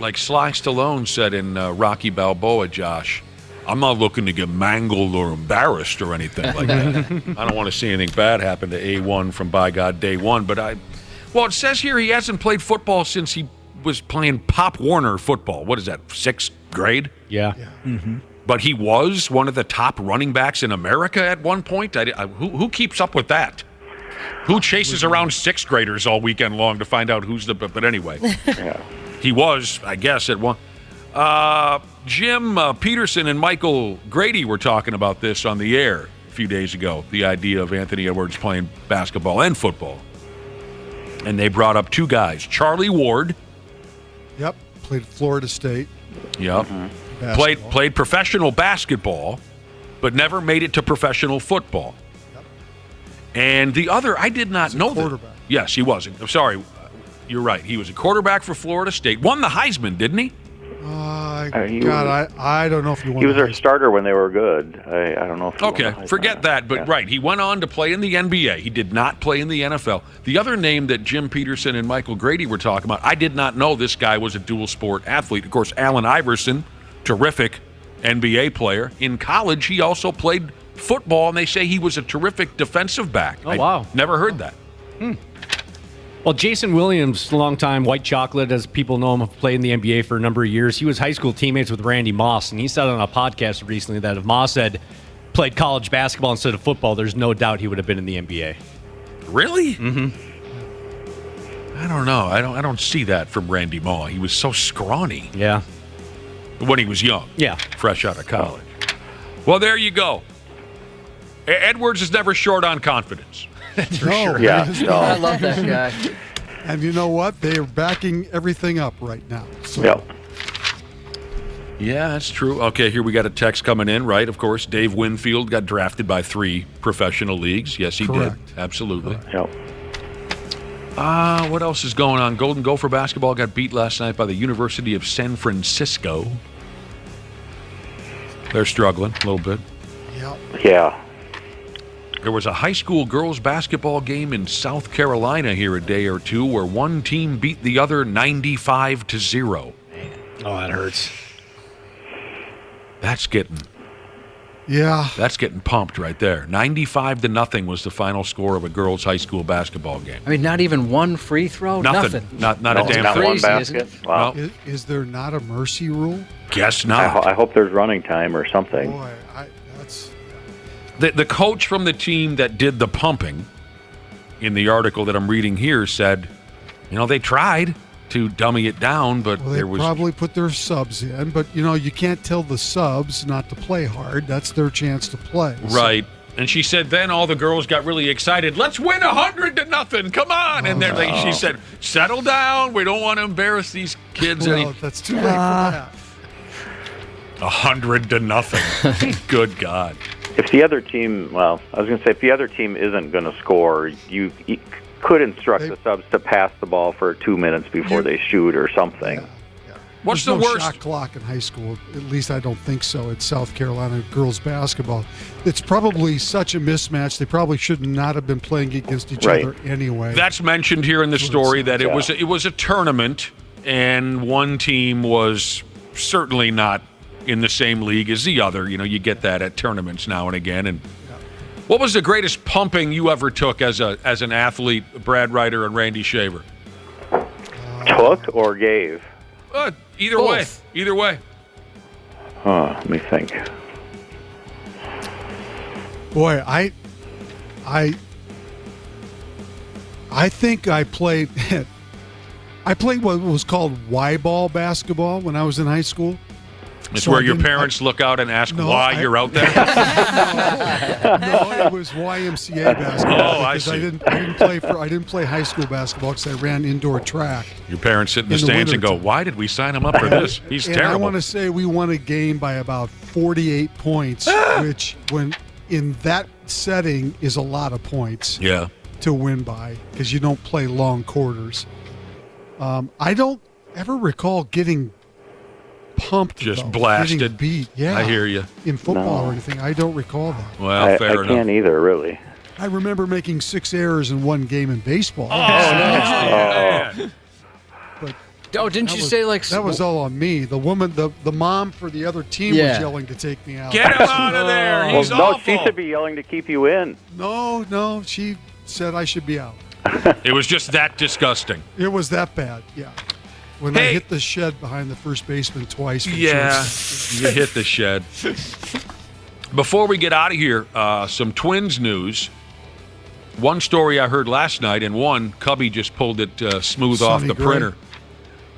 Like Sly Stallone said in Rocky Balboa, Josh, I'm not looking to get mangled or embarrassed or anything like that. I don't want to see anything bad happen to A1 from by God day one. But it says here he hasn't played football since he was playing Pop Warner football. What is that, 6th grade? Yeah. Mm-hmm. But he was one of the top running backs in America at one point. Who keeps up with that? Who chases around 6th graders all weekend long to find out who's the... But anyway, yeah. He was, I guess, at one... Jim Peterson and Michael Grady were talking about this on the air a few days ago, the idea of Anthony Edwards playing basketball and football. And they brought up 2 guys. Charlie Ward. Yep, played at Florida State. Yep. Mm-hmm. Played professional basketball, but never made it to professional football. Yep. And the other, I did not know that. Yes, he was. I'm sorry. You're right. He was a quarterback for Florida State. Won the Heisman, didn't he? I don't know if he won. He was their starter when they were good. I don't know if he won the Heisman. Forget that. But right, he went on to play in the NBA. He did not play in the NFL. The other name that Jim Peterson and Michael Grady were talking about, I did not know this guy was a dual sport athlete. Of course, Allen Iverson, terrific NBA player. In college, he also played football, and they say he was a terrific defensive back. Oh, wow. Never heard that. Well, Jason Williams, longtime White Chocolate, as people know him, played in the NBA for a number of years. He was high school teammates with Randy Moss, and he said on a podcast recently that if Moss had played college basketball instead of football, there's no doubt he would have been in the NBA. Really? Mm-hmm. I don't know. I don't see that from Randy Moss. He was so scrawny. Yeah. When he was young. Yeah. Fresh out of college. Well, there you go. Edwards is never short on confidence. That's for sure. Yeah. I love that guy. And you know what? They are backing everything up right now. So. Yep. Yeah, that's true. Okay, here we got a text coming in, right? Of course, Dave Winfield got drafted by 3 professional leagues. Yes, he did. Absolutely. Yep. What else is going on? Golden Gopher basketball got beat last night by the University of San Francisco. They're struggling a little bit. Yep. Yeah. There was a high school girls basketball game in South Carolina here a day or two where one team beat the other 95-0. Oh, that hurts. That's getting pumped right there. 95-0 was the final score of a girls' high school basketball game. I mean, not even one free throw? Nothing. Not a damn not thing. one basket. Wow. Is there not a mercy rule? Guess not. I hope there's running time or something. Boy, that's... The coach from the team that did the pumping in the article that I'm reading here said, they tried to dummy it down, but they probably put their subs in, but you can't tell the subs not to play hard. That's their chance to play. Right. So. And she said then all the girls got really excited. Let's win 100-0. Come on. And then she said, settle down. We don't want to embarrass these kids. That's too late for that. 100-0. Good God. If the other team, if the other team isn't going to score, you could instruct the subs to pass the ball for 2 minutes before they shoot or something. Yeah. What's There's the no worst? Shot clock in high school. At least I don't think so. At South Carolina girls basketball, it's probably such a mismatch. They probably should not have been playing against each other anyway. That's mentioned here in the story that it was a tournament, and one team was certainly not in the same league as the other. You get that at tournaments now and again. And what was the greatest pumping you ever took as an athlete, Brad Ryder and Randy Shaver? Took or gave? Either way. Either way. Let me think. Boy, I think I played what was called Y-ball basketball when I was in high school. It's So where I your didn't- parents look out and ask why you're out there? No, it was YMCA basketball. Oh, I because see. I didn't play high school basketball because I ran indoor track. Your parents sit in the In the stands and go, wintertime. why did we sign him up for this? He's And terrible. I want to say we won a game by about 48 points, which when in that setting is a lot of points. Yeah. To win by because you don't play long quarters. I don't ever recall getting pumped, Just though, blasted. getting beat. Yeah, I hear you. In football No. or anything, I don't recall that. Well, I fair enough. can't either, really. I remember making 6 errors in one game in baseball. Oh, didn't you say like that was all on me? The woman, the mom for the other team was Yeah. yelling to take me out. Get him out of there. Well, He's no, awful. she should be yelling to keep you in. No, she said I should be out. It was just that disgusting. It was that bad. Yeah. When I hit the shed behind the first baseman twice. From Yeah, short- you hit the shed. Before we get out of here, some Twins news. One story I heard last night, and one, Cubby just pulled it smooth off Sonny the Gray. printer.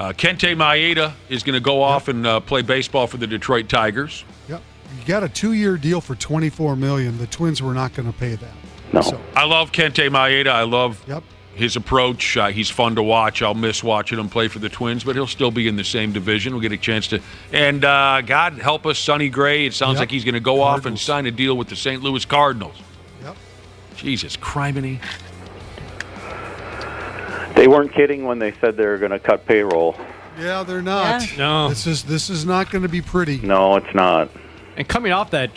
Kente Maeda is going to go off and play baseball for the Detroit Tigers. Yep. You got a 2-year deal for $24 million. The Twins were not going to pay that. No. So, I love Kente Maeda. I love his approach. He's fun to watch. I'll miss watching him play for the Twins, but he'll still be in the same division. We'll get a chance to. And God help us, Sonny Gray. It sounds like he's going to go off and sign a deal with the St. Louis Cardinals. Yep. Jesus, criminy. They weren't kidding when they said they were going to cut payroll. yeah, they're not. Yeah. No. This is not going to be pretty. No, it's not. And coming off that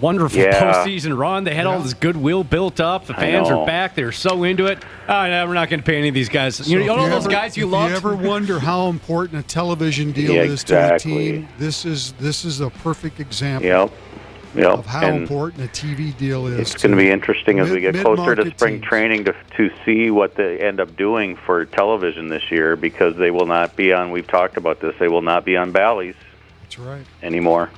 wonderful Yeah. postseason run, they had all this goodwill built up. The fans know. are back. They were so into it. Oh, no, we're not going to pay any of these guys. You know if all you those ever- guys you if loved? you ever wonder how important a television deal Yeah, is to a exactly. team, this is a perfect example Yep. of how And important a TV deal is. it's going to be interesting as we get closer to mid-market spring teams. training to see what they end up doing for television this year, because they will not be on, we've talked about this, they will not be on Bally's That's right. anymore.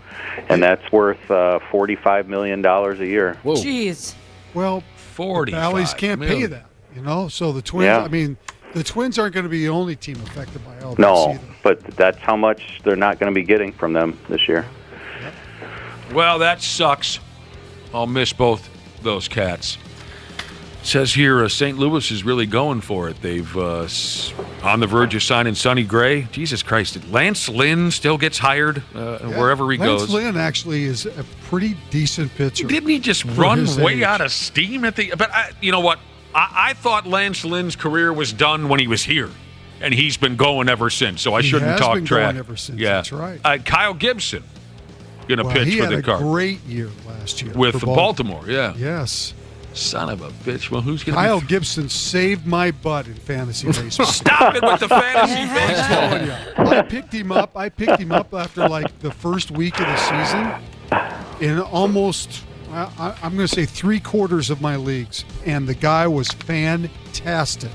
And that's worth $45 million a year. Jeez. Well, 45 Bally's can't pay million. that, you know. So the Twins. Yeah. I mean, the Twins aren't going to be the only team affected by all this No, either. but that's how much they're not going to be getting from them this year. Well, that sucks. I'll miss both those cats. It says here St. Louis is really going for it. They've on the verge of signing Sonny Gray. Jesus Christ. Lance Lynn still gets hired wherever he Lance goes. Lynn actually is a pretty decent pitcher. Didn't he just for run his way age. out of steam at the? But you know what? I thought Lance Lynn's career was done when he was here, and he's been going ever since. So I He shouldn't has talk been trash. going ever since, Yeah, that's right. Kyle Gibson gonna Well, pitch he for had the a Cardinals great year last year with for Baltimore. Yeah. Yes. Son of a bitch. Well, who's gonna? Kyle be Gibson saved my butt in fantasy baseball. Stop it with the fantasy baseball. telling you. I picked him up after like the first week of the season in almost, I'm going to say 3/4 of my leagues. And the guy was fantastic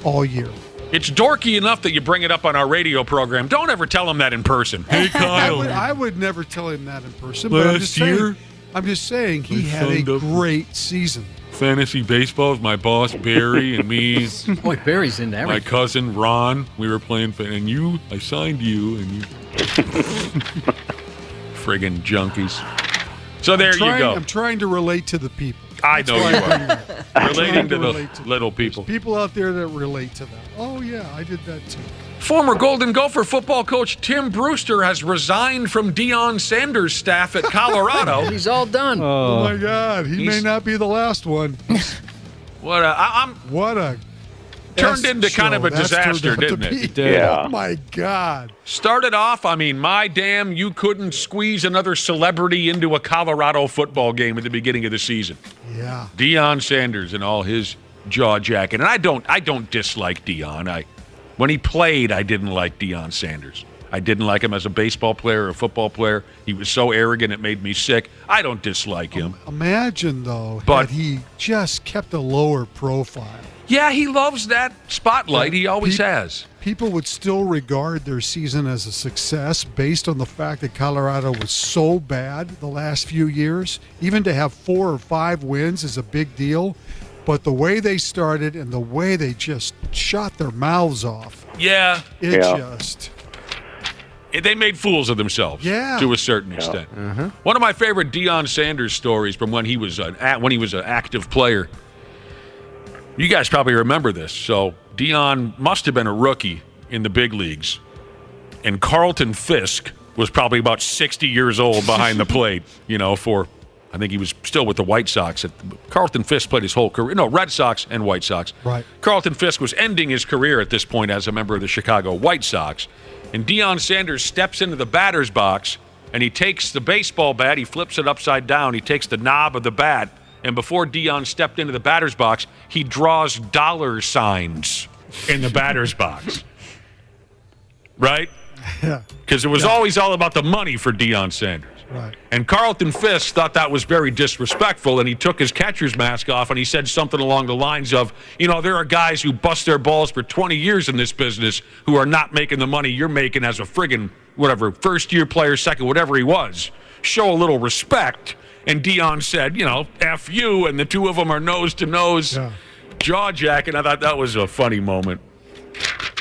all year. It's dorky enough that you bring it up on our radio program. Don't ever tell him that in person. Hey, Kyle. I would never tell him that in person. But I'm just saying he had a great season. Fantasy baseball with my boss Barry and me. Boy, Barry's in everything. My cousin Ron. We were playing, and you. I signed you, and you. Friggin' junkies. So there you go. I'm trying to relate to the people. I know That's you why I'm doing are. that. Relating to the relate to little people. People out there that relate to that. Oh, yeah, I did that too. Former Golden Gopher football coach Tim Brewster has resigned from Deion Sanders' staff at Colorado. He's all done. Oh my God, he may He's- not be the last one. What a turned into kind of a That's disaster, turned out didn't to it? be. Yeah. Oh my God. Started off, I mean, my damn, you couldn't squeeze another celebrity into a Colorado football game at the beginning of the season. Yeah. Deion Sanders and all his jaw jacking. And I don't dislike Deion. When he played, I didn't like Deion Sanders. I didn't like him as a baseball player or a football player. He was so arrogant it made me sick. I don't dislike him. Imagine, though, But- had he just kept a lower profile. Yeah, he loves that spotlight. He always Pe- has. People would still regard their season as a success based on the fact that Colorado was so bad the last few years. Even to have 4 or 5 wins is a big deal. But the way they started and the way they just shot their mouths off, Yeah. it Yeah. just... they made fools of themselves to a certain extent. One of my favorite Deion Sanders stories from when he was an active player. You guys probably remember this. So Deion must have been a rookie in the big leagues, and Carlton Fisk was probably about 60 years old behind the plate. I think he was still with the White Sox. Carlton Fisk played his whole career. No, Red Sox and White Sox. Right. Carlton Fisk was ending his career at this point as a member of the Chicago White Sox. And Deion Sanders steps into the batter's box, and he takes the baseball bat, he flips it upside down, he takes the knob of the bat, and before Deion stepped into the batter's box, he draws dollar signs in the batter's box. Right? Yeah. Because it was always all about the money for Deion Sanders. Right. And Carlton Fisk thought that was very disrespectful, and he took his catcher's mask off, and he said something along the lines of, there are guys who bust their balls for 20 years in this business who are not making the money you're making as a friggin' whatever, first-year player, second, whatever he was. Show a little respect. And Deion said, F you, and the two of them are nose-to-nose, jaw-jacking. I thought that was a funny moment.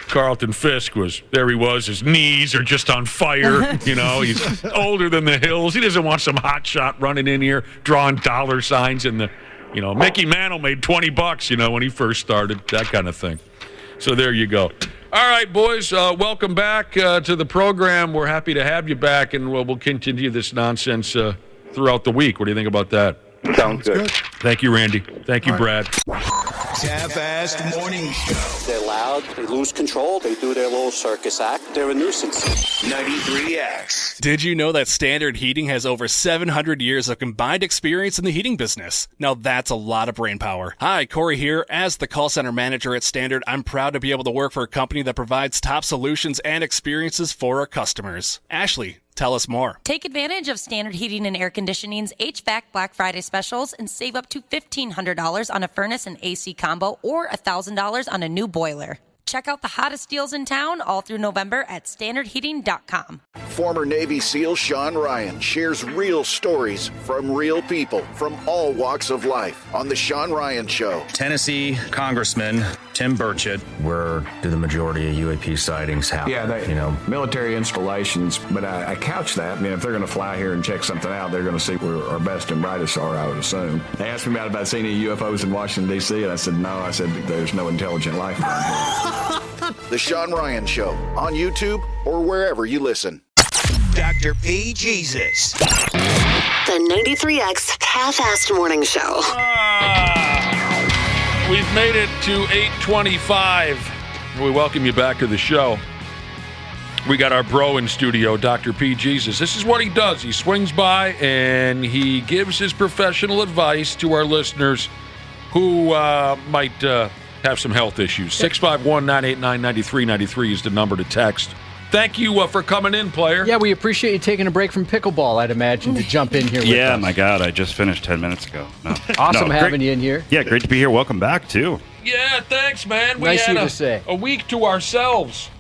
Carlton Fisk there he was, his knees are just on fire, he's older than the hills. He doesn't want some hot shot running in here, drawing dollar signs in the, Mickey Mantle made $20, when he first started, that kind of thing. So there you go. All right, boys, welcome back to the program. We're happy to have you back, and we'll continue this nonsense throughout the week. What do you think about that? Sounds good. Thank you, Randy. Thank you, Brad. Half-assed morning show. They're loud, they lose control, they do their little circus act, they're a nuisance. 93X. Did you know that Standard Heating has over 700 years of combined experience in the heating business? Now that's a lot of brain power. Hi, Corey here. As the call center manager at Standard, I'm proud to be able to work for a company that provides top solutions and experiences for our customers. Ashley, tell us more. Take advantage of Standard Heating and Air Conditioning's HVAC Black Friday specials and save up to $1,500 on a furnace and AC combo or $1,000 on a new boiler. Check out the hottest deals in town all through November at standardheating.com. Former Navy SEAL Sean Ryan shares real stories from real people from all walks of life on The Sean Ryan Show. Tennessee Congressman Tim Burchett. Where do the majority of UAP sightings happen? Yeah, military installations, but I couch that. If they're going to fly here and check something out, they're going to see where our best and brightest are, I would assume. They asked me about seeing any UFOs in Washington, D.C., and I said, no. I said, there's no intelligent life around here. The Sean Ryan Show on YouTube or wherever you listen. Dr. P. Jesus. The 93X Half-Assed Morning Show. We've made it to 8:25. We welcome you back to the show. We got our bro in studio, Dr. P. Jesus. This is what he does. He swings by and he gives his professional advice to our listeners who might have some health issues. 651-989-9393 is the number to text. Thank you for coming in, player. Yeah, we appreciate you taking a break from pickleball, I'd imagine, to jump in here with us. Yeah, my God, I just finished 10 minutes ago. No. Awesome having you in here. Yeah, great to be here. Welcome back, too. Yeah, thanks, man. We nice had of you to say. A week to ourselves.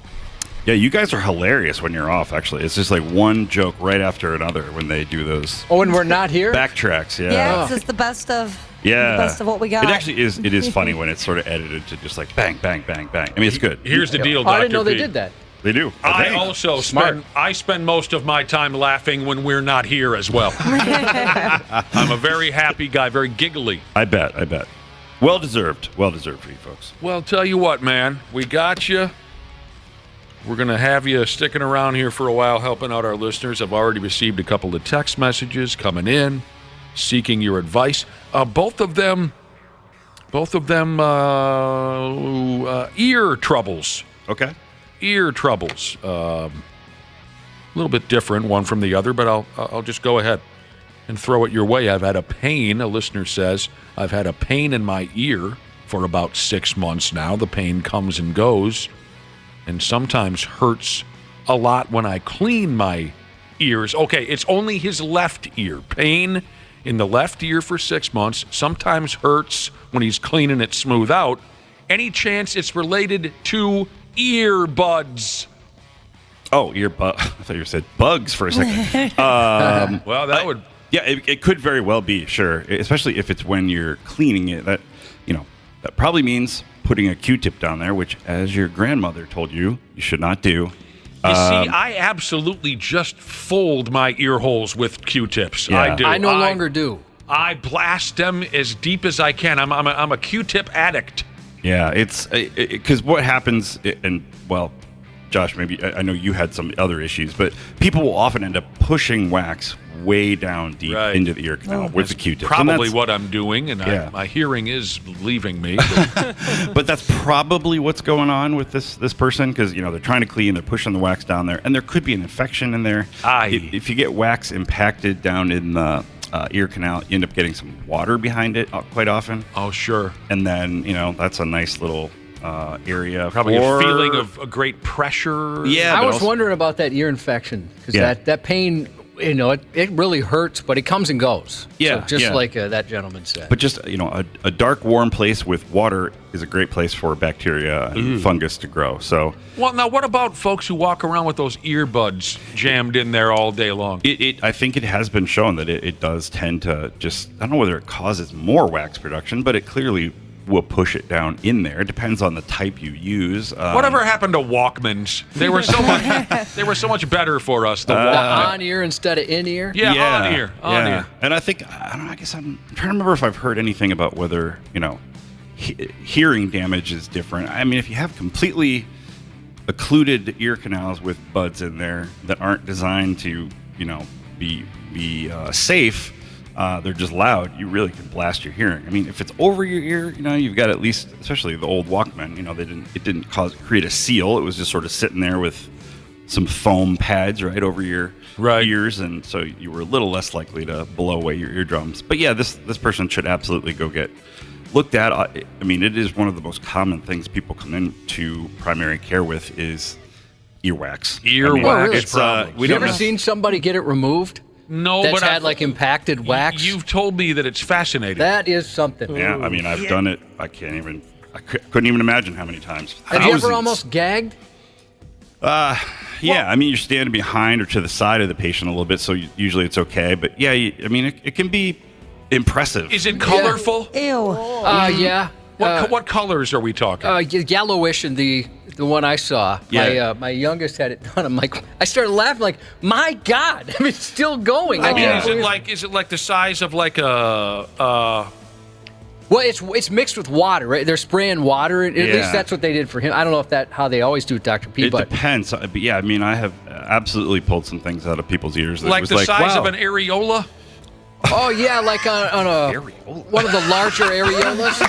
Yeah, you guys are hilarious when you're off, actually. It's just like one joke right after another when they do those. Oh, and we're not here? Backtracks, yeah. Yeah, it's just the best of... Yeah. The best of what we got. It actually is. It is funny when it's sort of edited to just like bang, bang, bang, bang. I mean, it's good. Here's the deal, Dr. I didn't know P. they did that. They do. I spend most of my time laughing when we're not here as well. I'm a very happy guy, very giggly. I bet. Well deserved for you folks. Well, tell you what, man, we got you. We're going to have you sticking around here for a while, helping out our listeners. I've already received a couple of text messages coming in, seeking your advice. Both of them, ear troubles. Okay. Ear troubles. A little bit different, one from the other, but I'll just go ahead and throw it your way. I've had a pain, a listener says, I've had a pain in my ear for about 6 months now. The pain comes and goes, and sometimes hurts a lot when I clean my ears. Okay, it's only his left ear. Pain in the left ear for 6 months, sometimes hurts when he's cleaning it smooth out. Any chance it's related to earbuds? Oh, earbud. I thought you said bugs for a second. Well, that would... Yeah, it could very well be, sure. Especially if it's when you're cleaning it. That probably means putting a Q-tip down there, which, as your grandmother told you, you should not do. You see, I absolutely just fold my ear holes with Q-tips. Yeah. I do. I no longer do. I blast them as deep as I can. I'm a Q-tip addict. Yeah, it's because what happens, and well, Josh, maybe I know you had some other issues, but people will often end up pushing wax way down deep into the ear canal with the Q-tip. Probably what I'm doing, and my hearing is leaving me. But that's probably what's going on with this person, because they're trying to clean, they're pushing the wax down there, and there could be an infection in there. If you get wax impacted down in the ear canal, you end up getting some water behind it quite often. Oh, sure. And then that's a nice little area. Probably a feeling of a great pressure. Yeah, I was wondering about that ear infection because that pain, it really hurts, but it comes and goes. Yeah, so just like that gentleman said. But just a dark, warm place with water is a great place for bacteria and fungus to grow. So, well, now what about folks who walk around with those earbuds jammed in there all day long? I think it has been shown that it does tend to just, I don't know whether it causes more wax production, but it clearly will push it down in there. It depends on the type you use. Whatever happened to Walkmans? They were so much. They were so much better for us. The on ear instead of in ear. Yeah, on ear. On ear. And I think I don't know. I guess I'm trying to remember if I've heard anything about whether hearing damage is different. I mean, if you have completely occluded ear canals with buds in there that aren't designed to be safe. They're just loud. You really can blast your hearing. I mean, if it's over your ear, you've got at least, especially the old Walkman. It didn't create a seal. It was just sort of sitting there with some foam pads right over your ears, and so you were a little less likely to blow away your eardrums. But yeah, this person should absolutely go get looked at. I mean, it is one of the most common things people come into primary care with is earwax. Earwax. You ever seen somebody get it removed? No, that's but had like impacted wax. You've told me that it's fascinating. That is something. Yeah, I mean, I've done it. I couldn't even imagine how many times. Have you ever almost gagged? Yeah, I mean, you're standing behind or to the side of the patient a little bit, so usually it's okay. But yeah, I mean, it can be impressive. Is it colorful? Yeah. Ew. Yeah. What colors are we talking? Yellowish and the one I saw. Yeah. My youngest had it done. I'm like, I started laughing like, my God, I mean, it's still going. I mean, is it like the size of like a? Well, it's mixed with water, right? They're spraying water. At least that's what they did for him. I don't know if how they always do it, Dr. P. It depends. But yeah, I mean, I have absolutely pulled some things out of people's ears. That like was the size wow. of an areola. Oh yeah, like on one of the larger areolas.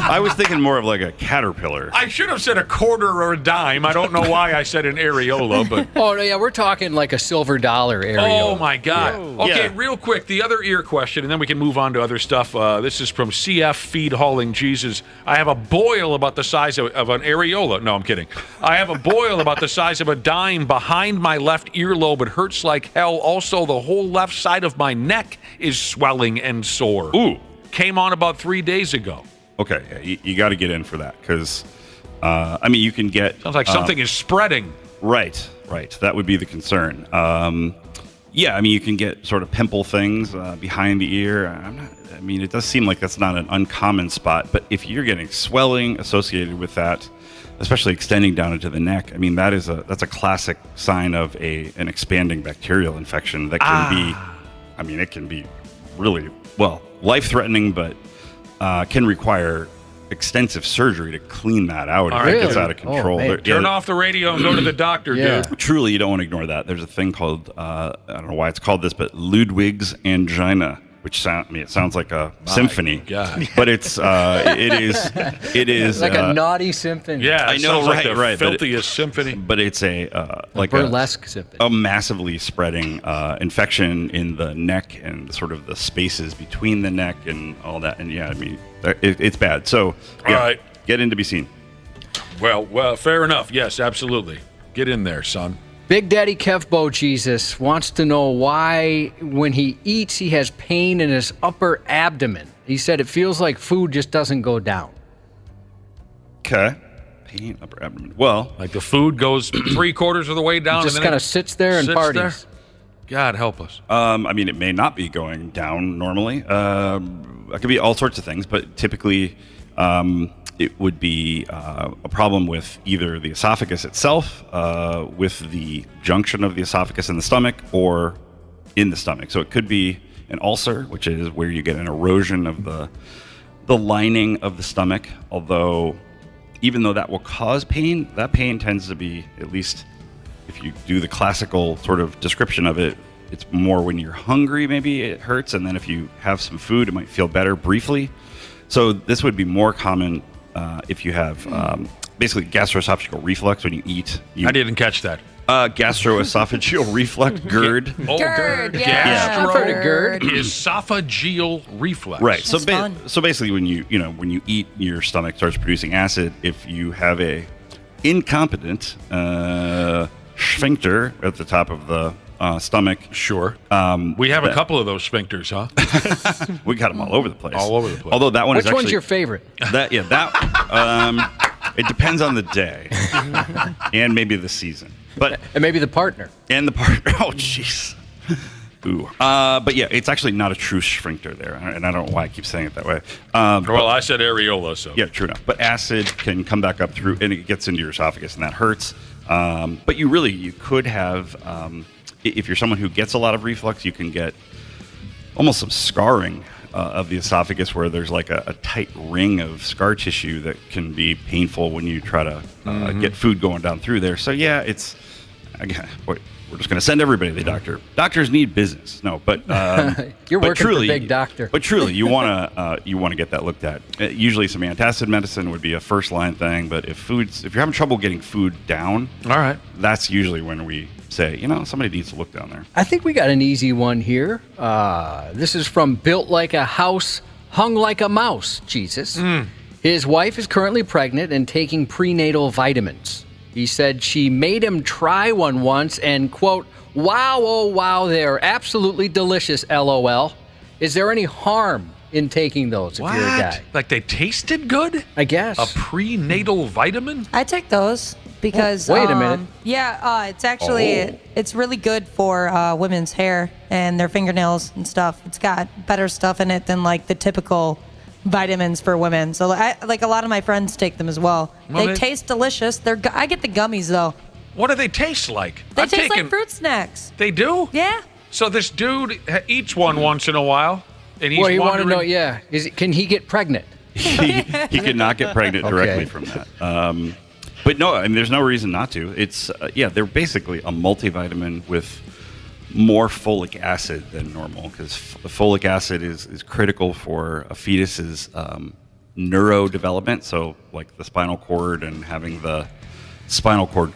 I was thinking more of like a caterpillar. I should have said a quarter or a dime. I don't know why I said an areola, but oh no, yeah, we're talking like a silver dollar areola. Oh my God. Yeah. Okay, real quick, the other ear question, and then we can move on to other stuff. This is from CF Feed Hauling Jesus. I have a boil about the size of an areola. No, I'm kidding. I have a boil about the size of a dime behind my left earlobe. It hurts like hell. Also, the whole left side of my neck is swelling and sore. Ooh. Came on about 3 days ago. Okay, yeah, you got to get in for that because, I mean, you can get... Sounds like something is spreading. Right. That would be the concern. Yeah, I mean, you can get sort of pimple things behind the ear. I mean, it does seem like that's not an uncommon spot, but if you're getting swelling associated with that, especially extending down into the neck, I mean, that's a classic sign of an expanding bacterial infection that can be... I mean, it can be really, life-threatening, but can require extensive surgery to clean that out if it gets out of control. Turn off the radio and go to the doctor, dude. Truly, you don't want to ignore that. There's a thing called, I don't know why it's called this, but Ludwig's angina, which it sounds like a symphony. God. But it is like a naughty symphony. Yeah, I know, like the right. filthiest symphony. But it's a burlesque symphony. A massively spreading infection in the neck and sort of the spaces between the neck and all that. And yeah, I mean, it's bad. So all right, get in to be seen. Well, fair enough. Yes, absolutely. Get in there, son. Big Daddy Kevbo Jesus wants to know why, when he eats, he has pain in his upper abdomen. He said it feels like food just doesn't go down. Okay. Pain upper abdomen. Well, like the food goes 3/4 of the way down. It just kind of sits there and parties. There? God help us. I mean, it may not be going down normally. It could be all sorts of things, but typically, it would be a problem with either the esophagus itself, with the junction of the esophagus and the stomach, or in the stomach. So it could be an ulcer, which is where you get an erosion of the lining of the stomach. Although, even though that will cause pain, that pain tends to be, at least if you do the classical sort of description of it, it's more when you're hungry, maybe it hurts, and then if you have some food, it might feel better briefly. So this would be more common if you have basically gastroesophageal reflux when you eat. I didn't catch that. Gastroesophageal reflux, GERD. GERD, yeah. I've heard of GERD. Esophageal reflux. Right. So basically, when you eat, your stomach starts producing acid. If you have a incompetent sphincter at the top of the stomach. Sure. We have a couple of those sphincters, huh? We got them all over the place. All over the place. Although that one Which is actually... one's your favorite? It depends on the day and maybe the season. And maybe the partner. And the partner. Oh, jeez. Ooh. But yeah, it's actually not a true sphincter there, and I don't know why I keep saying it that way. I said areola, so. Yeah, true enough. But acid can come back up through, and it gets into your esophagus, and that hurts. But you could have, if you're someone who gets a lot of reflux, you can get almost some scarring of the esophagus, where there's like a tight ring of scar tissue that can be painful when you try to get food going down through there. So yeah, it's, again, we're just going to send everybody to the doctor. Doctors need business. No, but you're but working truly, for big doctor. But truly, you want to get that looked at. Usually, some antacid medicine would be a first line thing. But if you're having trouble getting food down, all right, that's usually when we say, somebody needs to look down there. I think we got an easy one here. This is from Built Like a House, Hung Like a Mouse, Jesus. His wife is currently pregnant and taking prenatal vitamins. He said she made him try one once and, quote, wow, oh, wow, they're absolutely delicious, LOL. Is there any harm in taking those if you're a guy? Like they tasted good? I guess. A prenatal vitamin? I take those because... wait a minute. Yeah, it's actually, it's really good for women's hair and their fingernails and stuff. It's got better stuff in it than like the typical vitamins for women. So a lot of my friends take them as well. They taste delicious. I get the gummies though. What do they taste like? They taste like fruit snacks. They do? Yeah. So this dude eats one once in a while, and he's you want to wondering... know, can he get pregnant? He could not get pregnant directly from that. But no, I mean, there's no reason not to. It's, they're basically a multivitamin with more folic acid than normal, because folic acid is critical for a fetus's neurodevelopment. So like the spinal cord and having the spinal cord,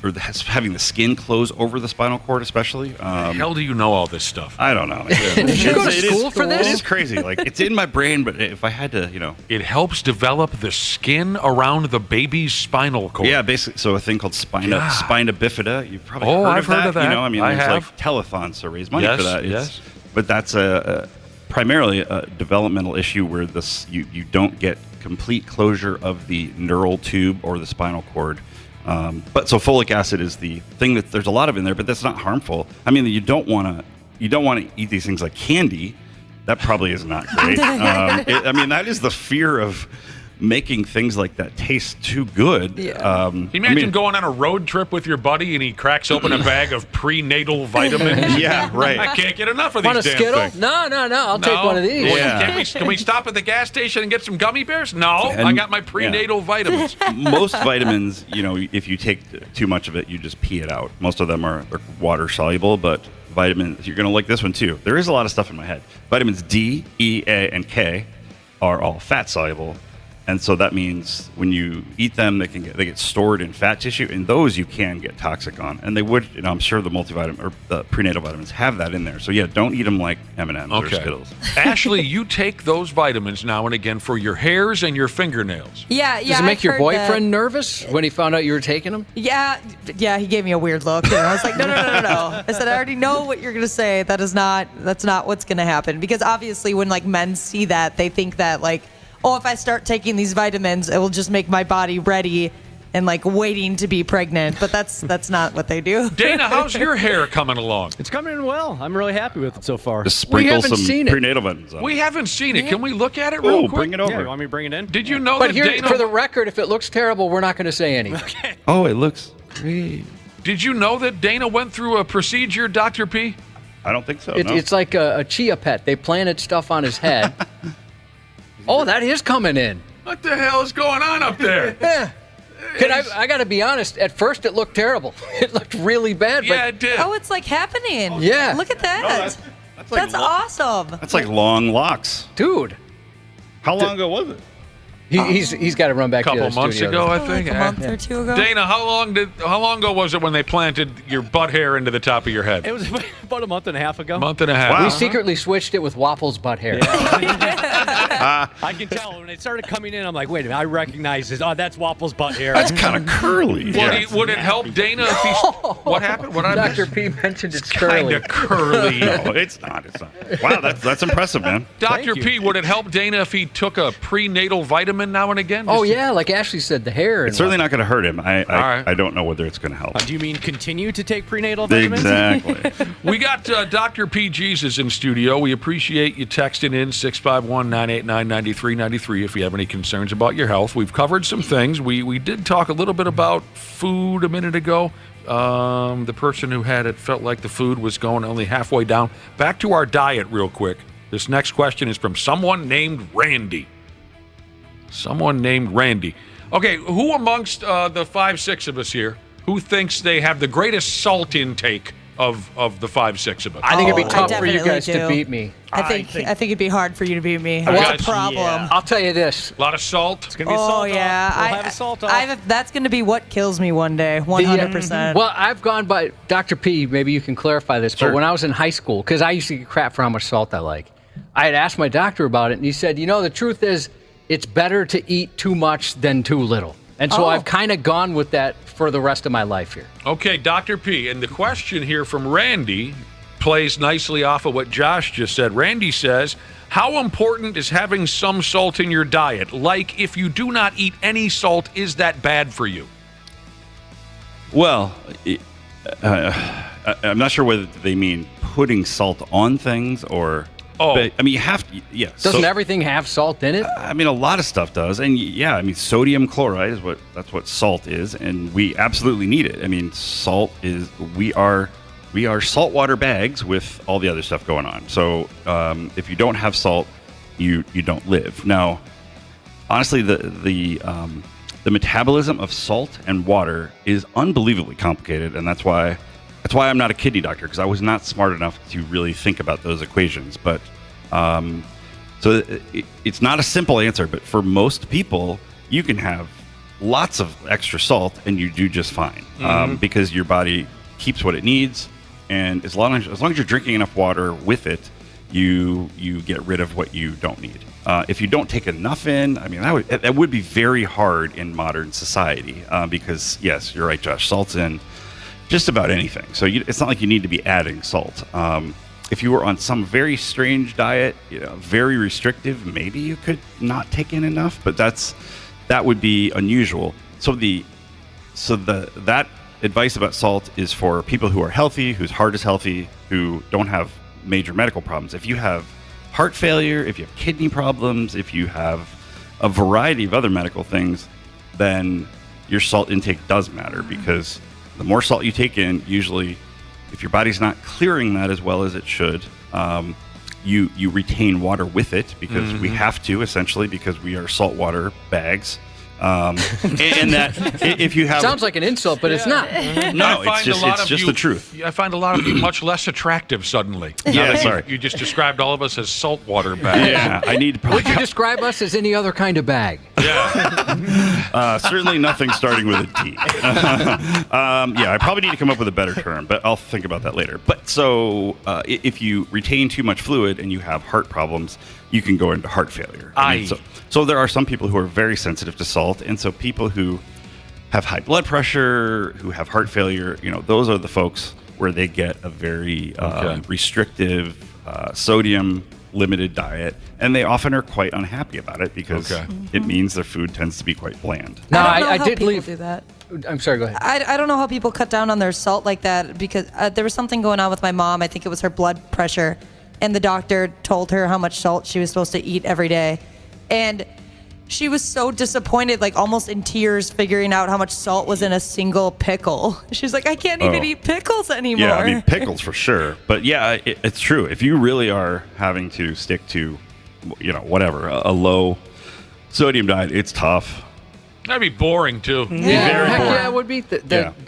or having the skin close over the spinal cord, especially. How the hell do you know all this stuff? I don't know. Did you go to school for this? It is crazy. Like, it's in my brain, but if I had to, It helps develop the skin around the baby's spinal cord. Yeah, basically. So a thing called spina bifida. You've probably I've heard of that. There's like telethons to raise money for that. Yes. But that's primarily a developmental issue where you don't get complete closure of the neural tube or the spinal cord. But so folic acid is the thing that there's a lot of in there, but that's not harmful. I mean, you don't want to eat these things like candy. That probably is not great. That is the fear of making things like that taste too good. Yeah. Imagine going on a road trip with your buddy and he cracks open a bag of prenatal vitamins. Yeah, right. I can't get enough of Want these a damn Skittle? things. No. I'll take one of these. Yeah. Can we stop at the gas station and get some gummy bears? No, I got my prenatal vitamins. Most vitamins, if you take too much of it, you just pee it out. Most of them are water soluble, but vitamins, you're going to like this one too. There is a lot of stuff in my head. Vitamins D, E, A, and K are all fat soluble. And so that means when you eat them, they get stored in fat tissue, and those you can get toxic on. And they would, I'm sure the multivitamin or the prenatal vitamins have that in there. So yeah, don't eat them like M&Ms or Skittles. Ashley, you take those vitamins now and again for your hairs and your fingernails. Yeah. Does it make your boyfriend nervous when he found out you were taking them? Yeah. He gave me a weird look. And I was like, no. I said, I already know what you're gonna say. That's not what's gonna happen. Because obviously, when like men see that, they think that like, oh, if I start taking these vitamins, it will just make my body ready and like waiting to be pregnant, but that's not what they do. Dana, how's your hair coming along? It's coming in well. I'm really happy with it so far. Just sprinkle some prenatal vitamins on it. We haven't seen it. Can we look at it real quick? Bring it over. Yeah, you want me to bring it in? Did you know But that here, Dana... for the record, if it looks terrible, we're not going to say anything. Oh, it looks great. Did you know that Dana went through a procedure, Dr. P? I don't think so. No. It's like a chia pet. They planted stuff on his head. Oh, that is coming in. What the hell is going on up there? Yeah. I got to be honest. At first, it looked terrible. It looked really bad. Yeah, it did. Oh, it's like happening. Yeah. Look at that. That's awesome. That's like long locks. Dude. How long ago was it? He's got to run back to the couple months studio. ago, I think. Like a month or two ago. Dana, how long ago was it when they planted your butt hair into the top of your head? It was about a month and a half ago. Month and a half. Wow. We secretly switched it with Waffle's butt hair. I can tell when it started coming in. I'm like, wait a minute, I recognize this. Oh, that's Waffle's butt hair. That's kind of curly. Would it help Dana if he? What happened? What I Dr. missed? P mentioned it's Kind curly. of curly. No, it's not. It's not. Wow, that's impressive, man. Dr. P, would it help Dana if he took a prenatal vitamin now and again? Oh yeah, like Ashley said, the hair. It's certainly not going to hurt him. All right. I don't know whether it's going to help. Do you mean continue to take prenatal vitamins? Exactly. We got Dr. P. Jesus in studio. We appreciate you texting in 651-989-9393 if you have any concerns about your health. We've covered some things. We did talk a little bit about food a minute ago. The person who had it felt like the food was going only halfway down. Back to our diet real quick. This next question is from someone named Randy. Someone named Randy. Okay, who amongst the 5-6 of us here, who thinks they have the greatest salt intake of the 5-6 of us? I think it'd be tough for you definitely guys do. to beat me. I think it'd be hard for you to beat me. Guys, What's the problem? yeah. I'll tell you this. A lot of salt. It's gonna be a salt yeah, off. We'll have a salt off. that's going to be what kills me one day, 100%. Well, I've gone by Dr. P. Maybe you can clarify this, Sure. but when I was in high school, because I used to get crap for how much salt I like, I had asked my doctor about it, and he said, the truth is, it's better to eat too much than too little. And so I've kind of gone with that for the rest of my life here. Okay, Dr. P. And the question here from Randy plays nicely off of what Josh just said. Randy says, how important is having some salt in your diet? Like, if you do not eat any salt, is that bad for you? Well, I'm not sure whether they mean putting salt on things or... Oh. But, I mean, you have to... Yeah. Doesn't everything have salt in it? I mean, a lot of stuff does. And yeah, I mean, sodium chloride is that's what salt is, and we absolutely need it. I mean, salt is... We are saltwater bags with all the other stuff going on. So if you don't have salt, you don't live. Now, honestly, the metabolism of salt and water is unbelievably complicated, and that's why I'm not a kidney doctor, because I was not smart enough to really think about those equations. But so it's not a simple answer, but for most people, you can have lots of extra salt and you do just fine, because your body keeps what it needs. And as long as you're drinking enough water with it, you get rid of what you don't need. If you don't take enough in, I mean, that would be very hard in modern society, because yes, you're right, Josh, salt's in just about anything. So it's not like you need to be adding salt. If you were on some very strange diet, very restrictive, maybe you could not take in enough, but that would be unusual. That advice about salt is for people who are healthy, whose heart is healthy, who don't have major medical problems. If you have heart failure, if you have kidney problems, if you have a variety of other medical things, then your salt intake does matter, because the more salt you take in, usually, if your body's not clearing that as well as it should, you retain water with it, because we have to, essentially, because we are saltwater bags. And that if you have... Sounds like an insult, but it's not. No, it's just the truth. I find a lot of you much less attractive suddenly. Yeah, sorry. You just described all of us as saltwater bags. Yeah, I need to... Would you describe us as any other kind of bag? Yeah. Certainly nothing starting with a T. Yeah, I probably need to come up with a better term, but I'll think about that later. But so if you retain too much fluid and you have heart problems, you can go into heart failure. So there are some people who are very sensitive to salt, and so people who have high blood pressure, who have heart failure, those are the folks where they get a very restrictive sodium limited diet, and they often are quite unhappy about it because it means their food tends to be quite bland. No, I did leave. Do that. I'm sorry, go ahead. I don't know how people cut down on their salt like that because there was something going on with my mom. I think it was her blood pressure, and the doctor told her how much salt she was supposed to eat every day. And she was so disappointed, like almost in tears, figuring out how much salt was in a single pickle. She's like, I can't even eat pickles anymore. Yeah, I mean, pickles for sure. But yeah, it's true. If you really are having to stick to, whatever, a low sodium diet, it's tough. That'd be boring, too. Yeah, it would be.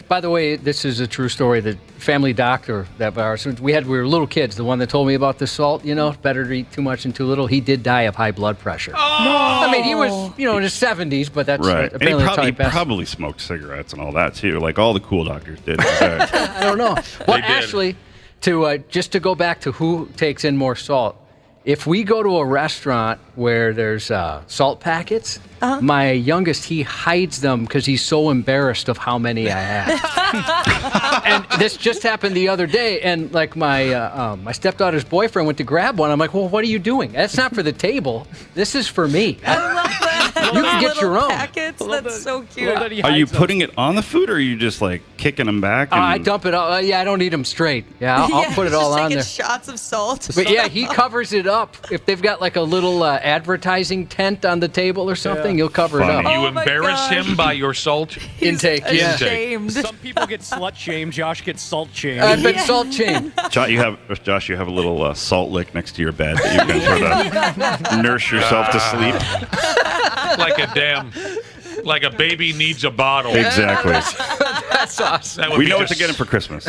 By the way, this is a true story. The family doctor that we were little kids, the one that told me about the salt, better to eat too much and too little, he did die of high blood pressure. Oh! I mean, he was, in his 70s, but that's right. apparently And he best. probably smoked cigarettes and all that, too, like all the cool doctors did. I don't know. Well, actually, just to go back to who takes in more salt, if we go to a restaurant where there's salt packets, my youngest, he hides them because he's so embarrassed of how many I have. And this just happened the other day, and like my stepdaughter's boyfriend went to grab one. I'm like, well, what are you doing? That's not for the table. This is for me. I love that. You can get your own. Packets. That's so cute. Are you putting it on the food, or are you just like kicking them back? I dump it all. I don't eat them straight. Yeah, I'll put it all on there. Shots of salt. But yeah, he covers it up. If they've got like a little advertising tent on the table or something, he'll cover it up. You embarrass him by your salt intake. Ashamed. Some people get slut shamed. Josh gets salt shamed. I've been salt shamed. Josh, you have a little salt lick next to your bed that you can sort of nurse yourself to sleep. Like a baby needs a bottle. Exactly. That's awesome. We know what to get him for Christmas.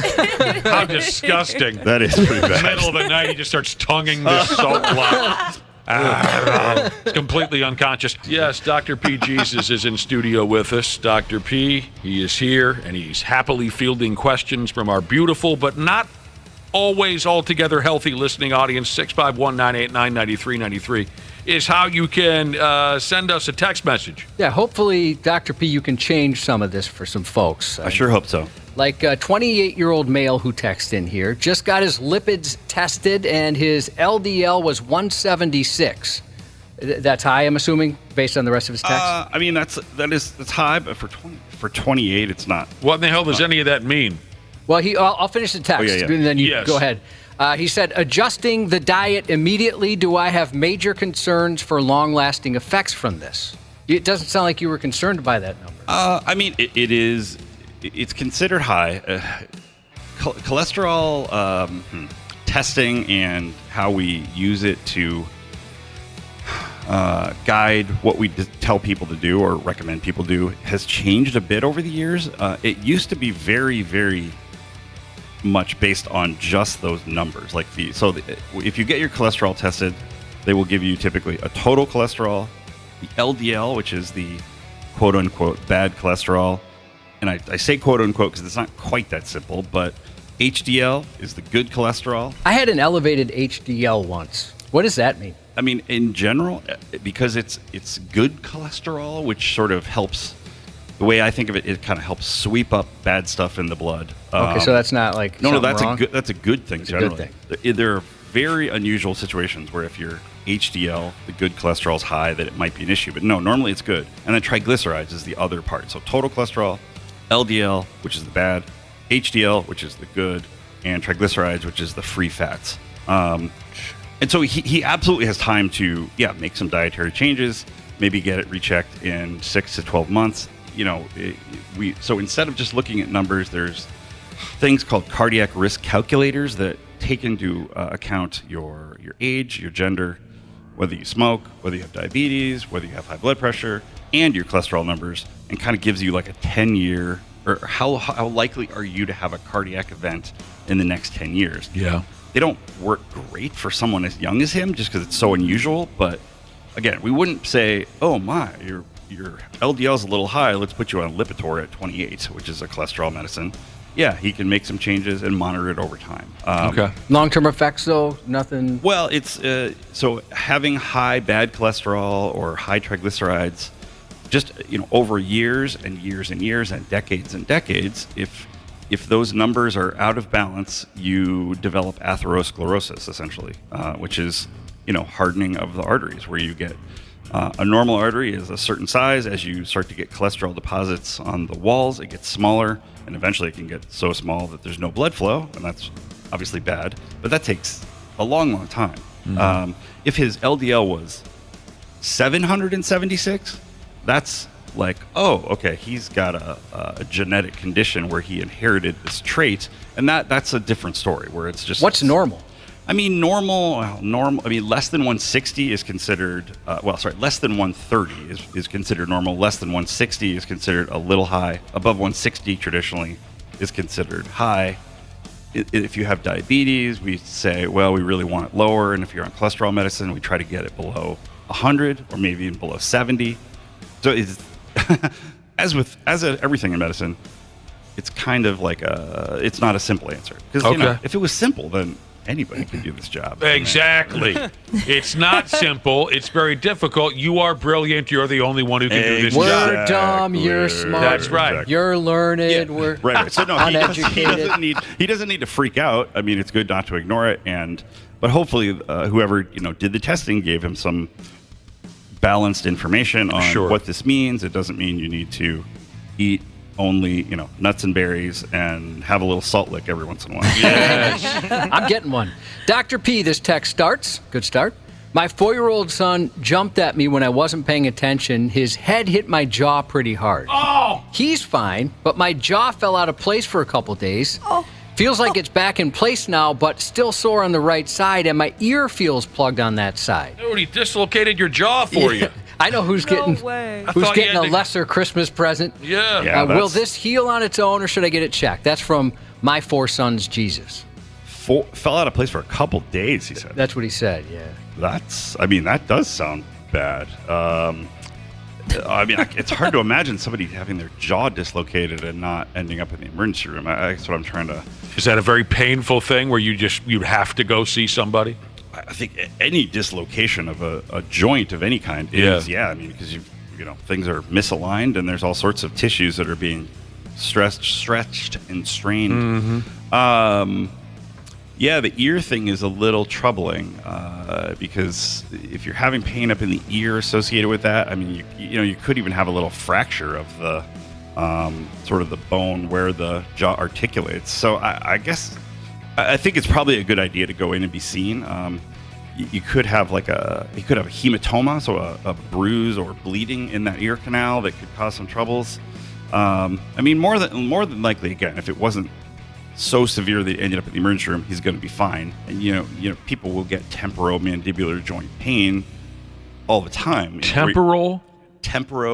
How disgusting. That is pretty bad. Middle of the night, he just starts tonguing this salt block. It's completely unconscious. Yes, Dr. P. Jesus is in studio with us. Dr. P, he is here, and he's happily fielding questions from our beautiful but not always altogether healthy listening audience. 651-989-9393 is how you can send us a text message. Yeah, hopefully, Dr. P, you can change some of this for some folks. I sure hope so. Like a 28-year-old male who texted in here, just got his lipids tested, and his LDL was 176. That's high, I'm assuming, based on the rest of his text? I mean, that's high, but for 28, it's not. What in the hell does any of that mean? Well, I'll finish the text, and then you go ahead. He said, adjusting the diet immediately, do I have major concerns for long-lasting effects from this? It doesn't sound like you were concerned by that number. I mean, it is. It's considered high. Cholesterol testing and how we use it to guide what we tell people to do or recommend people do has changed a bit over the years. It used to be very, very much based on just those numbers. If you get your cholesterol tested, they will give you typically a total cholesterol, the LDL, which is the quote-unquote bad cholesterol. And I say quote-unquote because it's not quite that simple, but HDL is the good cholesterol. I had an elevated HDL once. What does that mean? I mean, in general, because it's good cholesterol, which sort of helps. The way I think of it, it kind of helps sweep up bad stuff in the blood. Okay, so that's not like no, that's wrong? That's a good thing. It's generally, a good thing. There are very unusual situations where if your HDL, the good cholesterol, is high, that it might be an issue. But no, normally it's good. And then triglycerides is the other part. So total cholesterol, LDL, which is the bad, HDL, which is the good, and triglycerides, which is the free fats. And so he absolutely has time to make some dietary changes, maybe get it rechecked in 6 to 12 months. So instead of just looking at numbers, there's things called cardiac risk calculators that take into account your age, your gender, whether you smoke, whether you have diabetes, whether you have high blood pressure, and your cholesterol numbers, and kind of gives you like a 10-year, or how likely are you to have a cardiac event in the next 10 years. Yeah. They don't work great for someone as young as him just because it's so unusual, but again, we wouldn't say, oh my, your LDL is a little high, let's put you on Lipitor at 28, which is a cholesterol medicine. Yeah, he can make some changes and monitor it over time. Okay. Long-term effects, though, nothing? Well, it's so having high bad cholesterol or high triglycerides, just over years and years and years and decades, if those numbers are out of balance, you develop atherosclerosis, essentially, which is hardening of the arteries, where you get a normal artery is a certain size. As you start to get cholesterol deposits on the walls, it gets smaller, and eventually it can get so small that there's no blood flow, and that's obviously bad. But that takes a long, long time. If his LDL was 776, that's like, oh, okay, he's got a genetic condition where he inherited this trait, and that's a different story, where it's just... What's normal? I mean, normal. I mean, less than 160 is considered. Less than 130 is considered normal. Less than 160 is considered a little high. Above 160 traditionally is considered high. If you have diabetes, we say, well, we really want it lower. And if you're on cholesterol medicine, we try to get it below 100 or maybe even below 70. So it's as everything in medicine, it's kind of like it's not a simple answer, because if it was simple, then anybody can do this job. Exactly. It's not simple. It's very difficult. You are brilliant. You're the only one who can do this job. We're dumb. You're smart. That's right. You're learned. Yeah. We're right. So no, uneducated. he doesn't need to freak out. I mean, it's good not to ignore it, but hopefully, whoever did the testing gave him some balanced information on what this means. It doesn't mean you need to eat only nuts and berries and have a little salt lick every once in a while. Yes. I'm getting one. Dr. P, this text starts. Good start. My 4-year-old son jumped at me when I wasn't paying attention. His head hit my jaw pretty hard. Oh! He's fine, but my jaw fell out of place for a couple days. Oh. Feels like it's back in place now, but still sore on the right side, and my ear feels plugged on that side. Dude, he dislocated your jaw for you. I know who's getting a lesser Christmas present. Yeah. Will this heal on its own, or should I get it checked? That's from my 4 sons, Jesus. Fell out of place for a couple days, he said. That's what he said, yeah. That does sound bad. It's hard to imagine somebody having their jaw dislocated and not ending up in the emergency room. That's what I'm trying to... Is that a very painful thing where you'd have to go see somebody? I think any dislocation of a joint of any kind is, because things are misaligned and there's all sorts of tissues that are being stretched and strained. Mm-hmm. The ear thing is a little troubling because if you're having pain up in the ear associated with that, I mean, you could even have a little fracture of the sort of the bone where the jaw articulates. So I guess I think it's probably a good idea to go in and be seen. You could have a hematoma, so a bruise or bleeding in that ear canal that could cause some troubles. More than likely, again, if it wasn't so severe that he ended up in the emergency room, he's going to be fine. And people will get temporomandibular joint pain all the time. Temporo.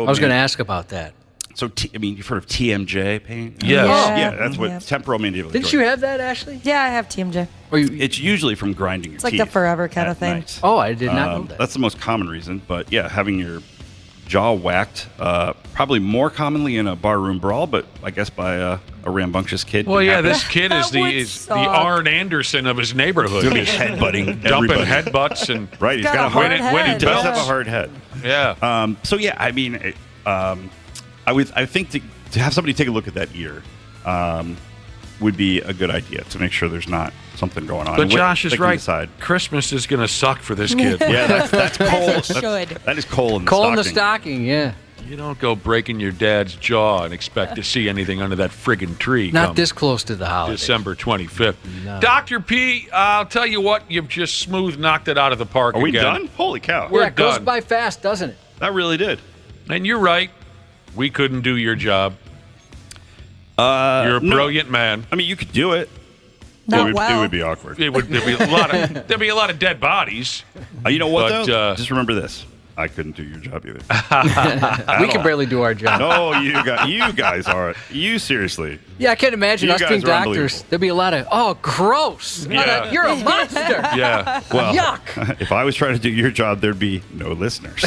I was going to ask about that. So, you've heard of TMJ pain? Yes. That's what temporomandibular. Didn't you have that, Ashley? Yeah, I have TMJ. It's usually from grinding your teeth. It's like the forever kind of thing. Night. Oh, I did not know that. That's the most common reason. But yeah, having your jaw whacked, probably more commonly in a barroom brawl, but I guess by a rambunctious kid. Well, yeah, this kid is the Arn Anderson of his neighborhood. He's headbutting, dumping headbutts, and right. He's got a hard head. He does have a hard head. Yeah. I think to have somebody take a look at that ear would be a good idea to make sure there's not something going on. But Josh is right. Christmas is going to suck for this kid. Yeah, that's coal. That is coal in the stocking. Coal in the stocking, yeah. You don't go breaking your dad's jaw and expect to see anything under that friggin' tree. Not this close to the holiday. December 25th. No. Dr. P, I'll tell you what, you've just smooth knocked it out of the park again. Are we done? Holy cow. It goes by fast, doesn't it? That really did. And you're right. We couldn't do your job. You're a brilliant man. I mean, you could do it. It would be awkward. There'd be a lot of dead bodies. You know what, though? Just remember this. I couldn't do your job either. We can barely do our job. No, you guys are. You seriously. Yeah, I can't imagine us being doctors. There'd be a lot of, gross. Yeah. You're a monster. Yeah. Well, yuck. If I was trying to do your job, there'd be no listeners.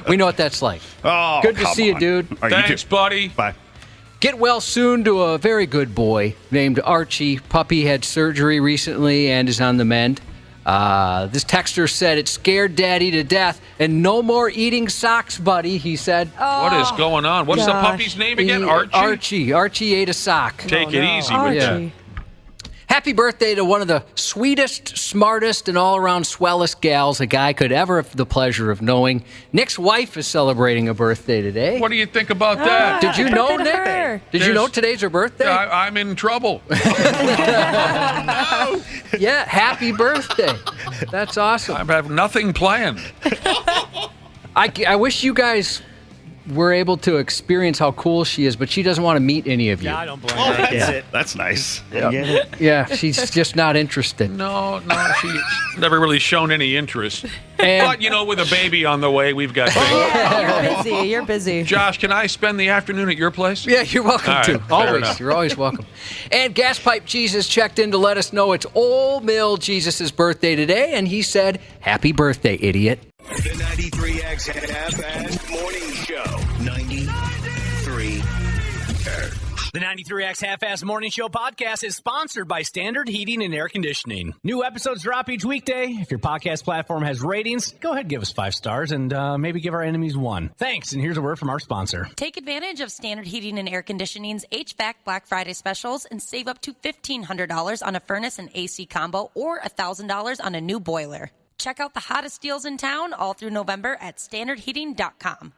We know what that's like. Oh, good to see you, dude. Right, thanks, buddy. Bye. Get well soon to a very good boy named Archie. Puppy had surgery recently and is on the mend. This texter said it scared Daddy to death, and no more eating socks, buddy, he said. Oh, what is going on? What's the puppy's name again? Archie? Archie ate a sock. Take it easy with that. Happy birthday to one of the sweetest, smartest, and all-around swellest gals a guy could ever have the pleasure of knowing. Nick's wife is celebrating a birthday today. What do you think about that? Did you know, Nick? Did you know today's her birthday? I'm in trouble. Yeah, happy birthday. That's awesome. I have nothing planned. I wish you guys were able to experience how cool she is, but she doesn't want to meet any of you. Yeah, I don't blame Oh, her. that's it. That's nice. Yeah, she's just not interested. No, she's never really shown any interest. But, with a baby on the way, we've got baby. You're busy. Josh, can I spend the afternoon at your place? Yeah, you're welcome All to. right, fair Always. enough. You're always welcome. And Gas Pipe Jesus checked in to let us know it's Old Mill Jesus' birthday today, and he said, happy birthday, idiot. The 93X Half-Assed Morning Show. 93 The 93X Half-Assed Morning Show podcast is sponsored by Standard Heating and Air Conditioning. New episodes drop each weekday. If your podcast platform has ratings, go ahead and give us 5 stars and maybe give our enemies 1. Thanks, and here's a word from our sponsor. Take advantage of Standard Heating and Air Conditioning's HVAC Black Friday specials and save up to $1,500 on a furnace and AC combo or $1,000 on a new boiler. Check out the hottest deals in town all through November at standardheating.com.